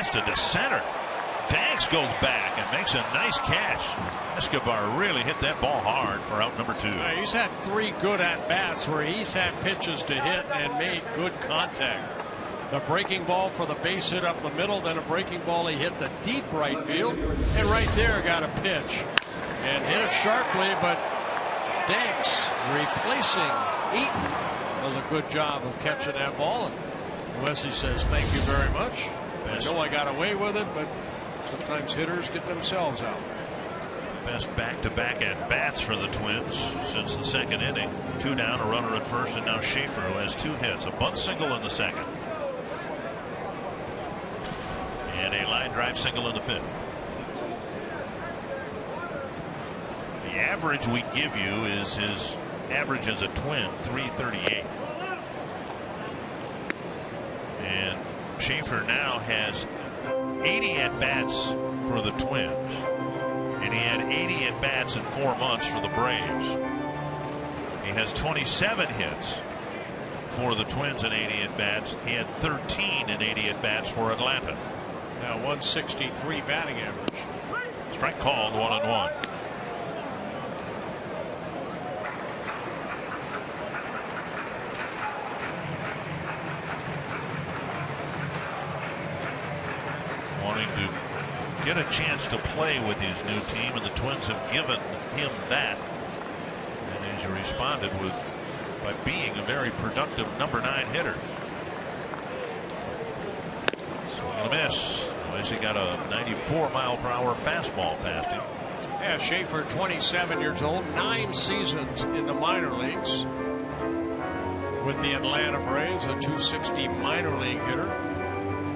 blasted to center. Danks goes back and makes a nice catch. Escobar really hit that ball hard for out number 2. He's had 3 good at-bats where he's had pitches to hit and made good contact. The breaking ball for the base hit up the middle, then a breaking ball he hit the deep right field, and right there got a pitch and hit it sharply, but Danks replacing Eaton does a good job of catching that ball. And Wesley says, "Thank you very much. I know I got away with it, but sometimes hitters get themselves out." Best back-to-back at-bats for the Twins since the second inning. 2 down, a runner at first, and now Schaefer, who has 2 hits, a bunt single in the second, and a line drive single in the 5th. The average we give you is his average as a Twin, 338. And Schaefer now has 80 at-bats for the Twins. And he had 80 at-bats in 4 months for the Braves. He has 27 hits for the Twins in 80 at-bats. He had 13 in 80 at-bats for Atlanta. Now 163 batting average. Strike called, 1-1. Wanting to get a chance to play with his new team, and the Twins have given him that, and he's responded with by being a very productive number 9 hitter. Swing and a miss. He got a 94-mile-per-hour fastball past him. Yeah, Schaefer, 27 years old, 9 seasons in the minor leagues with the Atlanta Braves, a 260 minor league hitter.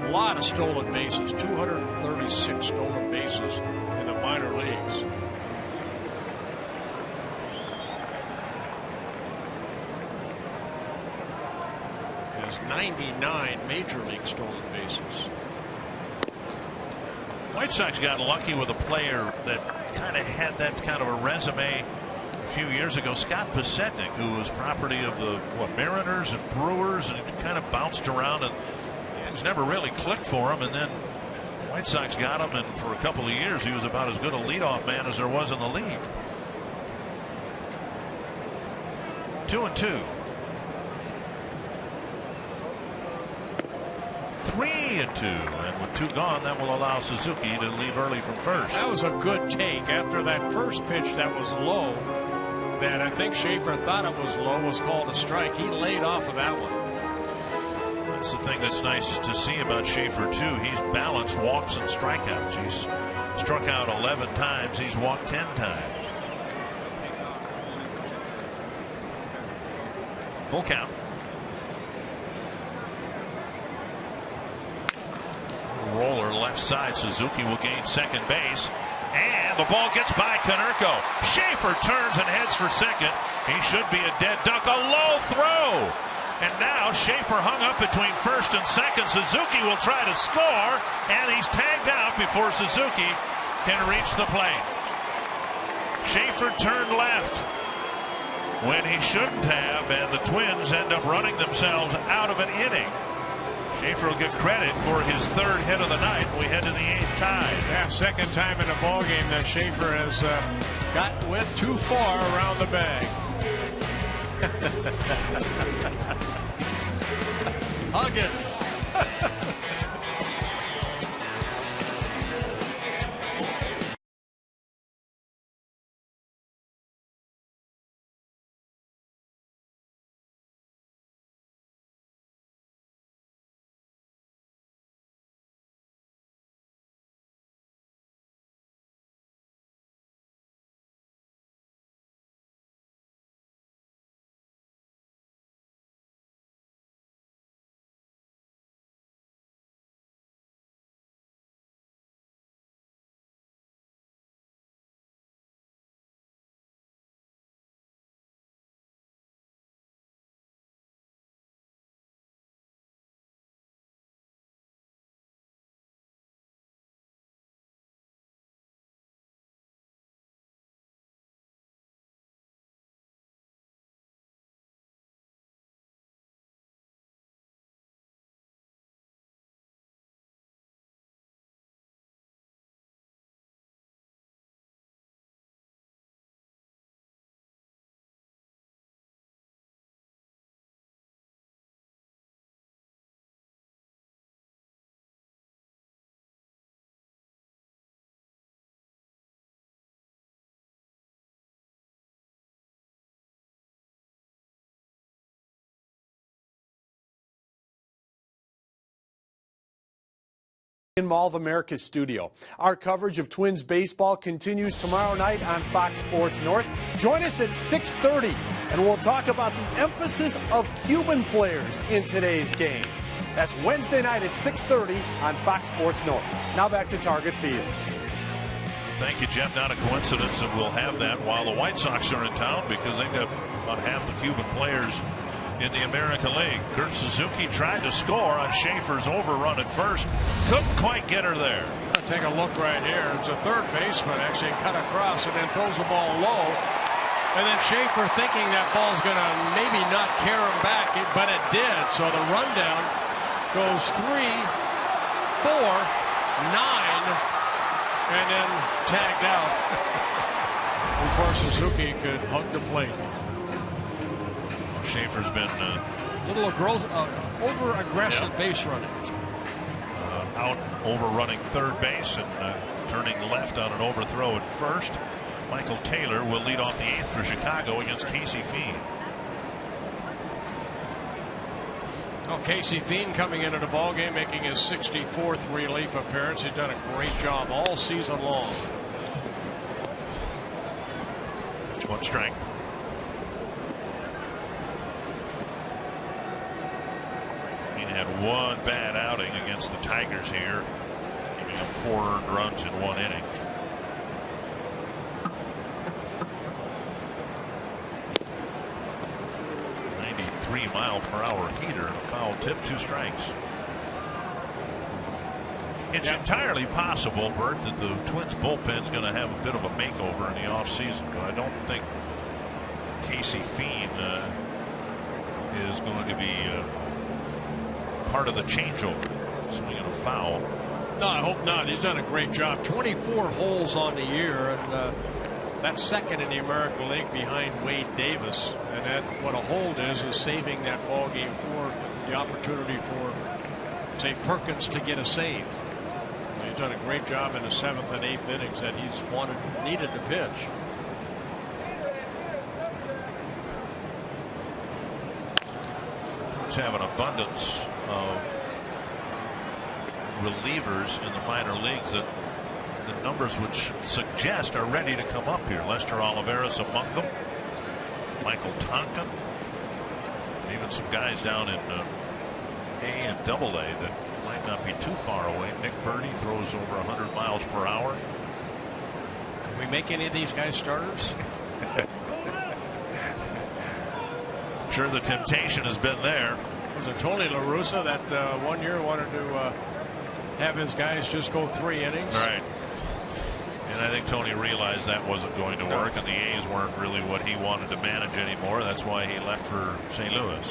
A lot of stolen bases, 236 stolen bases in the minor leagues. He has 99 major league stolen bases. White Sox got lucky with a player that kind of had that kind of a resume a few years ago. Scott Pasetnik, who was property of the Mariners and Brewers, and he kind of bounced around, and things never really clicked for him. And then White Sox got him, and for a couple of years he was about as good a leadoff man as there was in the league. 2-2. 3-2, and with 2 gone, that will allow Suzuki to leave early from first. That was a good take after that first pitch that was low, that I think Schaefer thought it was low, was called a strike. He laid off of that one. That's the thing that's nice to see about Schaefer too. He's balanced walks and strikeouts. He's struck out 11 times. He's walked 10 times. Full count. Roller left side. Suzuki will gain second base, and the ball gets by Konerko. Schaefer turns and heads for second. He should be a dead duck. A low throw, and now Schaefer hung up between first and second. Suzuki will try to score, and he's tagged out before Suzuki can reach the plate. Schaefer turned left when he shouldn't have, and the Twins end up running themselves out of an inning. Schaefer will get credit for his 3rd hit of the night. We head to the 8th tie. Yeah, second time in a ball game that Schaefer has went too far around the bag. Hug it. in Mall of America studio. Our coverage of Twins baseball continues tomorrow night on Fox Sports North. Join us at 6:30, and we'll talk about the emphasis of Cuban players in today's game. That's Wednesday night at 6:30 on Fox Sports North. Now back to Target Field. Thank you, Jeff. Not a coincidence that we'll have that while the White Sox are in town, because they've got about half the Cuban players in the American League. Kurt Suzuki tried to score on Schaefer's overrun at first. Couldn't quite get her there. Take a look right here. It's a third baseman actually cut across and then throws the ball low. And then Schaefer, thinking that ball's going to maybe not carry him back, but it did. So the rundown goes 3, 4, 9, and then tagged out before Suzuki could hug the plate. Schaefer's been a little over-aggressive base running. Out overrunning third base and turning left on an overthrow at first. Michael Taylor will lead off the 8th for Chicago against Casey Fiend. Oh, Casey Fiend coming into the ballgame, making his 64th relief appearance. He's done a great job all season long. 1 strike. He had 1 bad outing against the Tigers here, giving up 4 earned runs in 1 inning. .3-mile-per-hour heater and a foul tip, 2 strikes. It's entirely possible, Bert, that the Twins bullpen's going to have a bit of a makeover in the offseason, but I don't think Casey Fiend is going to be part of the changeover. Swinging a foul. No, I hope not. He's done a great job. 24 holes on the year, and that's second in the American League behind Wade Davis. And that, what a hold is saving that ball game for the opportunity for, say, Perkins to get a save. He's done a great job in the 7th and 8th innings that he's needed to pitch. Twins have an abundance of relievers in the minor leagues that the numbers would suggest are ready to come up here. Lester Oliveira's among them. Michael Tonkin. Even some guys down in A and AA that might not be too far away. Nick Birdie throws over 100 miles per hour. Can we make any of these guys starters? I'm sure the temptation has been there. Was it Tony La Russa that 1 year wanted to have his guys just go 3 innings? Right. And I think Tony realized that wasn't going to work, and the A's weren't really what he wanted to manage anymore. That's why he left for St. Louis.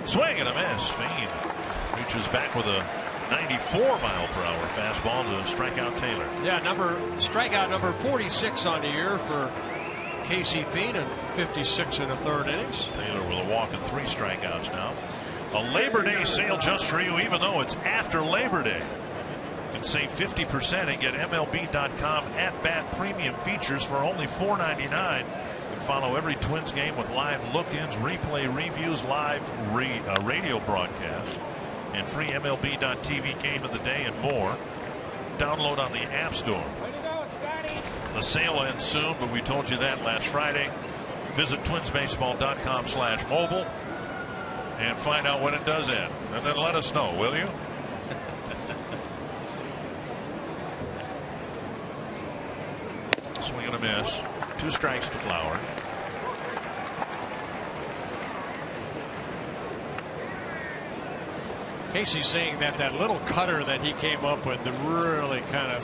Swing and a miss. Fiend reaches back with a 94-mile-per-hour fastball to strike out Taylor. Yeah, strikeout number 46 on the year for Casey Fiend, and 56 in the 3rd innings. Taylor with a walk and 3 strikeouts now. A Labor Day sale just for you, even though it's after Labor Day. You can save 50% and get MLB.com at-bat premium features for only $4.99. You can follow every Twins game with live look-ins, replay reviews, live radio broadcasts, and free MLB.TV game of the day and more. Download on the App Store. The sale ends soon, but we told you that last Friday. Visit twinsbaseball.com/mobile and find out when it does end, and then let us know, will you? Swing and a miss. 2 strikes to Flower. Casey's saying that little cutter that he came up with that really kind of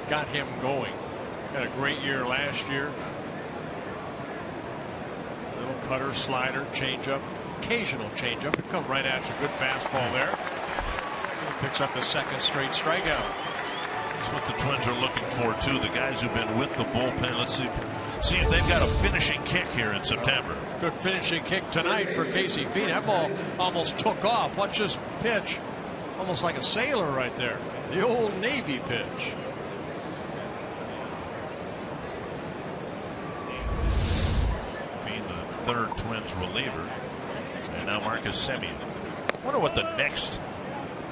got him going. Had a great year last year. Little cutter, slider, changeup, occasional changeup. Come right at you. Good fastball there. He picks up the 2nd straight strikeout. That's what the Twins are looking for too. The guys who've been with the bullpen. Let's see if they've got a finishing kick here in September. Good finishing kick tonight for Casey Fiend. That ball almost took off. Watch this pitch. Almost like a sailor right there. The old Navy pitch. Fiend, the 3rd Twins reliever. And now Marcus Semien. I wonder what the next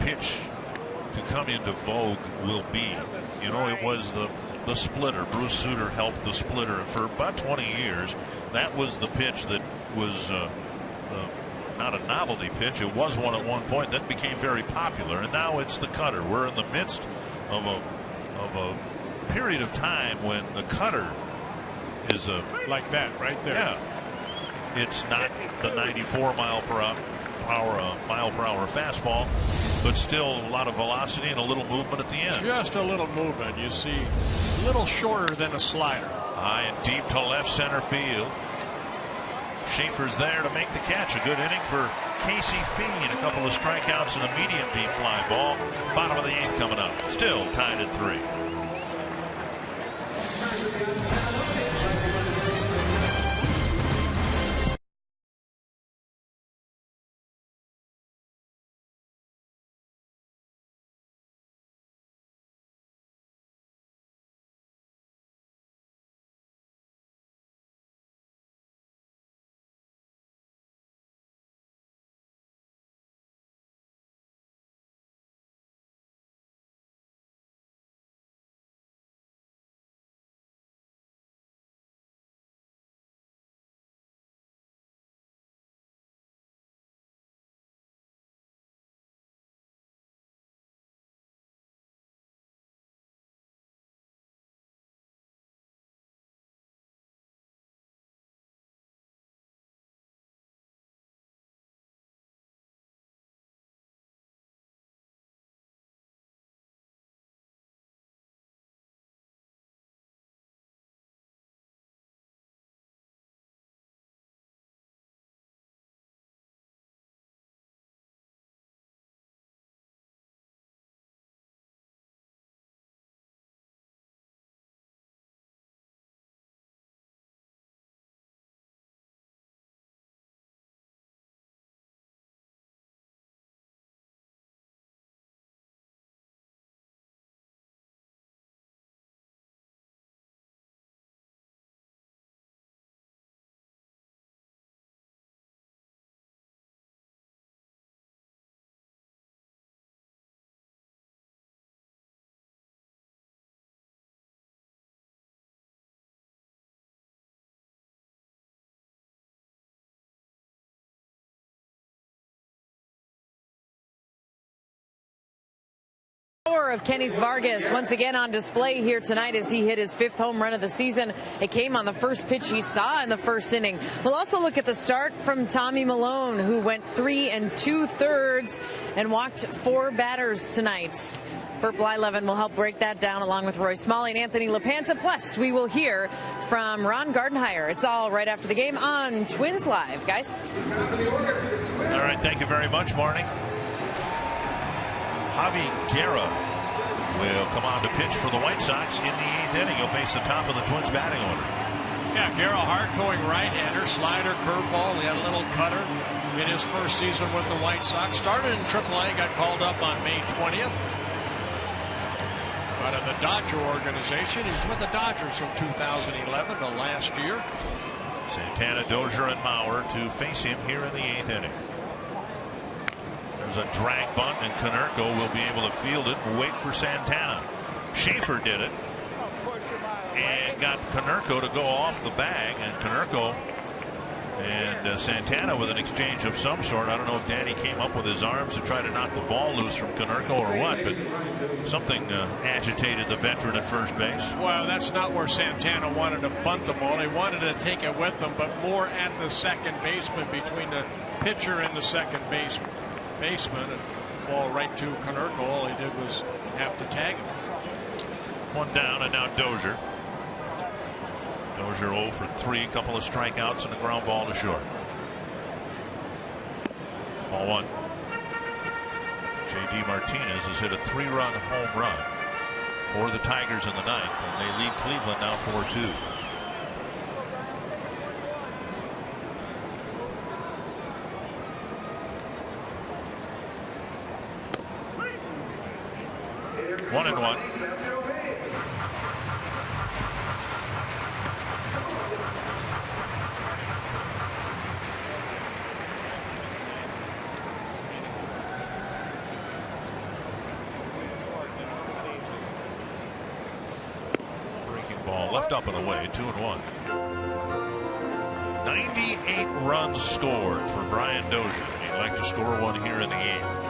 pitch to come into vogue will be. You know, it was the splitter. Bruce Sutter helped the splitter. For about 20 years, that was the pitch that was not a novelty pitch. It was one at one point. That became very popular, and now it's the cutter. We're in the midst of a period of time when the cutter is like that right there. Yeah, it's not the 94 mile per hour fastball, but still a lot of velocity and a little movement at the end. Just a little movement. You see, a little shorter than a slider. High and deep to left center field. Schaefer's there to make the catch. A good inning for Casey Fiend. A couple of strikeouts and a medium deep fly ball. Bottom of the 8th coming up. Still tied at 3. Power of Kenys Vargas once again on display here tonight as he hit his 5th home run of the season. It came on the first pitch he saw in the first inning. We'll also look at the start from Tommy Milone, who went 3 2/3 and walked 4 batters tonight. Bert Blyleven will help break that down along with Roy Smalley and Anthony LaPanta. Plus, we will hear from Ron Gardenhire. It's all right after the game on Twins Live, guys. All right, thank you very much, Marty. Javi Guerra will come on to pitch for the White Sox in the 8th inning. He'll face the top of the Twins batting order. Yeah, Guerra, hard-throwing right-hander, slider, curveball. He had a little cutter in his first season with the White Sox. Started in AAA, got called up on May 20th. But in the Dodger organization, he was with the Dodgers from 2011 to last year. Santana, Dozier, and Mauer to face him here in the 8th inning. There's a drag bunt, and Konerko will be able to field it and wait for Santana. Schaefer did it and got Konerko to go off the bag, and Konerko and Santana with an exchange of some sort. I don't know if Danny came up with his arms to try to knock the ball loose from Konerko or what, but something agitated the veteran at first base. Well, that's not where Santana wanted to bunt the ball. He wanted to take it with him, but more at the second baseman, between the pitcher and the second baseman. And ball right to Konerko. All he did was have to tag him. 1 down, and now Dozier. Dozier 0 for 3, a couple of strikeouts and a ground ball to short. Ball 1. J.D. Martinez has hit a 3-run home run for the Tigers in the 9th, and they lead Cleveland now 4-2. One and one. Ball left up and away, 2-1. 98 runs scored for Brian Dozier. He'd like to score one here in the 8th.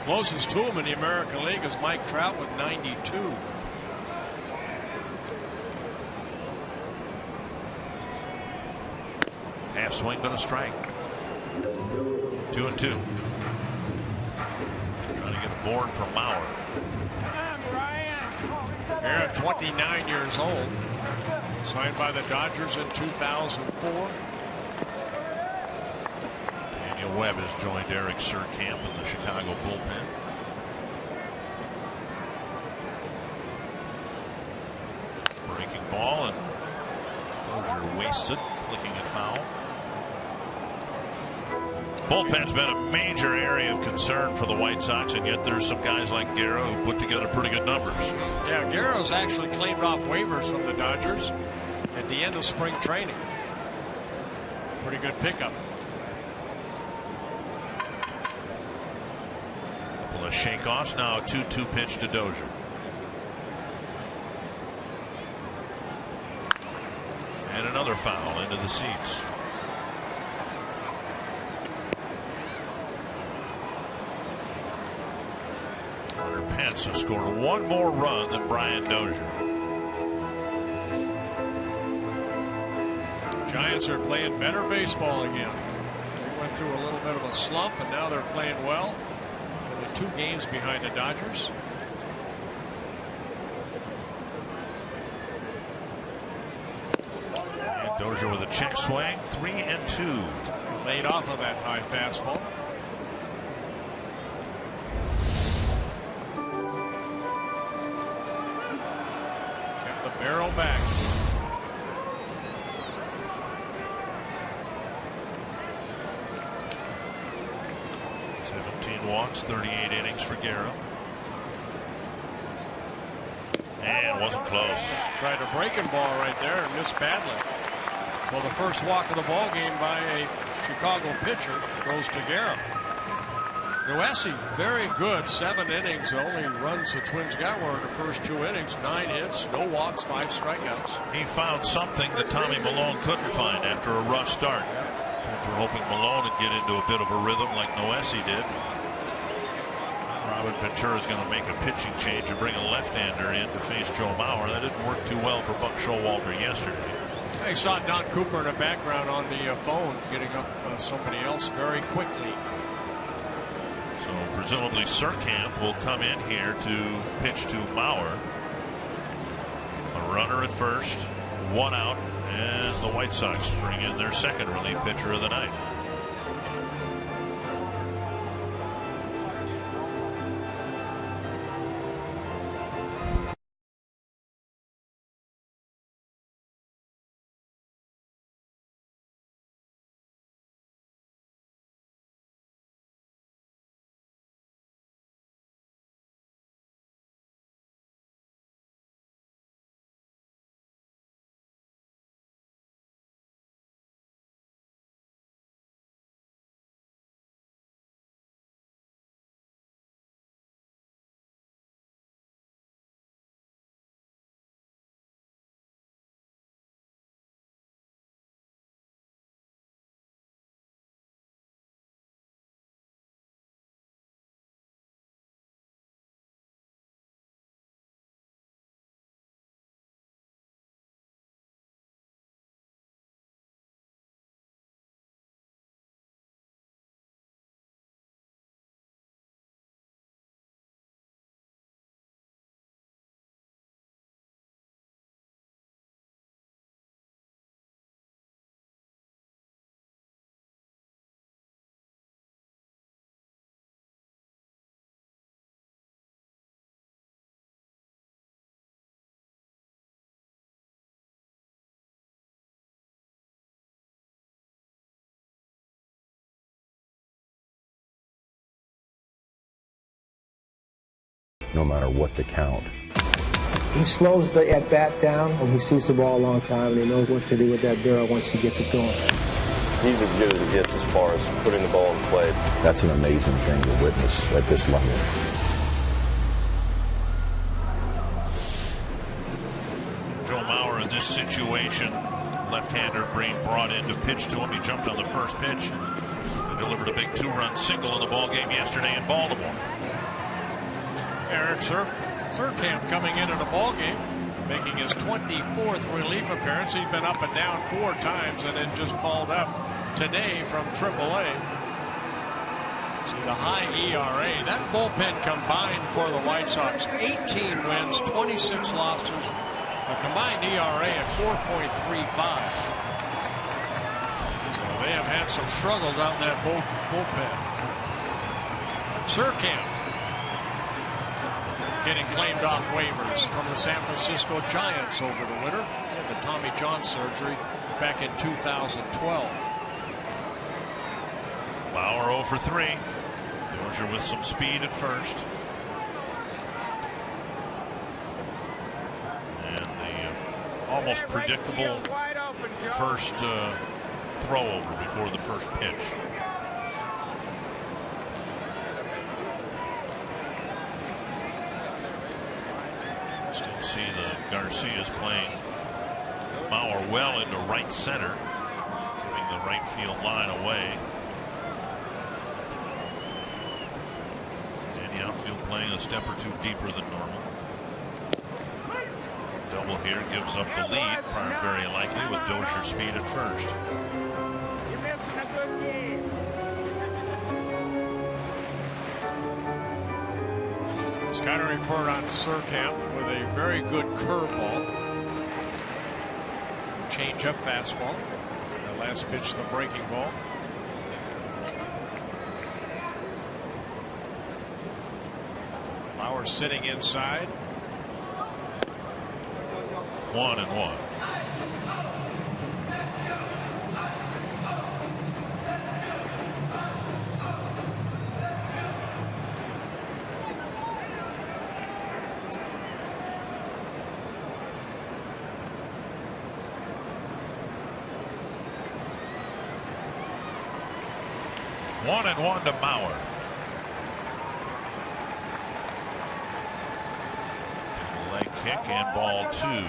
Closest to him in the American League is Mike Trout with 92. Half swing, but a strike. 2-2. Trying to get a board from Mauer. Aaron, 29 years old. Signed by the Dodgers in 2004. Daniel Webb has joined Eric Surkamp in the Chicago bullpen. Breaking ball, and Dozier wasted, flicking it foul. Bullpen's been a major area of concern for the White Sox, and yet there's some guys like Guerra who put together pretty good numbers. Yeah, Guerra's actually claimed off waivers from the Dodgers at the end of spring training. Pretty good pickup. Couple of shakeoffs, now a 2-2 pitch to Dozier. And another foul into the seats. Pence has scored one more run than Brian Dozier. Giants are playing better baseball again. They went through a little bit of a slump, and now they're playing well. They're 2 games behind the Dodgers. And Dozier with a check swing, 3-2. Laid off of that high fastball. Barrel back. 17 walks, 38 innings for Guerra. And wasn't close. Tried a breaking ball right there and missed badly. Well, the first walk of the ball game by a Chicago pitcher goes to Guerra. Noesi, very good. 7 innings. The only runs the Twins got were in the first 2 innings. 9 hits, no walks, 5 strikeouts. He found something that Tommy Malone couldn't find after a rough start. Twins were hoping Malone would get into a bit of a rhythm like Noesi did. Robin Ventura is going to make a pitching change and bring a left-hander in to face Joe Mauer. That didn't work too well for Buck Showalter yesterday. I saw Don Cooper in the background on the phone getting up somebody else very quickly. So presumably Surkamp will come in here to pitch to Mauer. A runner at first, 1 out, and the White Sox bring in their second relief pitcher of the night. No matter what the count. He slows the at-bat down when he sees the ball a long time, and he knows what to do with that barrel once he gets it going. He's as good as it gets as far as putting the ball in play. That's an amazing thing to witness at this level. this situation. Left-hander being brought in to pitch to him. He jumped on the first pitch. He delivered a big 2-run single in the ball game yesterday in Baltimore. Eric Surkamp coming into the ball game, making his 24th relief appearance. He's been up and down 4 times and then just called up today from AAA. See the high ERA. That bullpen combined for the White Sox, 18 wins, 26 losses, a combined ERA at 4.35. So they have had some struggles out in that bullpen. Surkamp getting claimed off waivers from the San Francisco Giants over the winter. He had the Tommy John surgery back in 2012. Bauer 0 for 3. Dozier with some speed at first. And the almost predictable first throw over before the first pitch. Still see the Garcia's playing Bauer well into right center, giving the right field line away. And the outfield playing a step or 2 deeper than normal. Double here gives up the lead, very likely, with Dozier's speed at first. You're missing a good game. Scouting report on Surkamp with a very good curveball. Change-up fastball. The last pitch, the breaking ball. Bauer sitting inside. 1-1. One and one to Bauer. Leg kick and ball 2.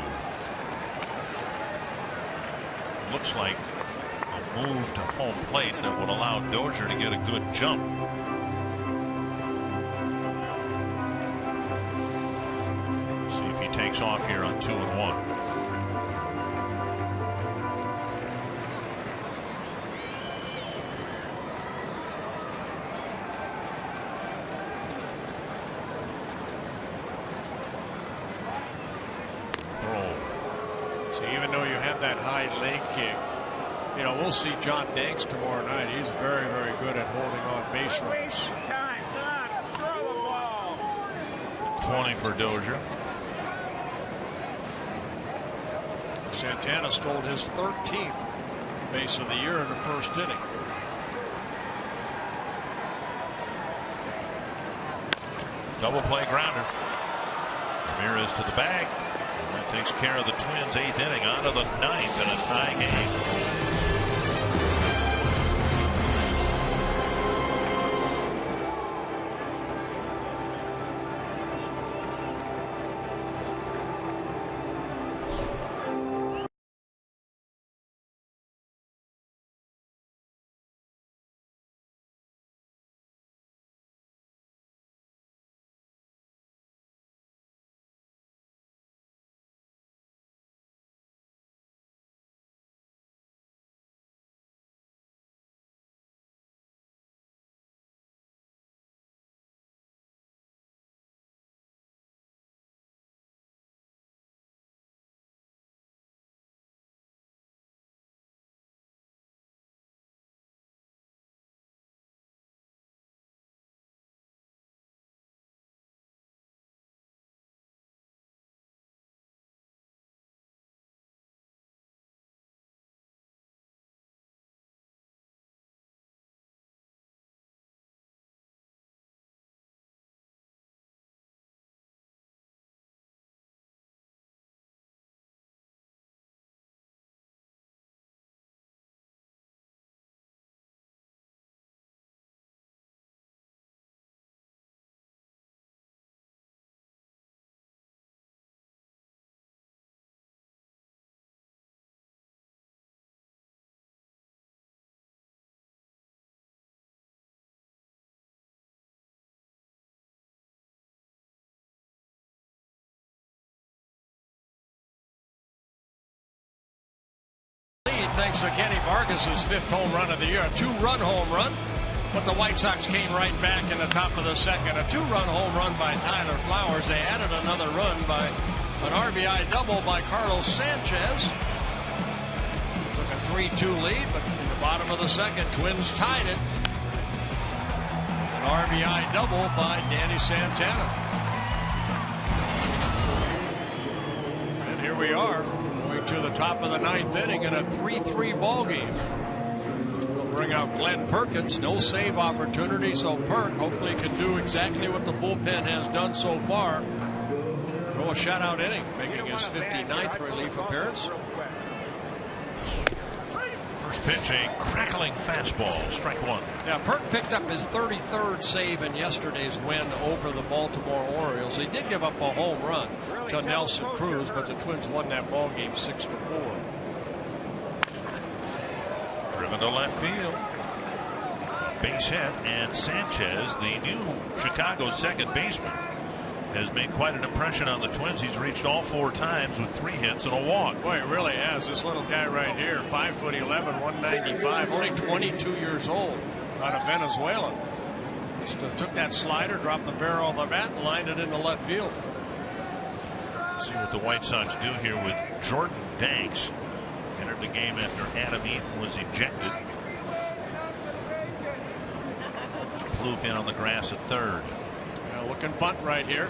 Looks like a move to home plate that would allow Dozier to get a good jump. See if he takes off here on 2-1. We'll see John Danks tomorrow night. He's very, very good at holding on base runners. Time. Come on, throw the ball. 20 for Dozier. Santana stole his 13th base of the year in the first inning. Double play grounder. Ramirez to the bag. And that takes care of the Twins' 8th inning. On to the 9th in a tie game. thanks to Kenny Vargas' 5th home run of the year. A 2-run home run, but the White Sox came right back in the top of the second. A 2-run home run by Tyler Flowers. They added another run by an RBI double by Carlos Sanchez. Took a 3-2 lead, but in the bottom of the second, Twins tied it. An RBI double by Danny Santana. And here we are, going to the top of the 9th inning in a 3-3 ball game. We'll bring out Glenn Perkins. No save opportunity, so Perk hopefully can do exactly what the bullpen has done so far. Throw a shutout inning, making his 59th relief appearance. First pitch, a crackling fastball, strike 1. Yeah, Perk picked up his 33rd save in yesterday's win over the Baltimore Orioles. He did give up a home run to Nelson Cruz, but the Twins won that ball game 6-4. Driven to left field. Base hit, and Sanchez, the new Chicago second baseman, has made quite an impression on the Twins. He's reached all 4 times with 3 hits and a walk. Boy, it really has. This little guy right here, 5'11", 195, only 22 years old, out of Venezuela. Just took that slider, dropped the barrel of the bat, and lined it into left field. See what the White Sox do here with Jordan Danks. Entered the game after Adam Eaton was ejected. Plouffe in on the grass at third. Looking bunt right here.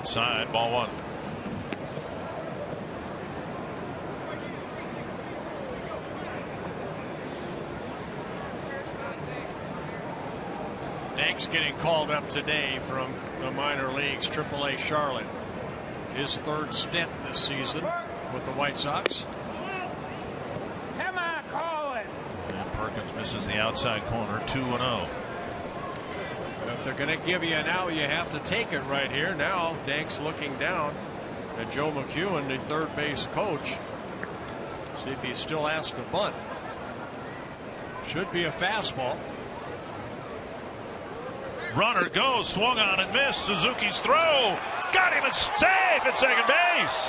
Side, ball 1. Danks getting called up today from the minor leagues, AAA Charlotte. His 3rd stint this season with the White Sox. Come on, call it. And Perkins misses the outside corner, 2-0. If they're going to give you an out, you have to take it right here. Now Danks looking down at Joe McEwen, the 3rd base coach. See if he's still asked to bunt. Should be a fastball. Runner goes, swung on and missed. Suzuki's throw. Got him. It's safe at second base.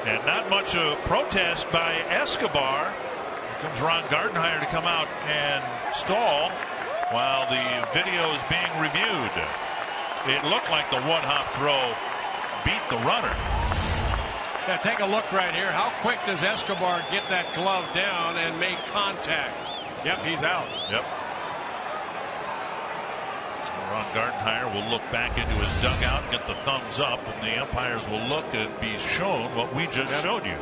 And not much of protest by Escobar. Here comes Ron Gardenhire to come out and stall while the video is being reviewed. It looked like the 1-hop throw beat the runner. Yeah, take a look right here. How quick does Escobar get that glove down and make contact? Yep, he's out. Yep. Ron Gardenhire will look back into his dugout, get the thumbs up, and the umpires will look and be shown what we just showed you.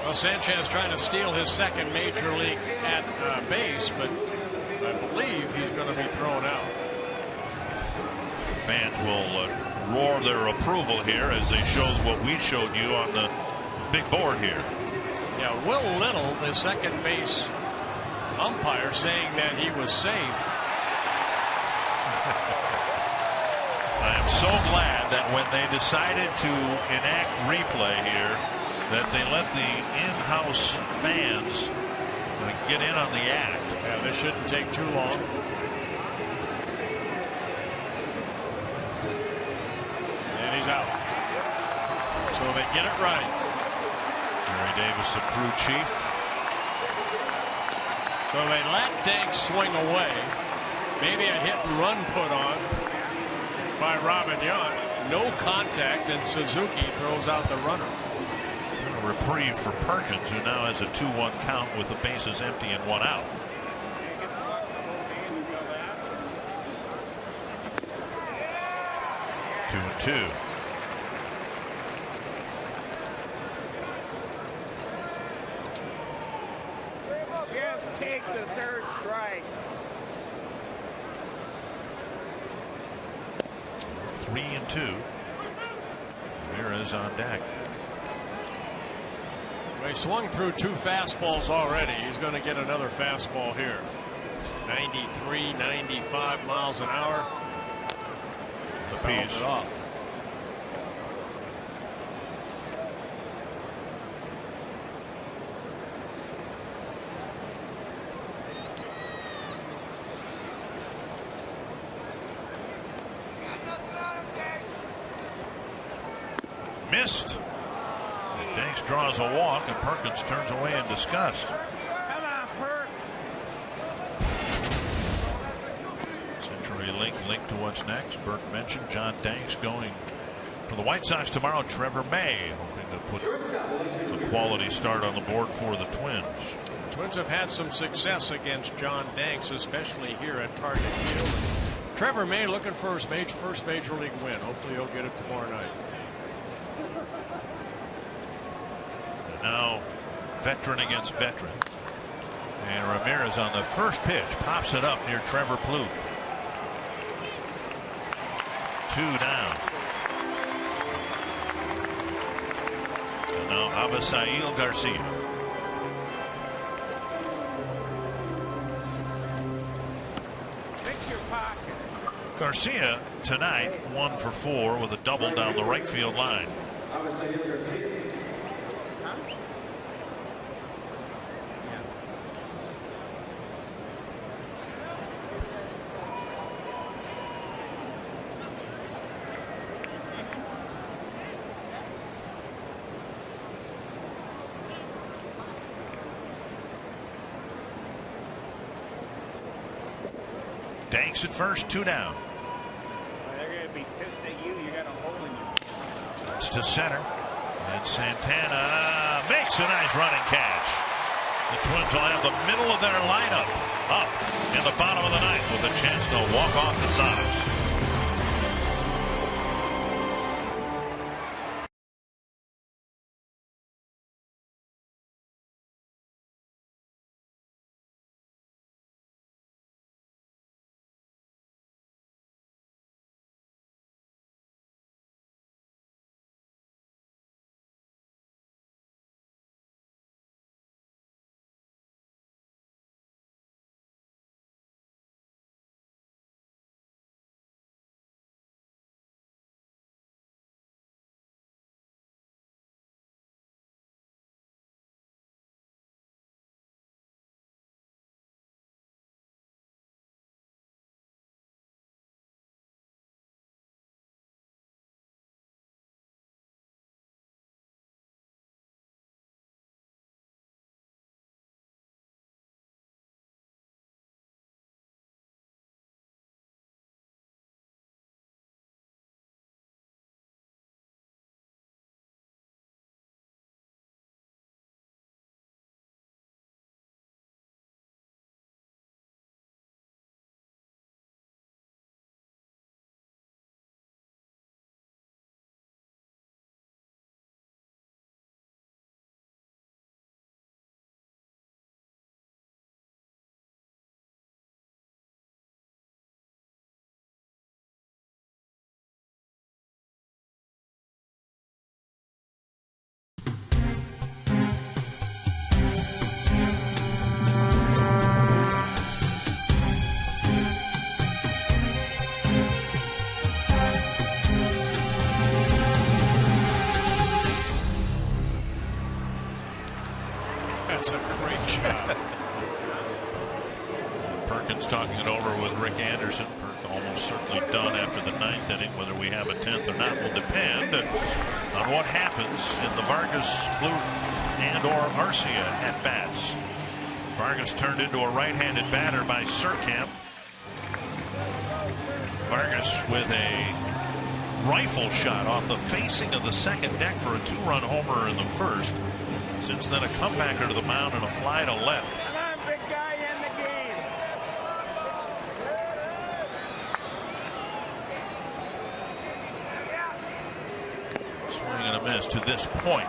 Well, Sanchez trying to steal his 2nd major league at base, but I believe he's going to be thrown out. Fans will roar their approval here as they show what we showed you on the big board here. Yeah, Will Little, the 2nd base umpire, saying that he was safe. I am so glad that when they decided to enact replay here, that they let the in-house fans get in on the act. Yeah, this shouldn't take too long. And he's out. So they get it right. Gary Davis, the crew chief. So they let Danks swing away. Maybe a hit and run put on by Robin Yount. No contact, and Suzuki throws out the runner. A reprieve for Perkins, who now has a 2-1 count with the bases empty and 1 out. Two and two. Just take the 3rd strike. 3-2. Ramirez on deck. He swung through 2 fastballs already. He's going to get another fastball here. 93, 95 miles an hour. The Fouled piece. it off. Missed. Danks draws a walk, and Perkins turns away in disgust. Come on, Perk. Century linked to what's next. Burke mentioned John Danks going for the White Sox tomorrow. Trevor May hoping to put a quality start on the board for the Twins. The Twins have had some success against John Danks, especially here at Target Field. Trevor May looking for his first major league win. Hopefully he'll get it tomorrow night. Now veteran against veteran, and Ramirez on the first pitch pops it up near Trevor Plouffe. 2 down. And now Abisail Garcia. Fix your pocket. Garcia tonight 1 for 4 with a double down the right field line. Danks at first, 2 down. They're going to be pissed at you. You got a hole in you. That's to center. And Santana makes a nice running catch. The Twins will have the middle of their lineup up in the bottom of the ninth with a chance to walk off the Sox. That's a great shot. Perkins talking it over with Rick Anderson. Perk almost certainly done after the 9th inning. Whether we have a 10th or not will depend on what happens in the Vargas, Plouffe, and or Arcia at bats. Vargas turned into a right-handed batter by Surkamp. Vargas with a rifle shot off the facing of the second deck for a 2-run homer in the first. Since then, a comebacker to the mound and a fly to left. Come on, big guy, in the game. Swing and a miss to this point.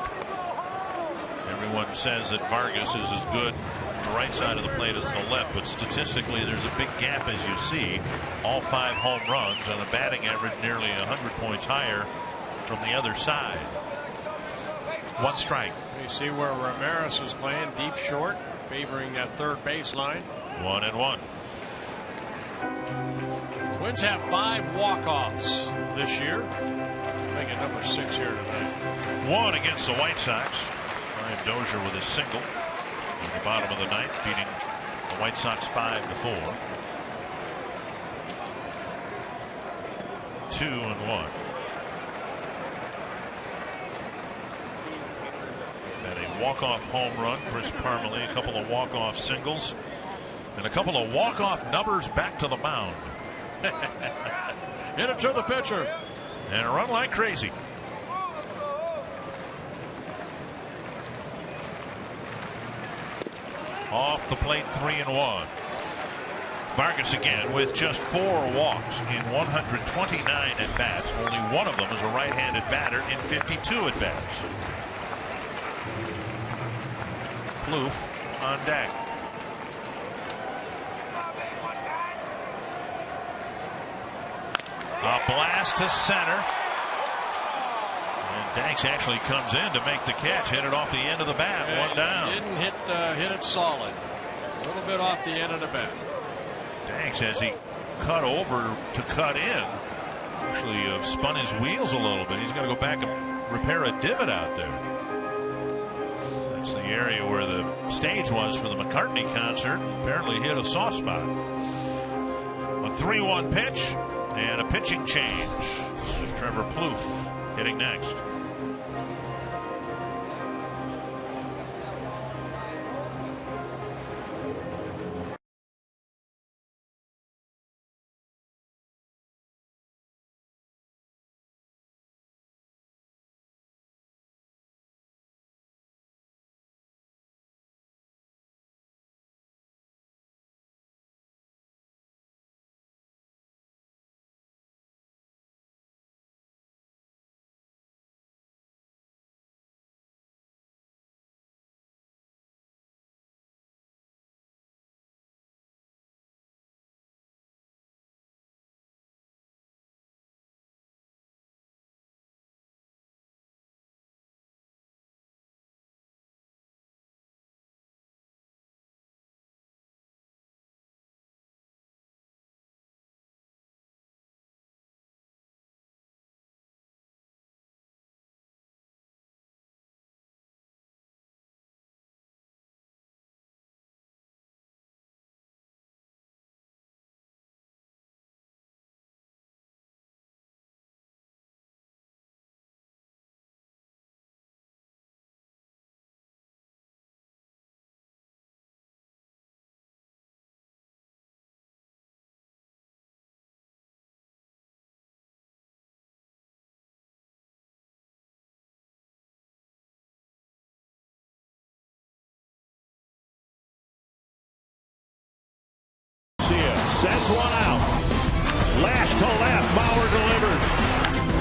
Everyone says that Vargas is as good from the right side of the plate as the left, but statistically there's a big gap, as you see. All 5 home runs and a batting average nearly 100 points higher from the other side. 1 strike. You see where Ramirez is playing deep short, favoring that third baseline. 1-1. Twins have 5 walk-offs this year. Making number 6 here tonight. 1 against the White Sox. Ryan Dozier with a single in the bottom of the 9th, beating the White Sox 5-4. 2-1. walk-off home run, Chris Parmalee, a couple of walk-off singles, and a couple of walk-off numbers back to the mound. Hit it to the pitcher. And run like crazy. Off the plate, 3-1. Vargas again with just 4 walks in 129 at-bats. Only one of them is a right-handed batter in 52 at-bats. Plouffe on deck. A blast to center. And Danks actually comes in to make the catch. Hit it off the end of the bat. One down. Didn't hit it solid. A little bit off the end of the bat. Danks, as he cut over to cut in, actually spun his wheels a little bit. He's got to go back and repair a divot out there. That's the area where the stage was for the McCartney concert. Apparently hit a soft spot. A 3-1 pitch and a pitching change with Trevor Plouffe hitting next. Sends one out. Lash to left. Bauer delivers.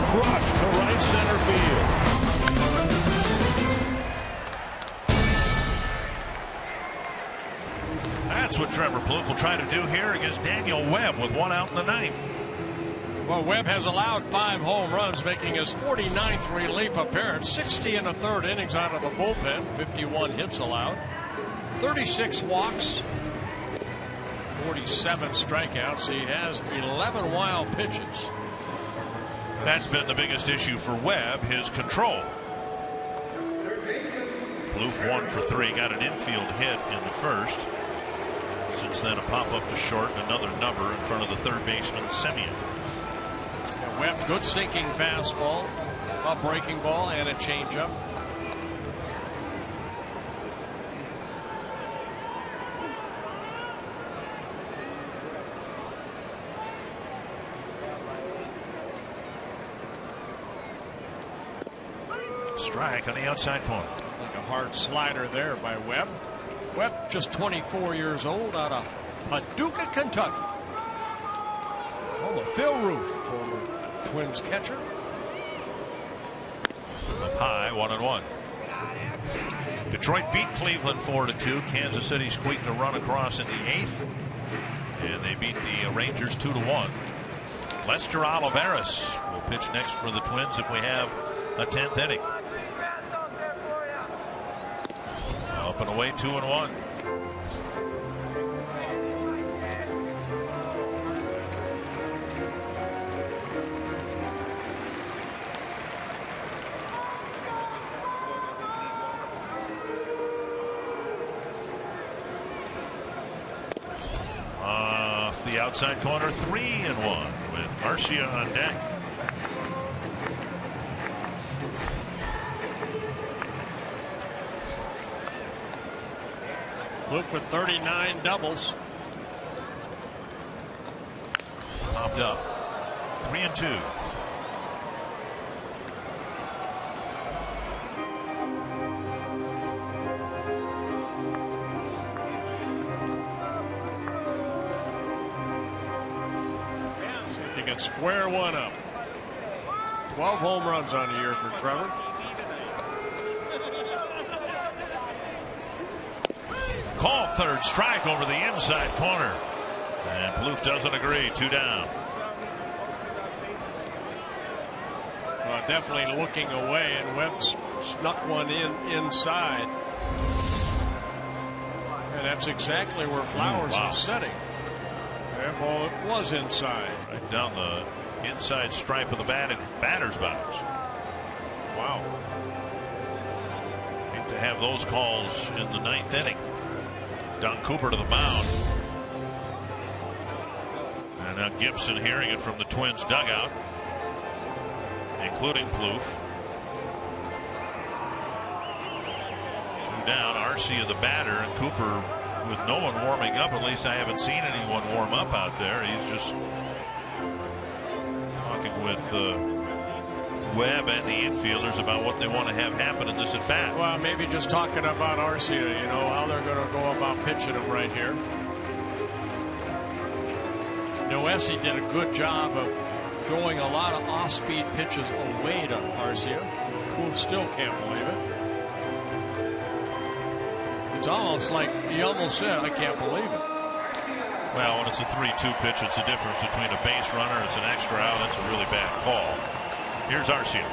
Crush to right center field. That's what Trevor Plouffe will try to do here against Daniel Webb with 1 out in the 9th. Well, Webb has allowed 5 home runs, making his 49th relief appearance. 60 in the 3rd innings out of the bullpen. 51 hits allowed. 36 walks. 47 strikeouts. He has 11 wild pitches. That's been the biggest issue for Webb, his control. Plouffe 1 for 3, got an infield hit in the 1st. Since then, a pop up to short, and another number in front of the 3rd baseman, Semien. Yeah, Webb, good sinking fastball, a breaking ball, and a changeup. Strike on the outside corner. Like a hard slider there by Webb. Webb, just 24 years old, out of Paducah, Kentucky. Oh, Phil Roof, former Twins catcher. Up high, 1-1. Detroit beat Cleveland 4-2. Kansas City squeaked a run across in the 8th, and they beat the Rangers 2-1. Lester Olivares will pitch next for the Twins if we have a 10th inning. Up and away, 2-1. Off the outside corner, 3-1 with Marcia on deck. Luke with 39 doubles. Popped up. 3-2. See if he can square one up. 12 home runs on the year for Trevor. Called third strike over the inside corner. And Plouffe doesn't agree. 2 down. Well, definitely looking away, and Webb snuck one inside. And that's exactly where Flowers was sitting. That ball was inside. Right down the inside stripe of the batter's box. Wow. Hate to have those calls in the 9th inning. Don Cooper to the mound. And now Gibson hearing it from the Twins dugout, including Plouffe. 2 down. Arcia the batter, and Cooper with no one warming up. At least I haven't seen anyone warm up out there. He's just talking with Webb and the infielders about what they want to have happen in this at bat. Well, maybe just talking about Arcia, you know, how they're going to go about pitching him right here. Noesi did a good job of throwing a lot of off-speed pitches away to Arcia, who still can't believe it. It's almost like he almost said, I can't believe it. Well, when it's a 3-2 pitch, it's the difference between a base runner, it's an extra out, that's a really bad call. Here's Arcia.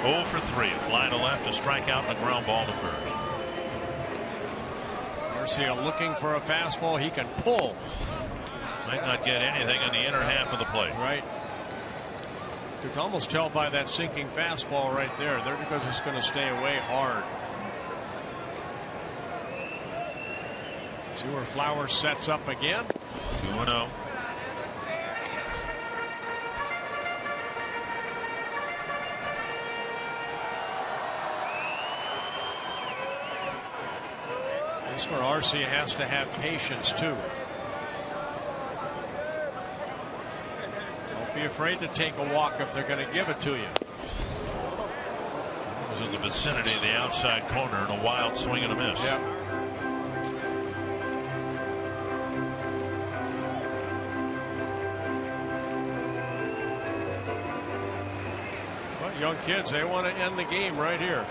0 for 3. A fly to left, a strikeout, and a ground ball to first. Arcia looking for a fastball he can pull. Might not get anything in the inner half of the plate. Right. You can almost tell by that sinking fastball right there. They're because it's going to stay away hard. See where Flowers sets up again. 2-0. This is where Arcia has to have patience too. Don't be afraid to take a walk if they're going to give it to you. It was in the vicinity of the outside corner and a wild swing and a miss. Yep. Well, young kids, they want to end the game right here.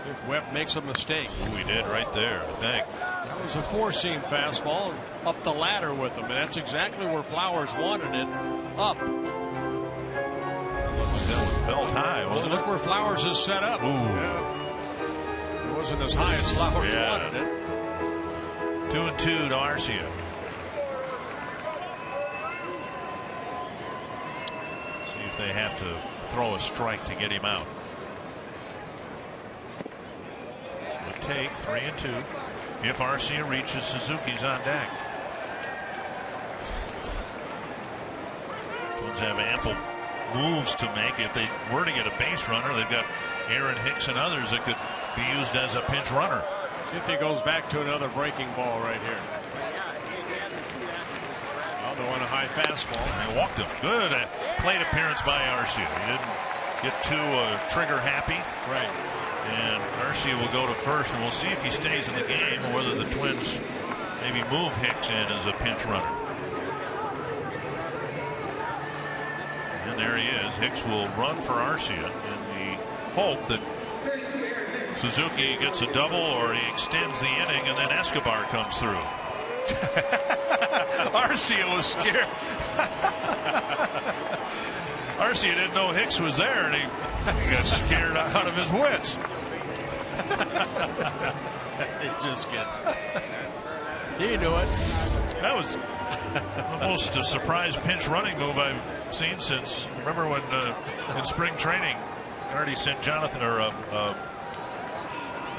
If Webb makes a mistake. Ooh, he did right there, I think. That was a 4-seam fastball up the ladder with him, and that's exactly where Flowers wanted it, up. That was belt high, wasn't Look it? where Flowers is set up. Ooh. Yeah. It wasn't as high as Flowers wanted it. 2-2 to Arcia. See if they have to throw a strike to get him out. Take 3-2. If Arcia reaches, Suzuki's on deck. Twins have ample moves to make. If they were to get a base runner, they've got Aaron Hicks and others that could be used as a pinch runner. If he goes back to another breaking ball right here. Well, they want a high fastball. They walked him. Good plate appearance by Arcia. He didn't get too trigger happy. Right. And Arcia will go to first, and we'll see if he stays in the game or whether the Twins maybe move Hicks in as a pinch runner. And there he is. Hicks will run for Arcia in the hope that Suzuki gets a double or he extends the inning and then Escobar comes through. Arcia was scared. Arcia didn't know Hicks was there, and he got scared out of his wits. He just he knew it. That was almost a surprise pinch running move I've seen since. Remember when in spring training, Artie sent Jonathan or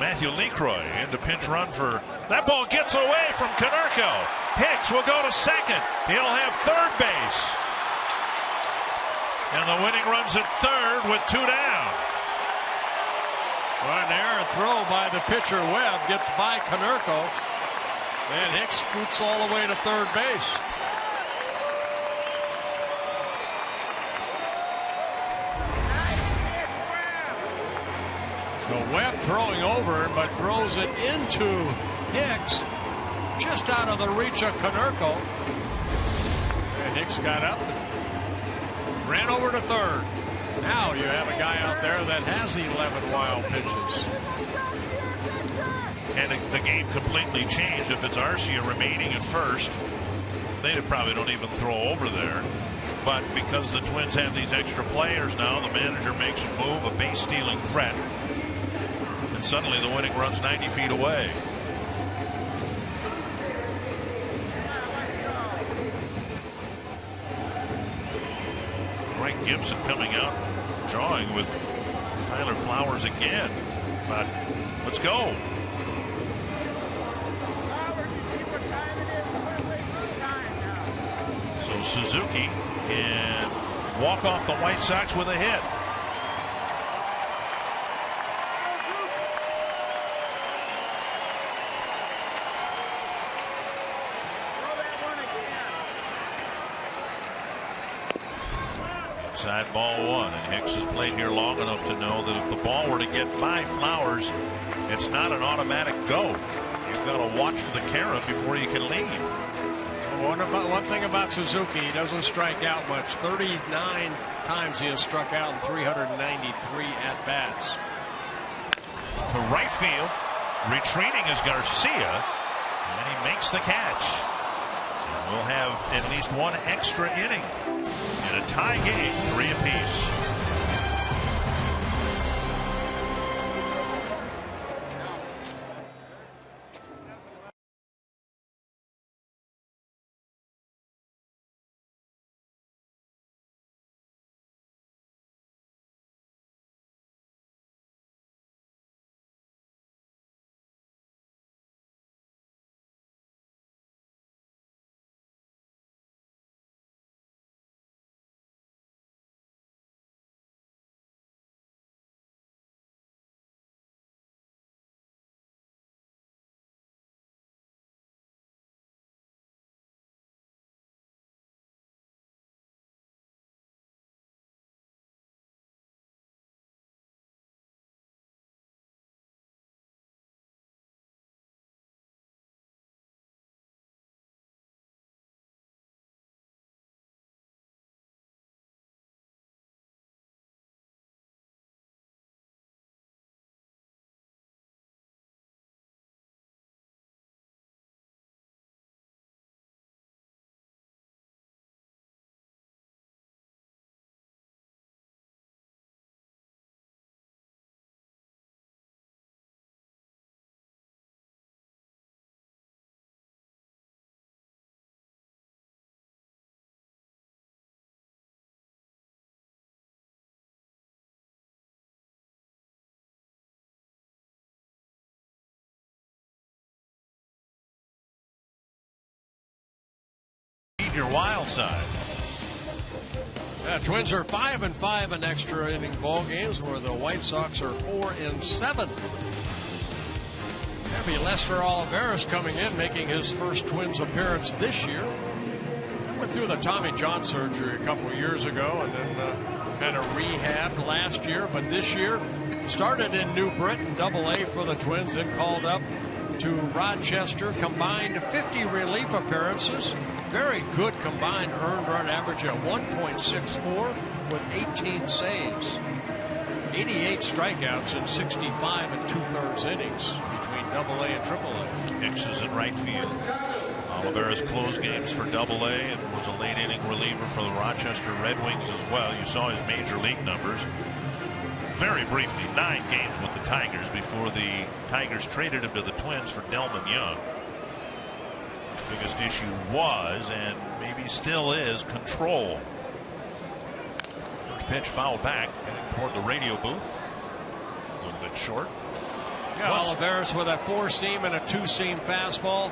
Matthew LeCroy into pinch run for that ball gets away from Konerko. Hicks will go to second. He'll have third base. And the winning run's at third with 2 down. Well, an errant throw by the pitcher Webb gets by Konerko, and Hicks scoots all the way to third base. So Webb throwing over, but throws it into Hicks, just out of the reach of Konerko. And Hicks got up and ran over to third. Now you have a guy out there that has 11 wild pitches. And the game completely changed. If it's Arcia remaining at first, they probably don't even throw over there. But because the Twins have these extra players now, the manager makes a move, a base stealing threat. And suddenly the winning run's 90 feet away. Greg Gibson coming out, drawing with Tyler Flowers again. But let's go. So Suzuki can walk off the White Sox with a hit. Inside ball one, and Hicks has played here long enough to know that if the ball were to get by Flowers, it's not an automatic go. You've got to watch for the carom before you can leave. One thing about Suzuki, he doesn't strike out much. 39 times he has struck out in 393 at-bats. To right field, retreating is Garcia, and he makes the catch. And we'll have at least one extra inning in a tie game, 3 apiece. Your wild side. Twins are 5-5 in extra inning ball games, where the White Sox are 4-7. Heavy Lester Olivares coming in, making his first Twins appearance this year. Went through the Tommy John surgery a couple of years ago, and then kind of rehabbed last year. But this year, started in New Britain, Double-A for the Twins, then called up to Rochester, combined 50 relief appearances. Very good combined earned run average at 1.64 with 18 saves. 88 strikeouts in 65 2/3 innings between Double-A and Triple-A. Hicks is in right field. Olivares closed games for Double-A and was a late inning reliever for the Rochester Red Wings as well. You saw his major league numbers. Very briefly, 9 games with the Tigers before the Tigers traded him to the Twins for Delman Young. Biggest issue was, and maybe still is, control. First pitch fouled back, heading toward the radio booth. A little bit short. Yeah, Olivares with a 4-seam and a 2-seam fastball,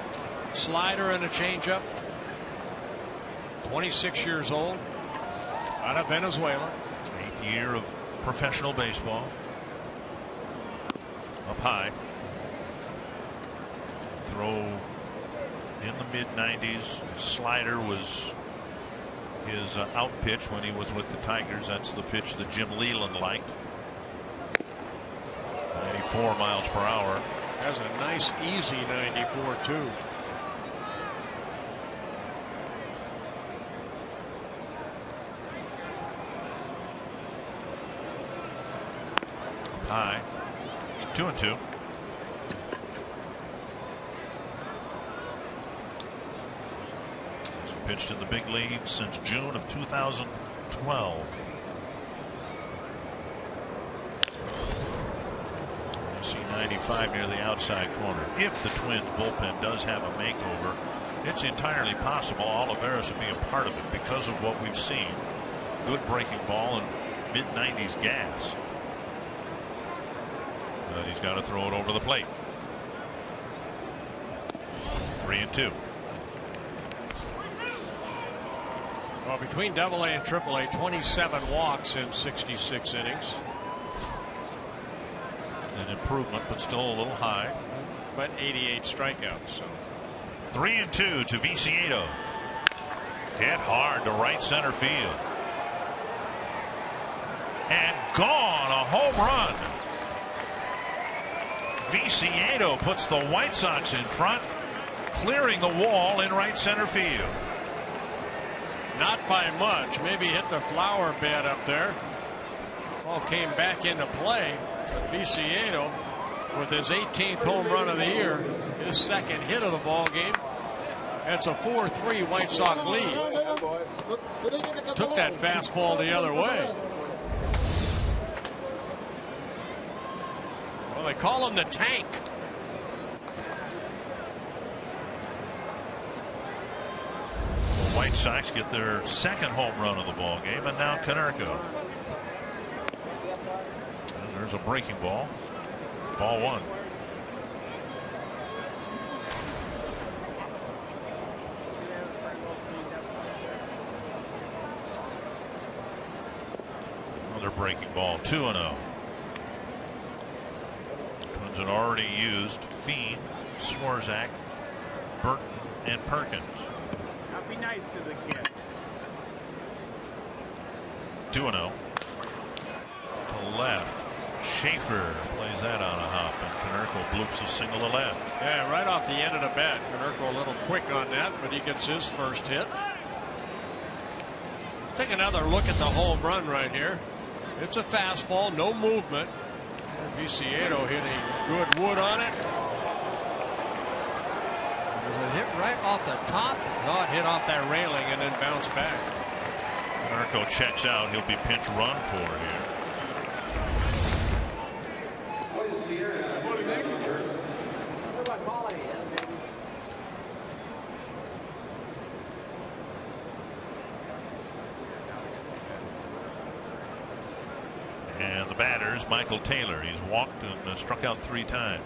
slider and a changeup. 26 years old, out of Venezuela. 8th year of professional baseball. Up high. Throw in the mid-90s. Slider was his out pitch when he was with the Tigers. That's the pitch that Jim Leland liked. 94 miles per hour. That's a nice easy 94 too. High. 2-2. He's pitched in the big league since June of 2012. You see 95 near the outside corner. If the Twins bullpen does have a makeover, it's entirely possible Olivares would be a part of it because of what we've seen. Good breaking ball and mid-90s gas. But he's got to throw it over the plate. 3-2. Well, between AA and AAA, 27 walks in 66 innings. An improvement, but still a little high. But 88 strikeouts. So 3-2 to Viciedo. Hit hard to right center field. And gone, a home run. Viciedo puts the White Sox in front, clearing the wall in right center field. Not by much. Maybe hit the flower bed up there. Ball came back into play. Viciedo with his 18th home run of the year, his second hit of the ball game. It's a 4-3 White Sox lead. Took that fastball the other way. Well, they call him the Tank. The White Sox get their second home run of the ball game, and now Konerko. And there's a breaking ball. Ball one. Another breaking ball. 2-0. Twins had already used Fiend, Swarzak, Burton, and Perkins. I'll be nice to the kid. 2-0. To left. Schaefer plays that on a hop, and Konerko bloops a single to left. Yeah, right off the end of the bat. Konerko a little quick on that, but he gets his first hit. Let's take another look at the home run right here. It's a fastball, no movement. Viciedo hitting good wood on it. Does it hit right off the top? No, it hit off that railing and then bounced back. Konerko checks out. He'll be pinch run for here. And the batters, Michael Taylor. He's walked and struck out 3 times.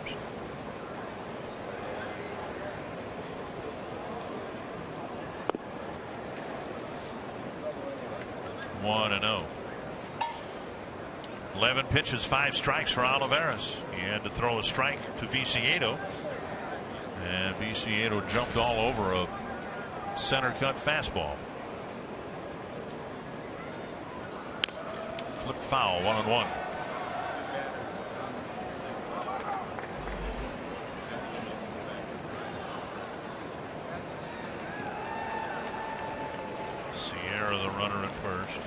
One and 0. 11 pitches, 5 strikes for Olivares. He had to throw a strike to Viciedo, and Viciedo jumped all over a center cut fastball. Flip foul, 1-1. Sierra the runner at first,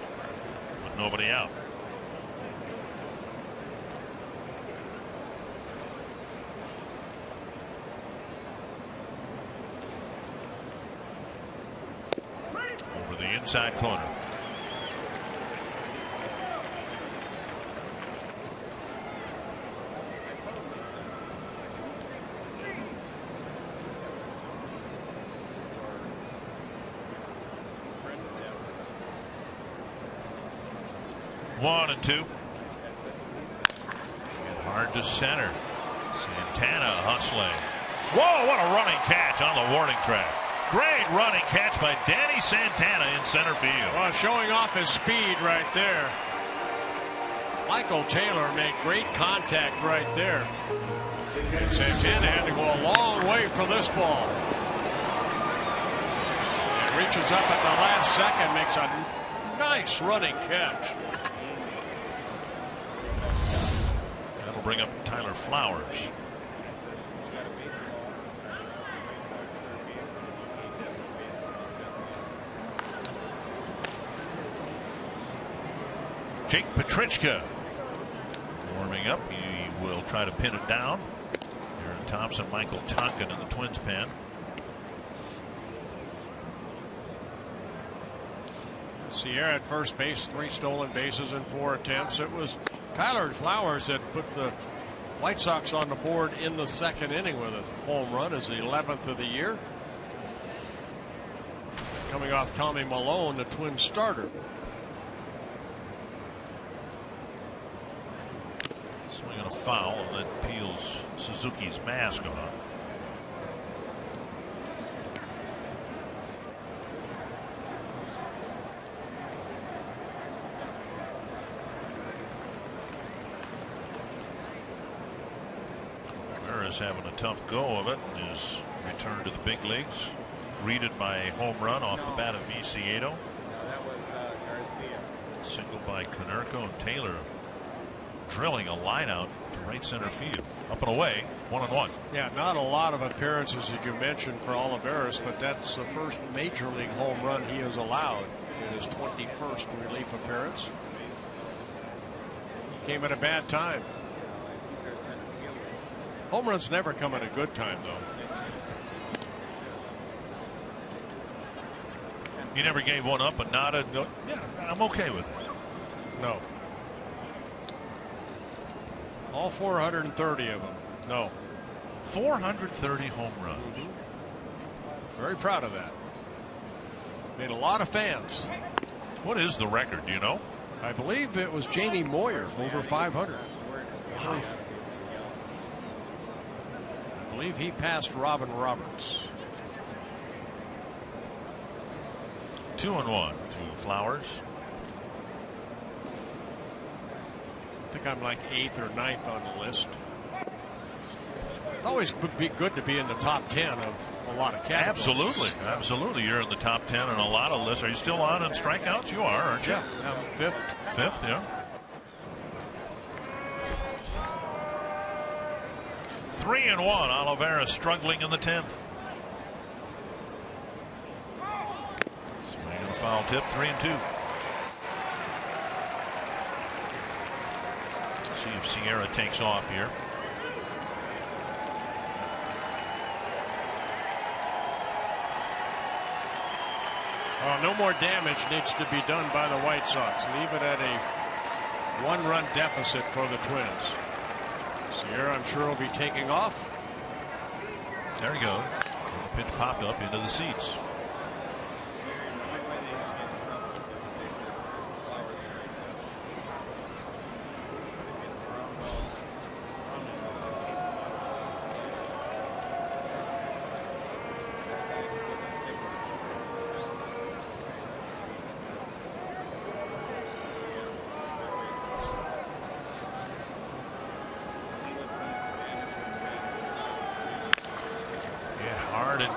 with nobody out. Over the inside corner. One and 2. And hard to center. Santana hustling. Whoa, what a running catch on the warning track. Great running catch by Danny Santana in center field. Well, showing off his speed right there. Michael Taylor made great contact right there. And Santana had to go a long way for this ball. And reaches up at the last second, makes a nice running catch. That'll bring up Tyler Flowers. Jake Petrichka warming up. He will try to pin it down. Aaron Thompson, Michael Tonkin in the Twins pen. Sierra at first base, 3 stolen bases in 4 attempts. It was Tyler Flowers that put the White Sox on the board in the 2nd inning with a home run, as the 11th of the year. Coming off Tommy Malone, the Twins starter. Swing on a foul, and that peels Suzuki's mask off. Rivera's having a tough go of it in his return to the big leagues. Greeted by a home run off the bat of Viciedo. That was Garcia. Single by Konerko, and Taylor drilling a line out to right center field. Up and away, 1-1. Yeah, not a lot of appearances, as you mentioned, for Olivares, but that's the first major league home run he has allowed in his 21st relief appearance. Came at a bad time. Home runs never come at a good time, though. You never gave one up, but not a. Yeah, I'm okay with it. No. All 430 of them. No. 430 home runs. Very proud of that. Made a lot of fans. What is the record? Do you know? I believe it was Jamie Moyer, over 500. Wow. I believe he passed Robin Roberts. 2-1 to Flowers. I think I'm like 8th or 9th on the list. It's always be good to be in the top 10 of a lot of categories. Absolutely, absolutely. You're in the top 10 on a lot of lists. Are you still on in strikeouts? You are, aren't you? Yeah, I'm 5th. 5th, yeah. 3-1. Olivares struggling in the 10th. Swing and a foul tip. 3-2. See if Sierra takes off here. Well, no more damage needs to be done by the White Sox. Leave it at a 1-run deficit for the Twins. Sierra, I'm sure, will be taking off. There you go. The pitch popped up into the seats.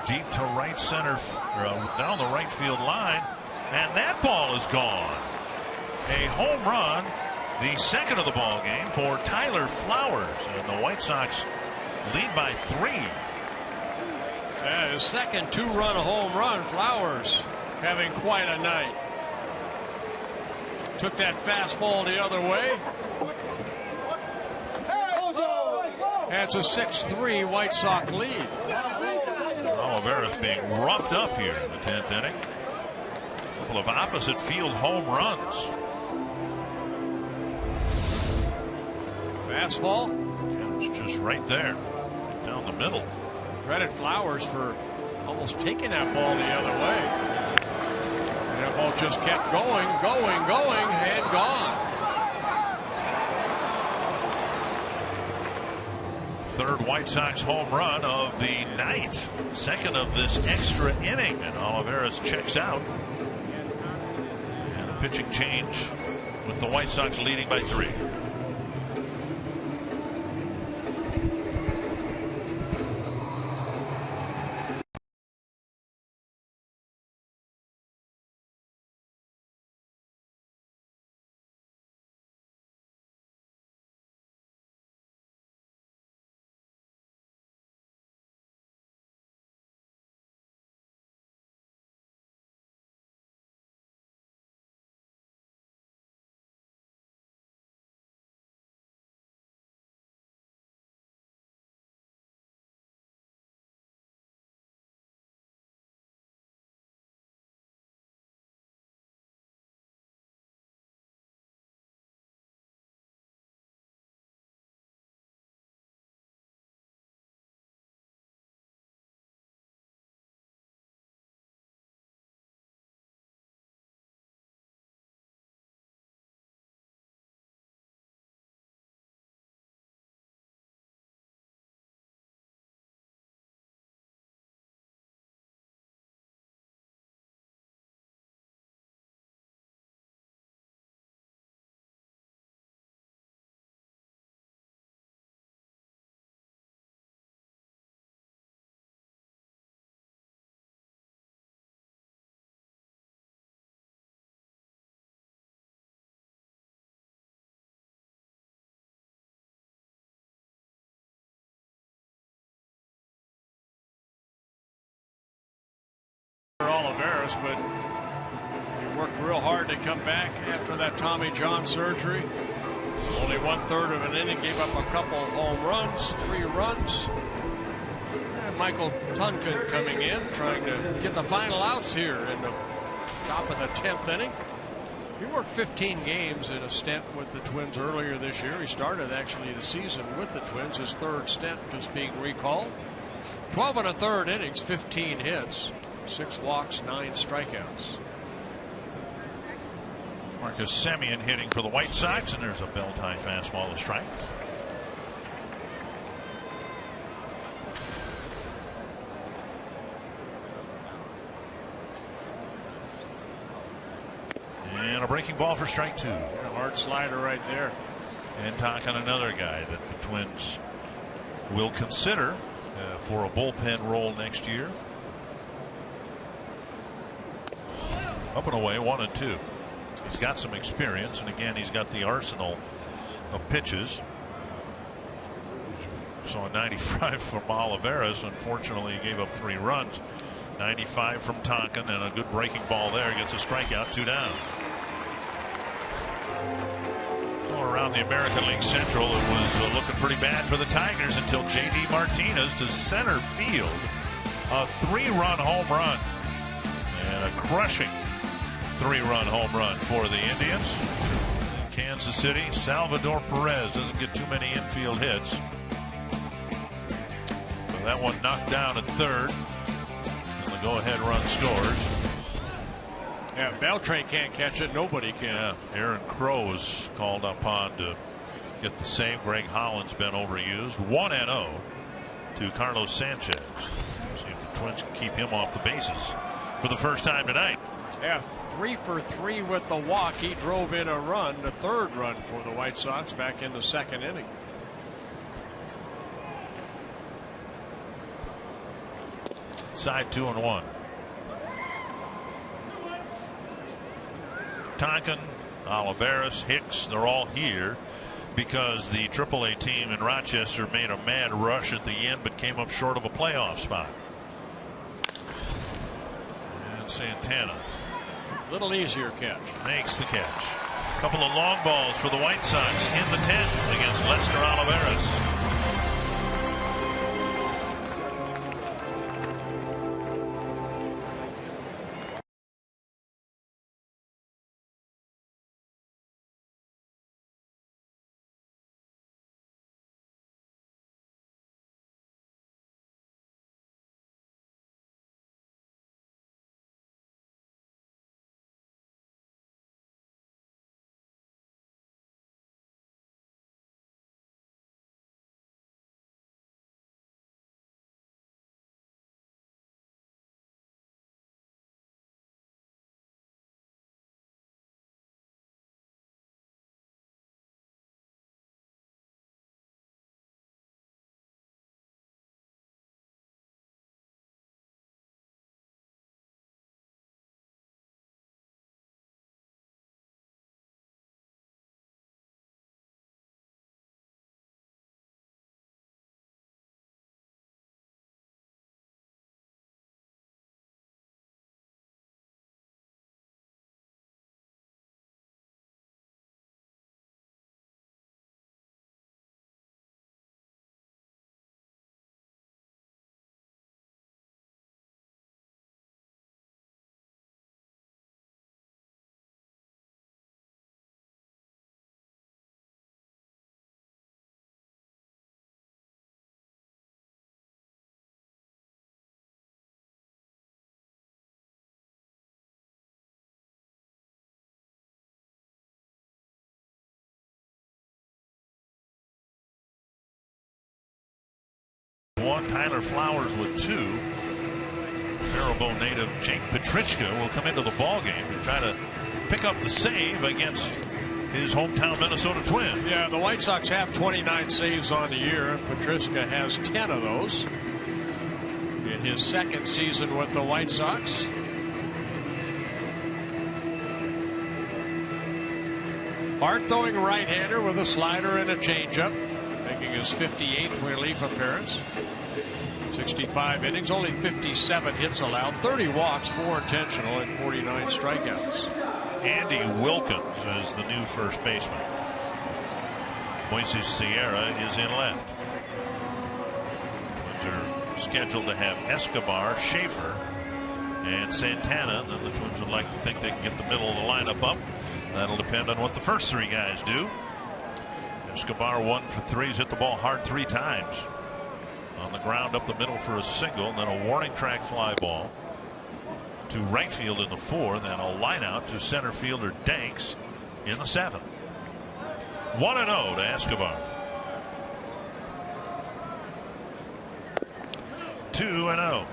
Deep to right center, down the right field line, and that ball is gone. A home run, the second of the ball game for Tyler Flowers, and the White Sox lead by 3. Yeah, his second 2-run home run. Flowers having quite a night. Took that fastball the other way. That's a 6-3 White Sox lead. Olivares being roughed up here in the 10th inning. A couple of opposite field home runs. Fastball. Yeah, it's just right there, right down the middle. Credit Flowers for almost taking that ball the other way. And that ball just kept going, and gone. Third White Sox home run of the night. Second of this extra inning, and Olivares checks out. And a pitching change with the White Sox leading by 3. Olivares, but he worked real hard to come back after that Tommy John surgery. Only 1/3 of an inning, gave up a couple home runs, 3 runs. And Michael Tunkin coming in, trying to get the final outs here in the top of the 10th inning. He worked 15 games in a stint with the Twins earlier this year. He started actually the season with the Twins, his 3rd stint just being recalled. 12 1/3 innings, 15 hits. 6 walks, 9 strikeouts. Marcus Semien hitting for the White Sox, and there's a belt-high fastball to strike. And a breaking ball for strike 2. A hard slider right there. And talking another guy that the Twins will consider for a bullpen role next year. Up and away, 1-2. He's got some experience, and again, he's got the arsenal of pitches. So a 95 from Olivares. Unfortunately, he gave up 3 runs. 95 from Tonkin, and a good breaking ball there. Gets a strikeout, 2 down. All around the American League Central, it was looking pretty bad for the Tigers until J.D. Martinez to center field. A 3-run home run. And a crushing 3-run home run for the Indians. In Kansas City, Salvador Perez doesn't get too many infield hits. So that one knocked down at 3rd. And the go-ahead run scores. Yeah, Beltran can't catch it. Nobody can. Yeah, Aaron Crow was called upon to get the save. Greg Holland's been overused. 1-0 to Carlos Sanchez. See if the Twins can keep him off the bases for the first time tonight. Yeah, 3 for 3 with the walk. He drove in a run, the 3rd run for the White Sox back in the 2nd inning. Side 2-1. Tonkin, Olivares, Hicks, they're all here because the AAA team in Rochester made a mad rush at the end but came up short of a playoff spot. And Santana. Little easier catch. Makes the catch. A couple of long balls for the White Sox in the 10th against Lester Olivares. 1. Tyler Flowers with 2. Faribault native Jake Petrichka will come into the ball game to try to pick up the save against his hometown Minnesota Twins. Yeah, the White Sox have 29 saves on the year. Petrichka has 10 of those in his second season with the White Sox. Hard-throwing right-hander with a slider and a changeup, making his 58th relief appearance. 65 innings, only 57 hits allowed, 30 walks, 4 intentional, and 49 strikeouts. Andy Wilkins is the new first baseman. Moises Sierra is in left. Twins are scheduled to have Escobar, Schaefer, and Santana. Then the Twins would like to think they can get the middle of the lineup up. That'll depend on what the first 3 guys do. Escobar 1 for 3. He's hit the ball hard 3 times. On the ground up the middle for a single, and then a warning track fly ball to right field in the 4th, then a line out to center fielder Danks in the 7th. 1-0 to Escobar. 2-0.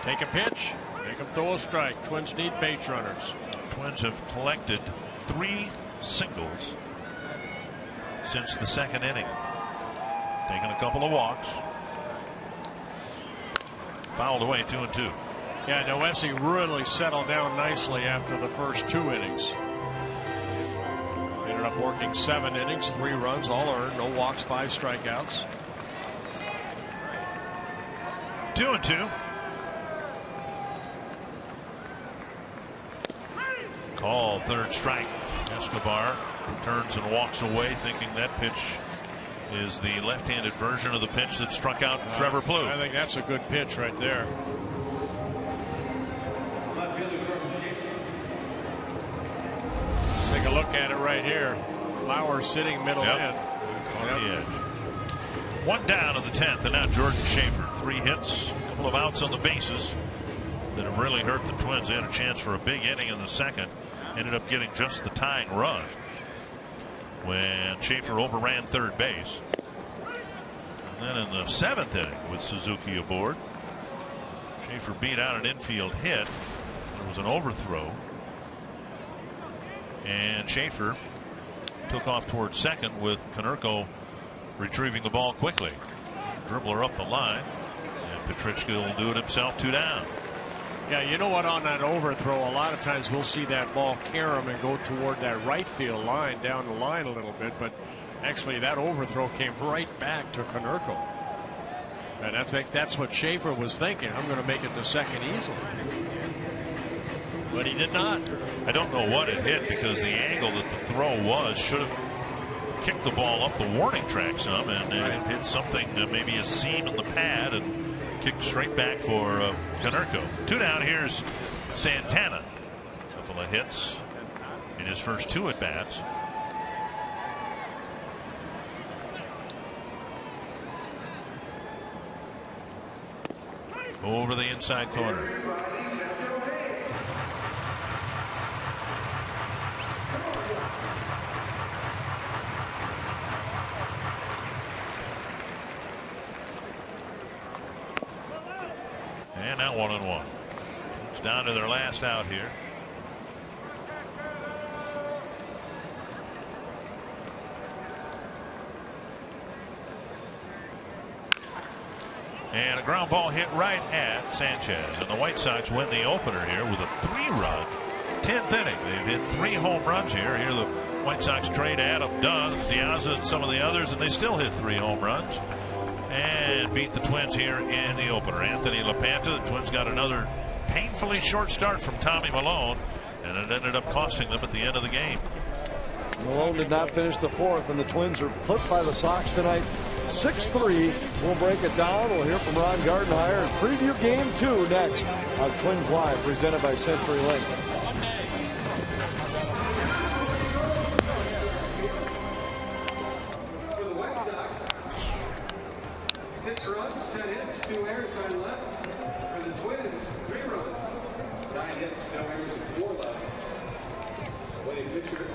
Take a pitch, make him throw a strike. Twins need base runners. Twins have collected 3 singles since the 2nd inning. Taking a couple of walks. Fouled away 2-2. Yeah, Noesi really settled down nicely after the first 2 innings. Ended up working 7 innings, 3 runs, all earned, no walks, 5 strikeouts. 2-2. Call, 3rd strike. Escobar turns and walks away, thinking that pitch is the left-handed version of the pitch that struck out Trevor Plouffe. I think that's a good pitch right there. Take a look at it right here. Flowers sitting middle in. On the edge. 1 down in the 10th, and now Jordan Schaefer. 3 hits, a couple of outs on the bases that have really hurt the Twins. They had a chance for a big inning in the 2nd. Ended up getting just the tying run when Schaefer overran 3rd base. And then in the 7th inning, with Suzuki aboard, Schaefer beat out an infield hit. There was an overthrow, and Schaefer took off towards 2nd with Konerko retrieving the ball quickly. Dribbler up the line, and Petrichka will do it himself. 2 down. Yeah, you know what, on that overthrow, a lot of times we'll see that ball carry him and go toward that right field line, down the line a little bit, but actually that overthrow came right back to Konerko. And I think that's what Schaefer was thinking. I'm going to make it to 2nd easily. But he did not. I don't know what it hit, because the angle that the throw was should have kicked the ball up the warning track some, and it hit something, maybe a seam in the pad, and kicked straight back for Konerko. 2 down. Here's Santana. A couple of hits in his first 2 at bats. Over the inside corner. And now 1-1. It's down to their last out here. And a ground ball hit right at Sanchez. And the White Sox win the opener here with a 3-run 10th inning. They've hit 3 home runs here. Here the White Sox trade Adam Dunn, Diaz, and some of the others, and they still hit 3 home runs and beat the Twins here in the opener. Anthony LaPanta, the Twins got another painfully short start from Tommy Malone, and it ended up costing them at the end of the game. Malone did not finish the 4th, and the Twins are clipped by the Sox tonight 6-3. We'll break it down. We'll hear from Ron Gardenhire and preview Game 2 next on Twins Live, presented by CenturyLink. Runs, 10 hits, 2 errors on left. For the Twins, 3 runs, 9 hits. hits, now errors of 4 left. Winning pitcher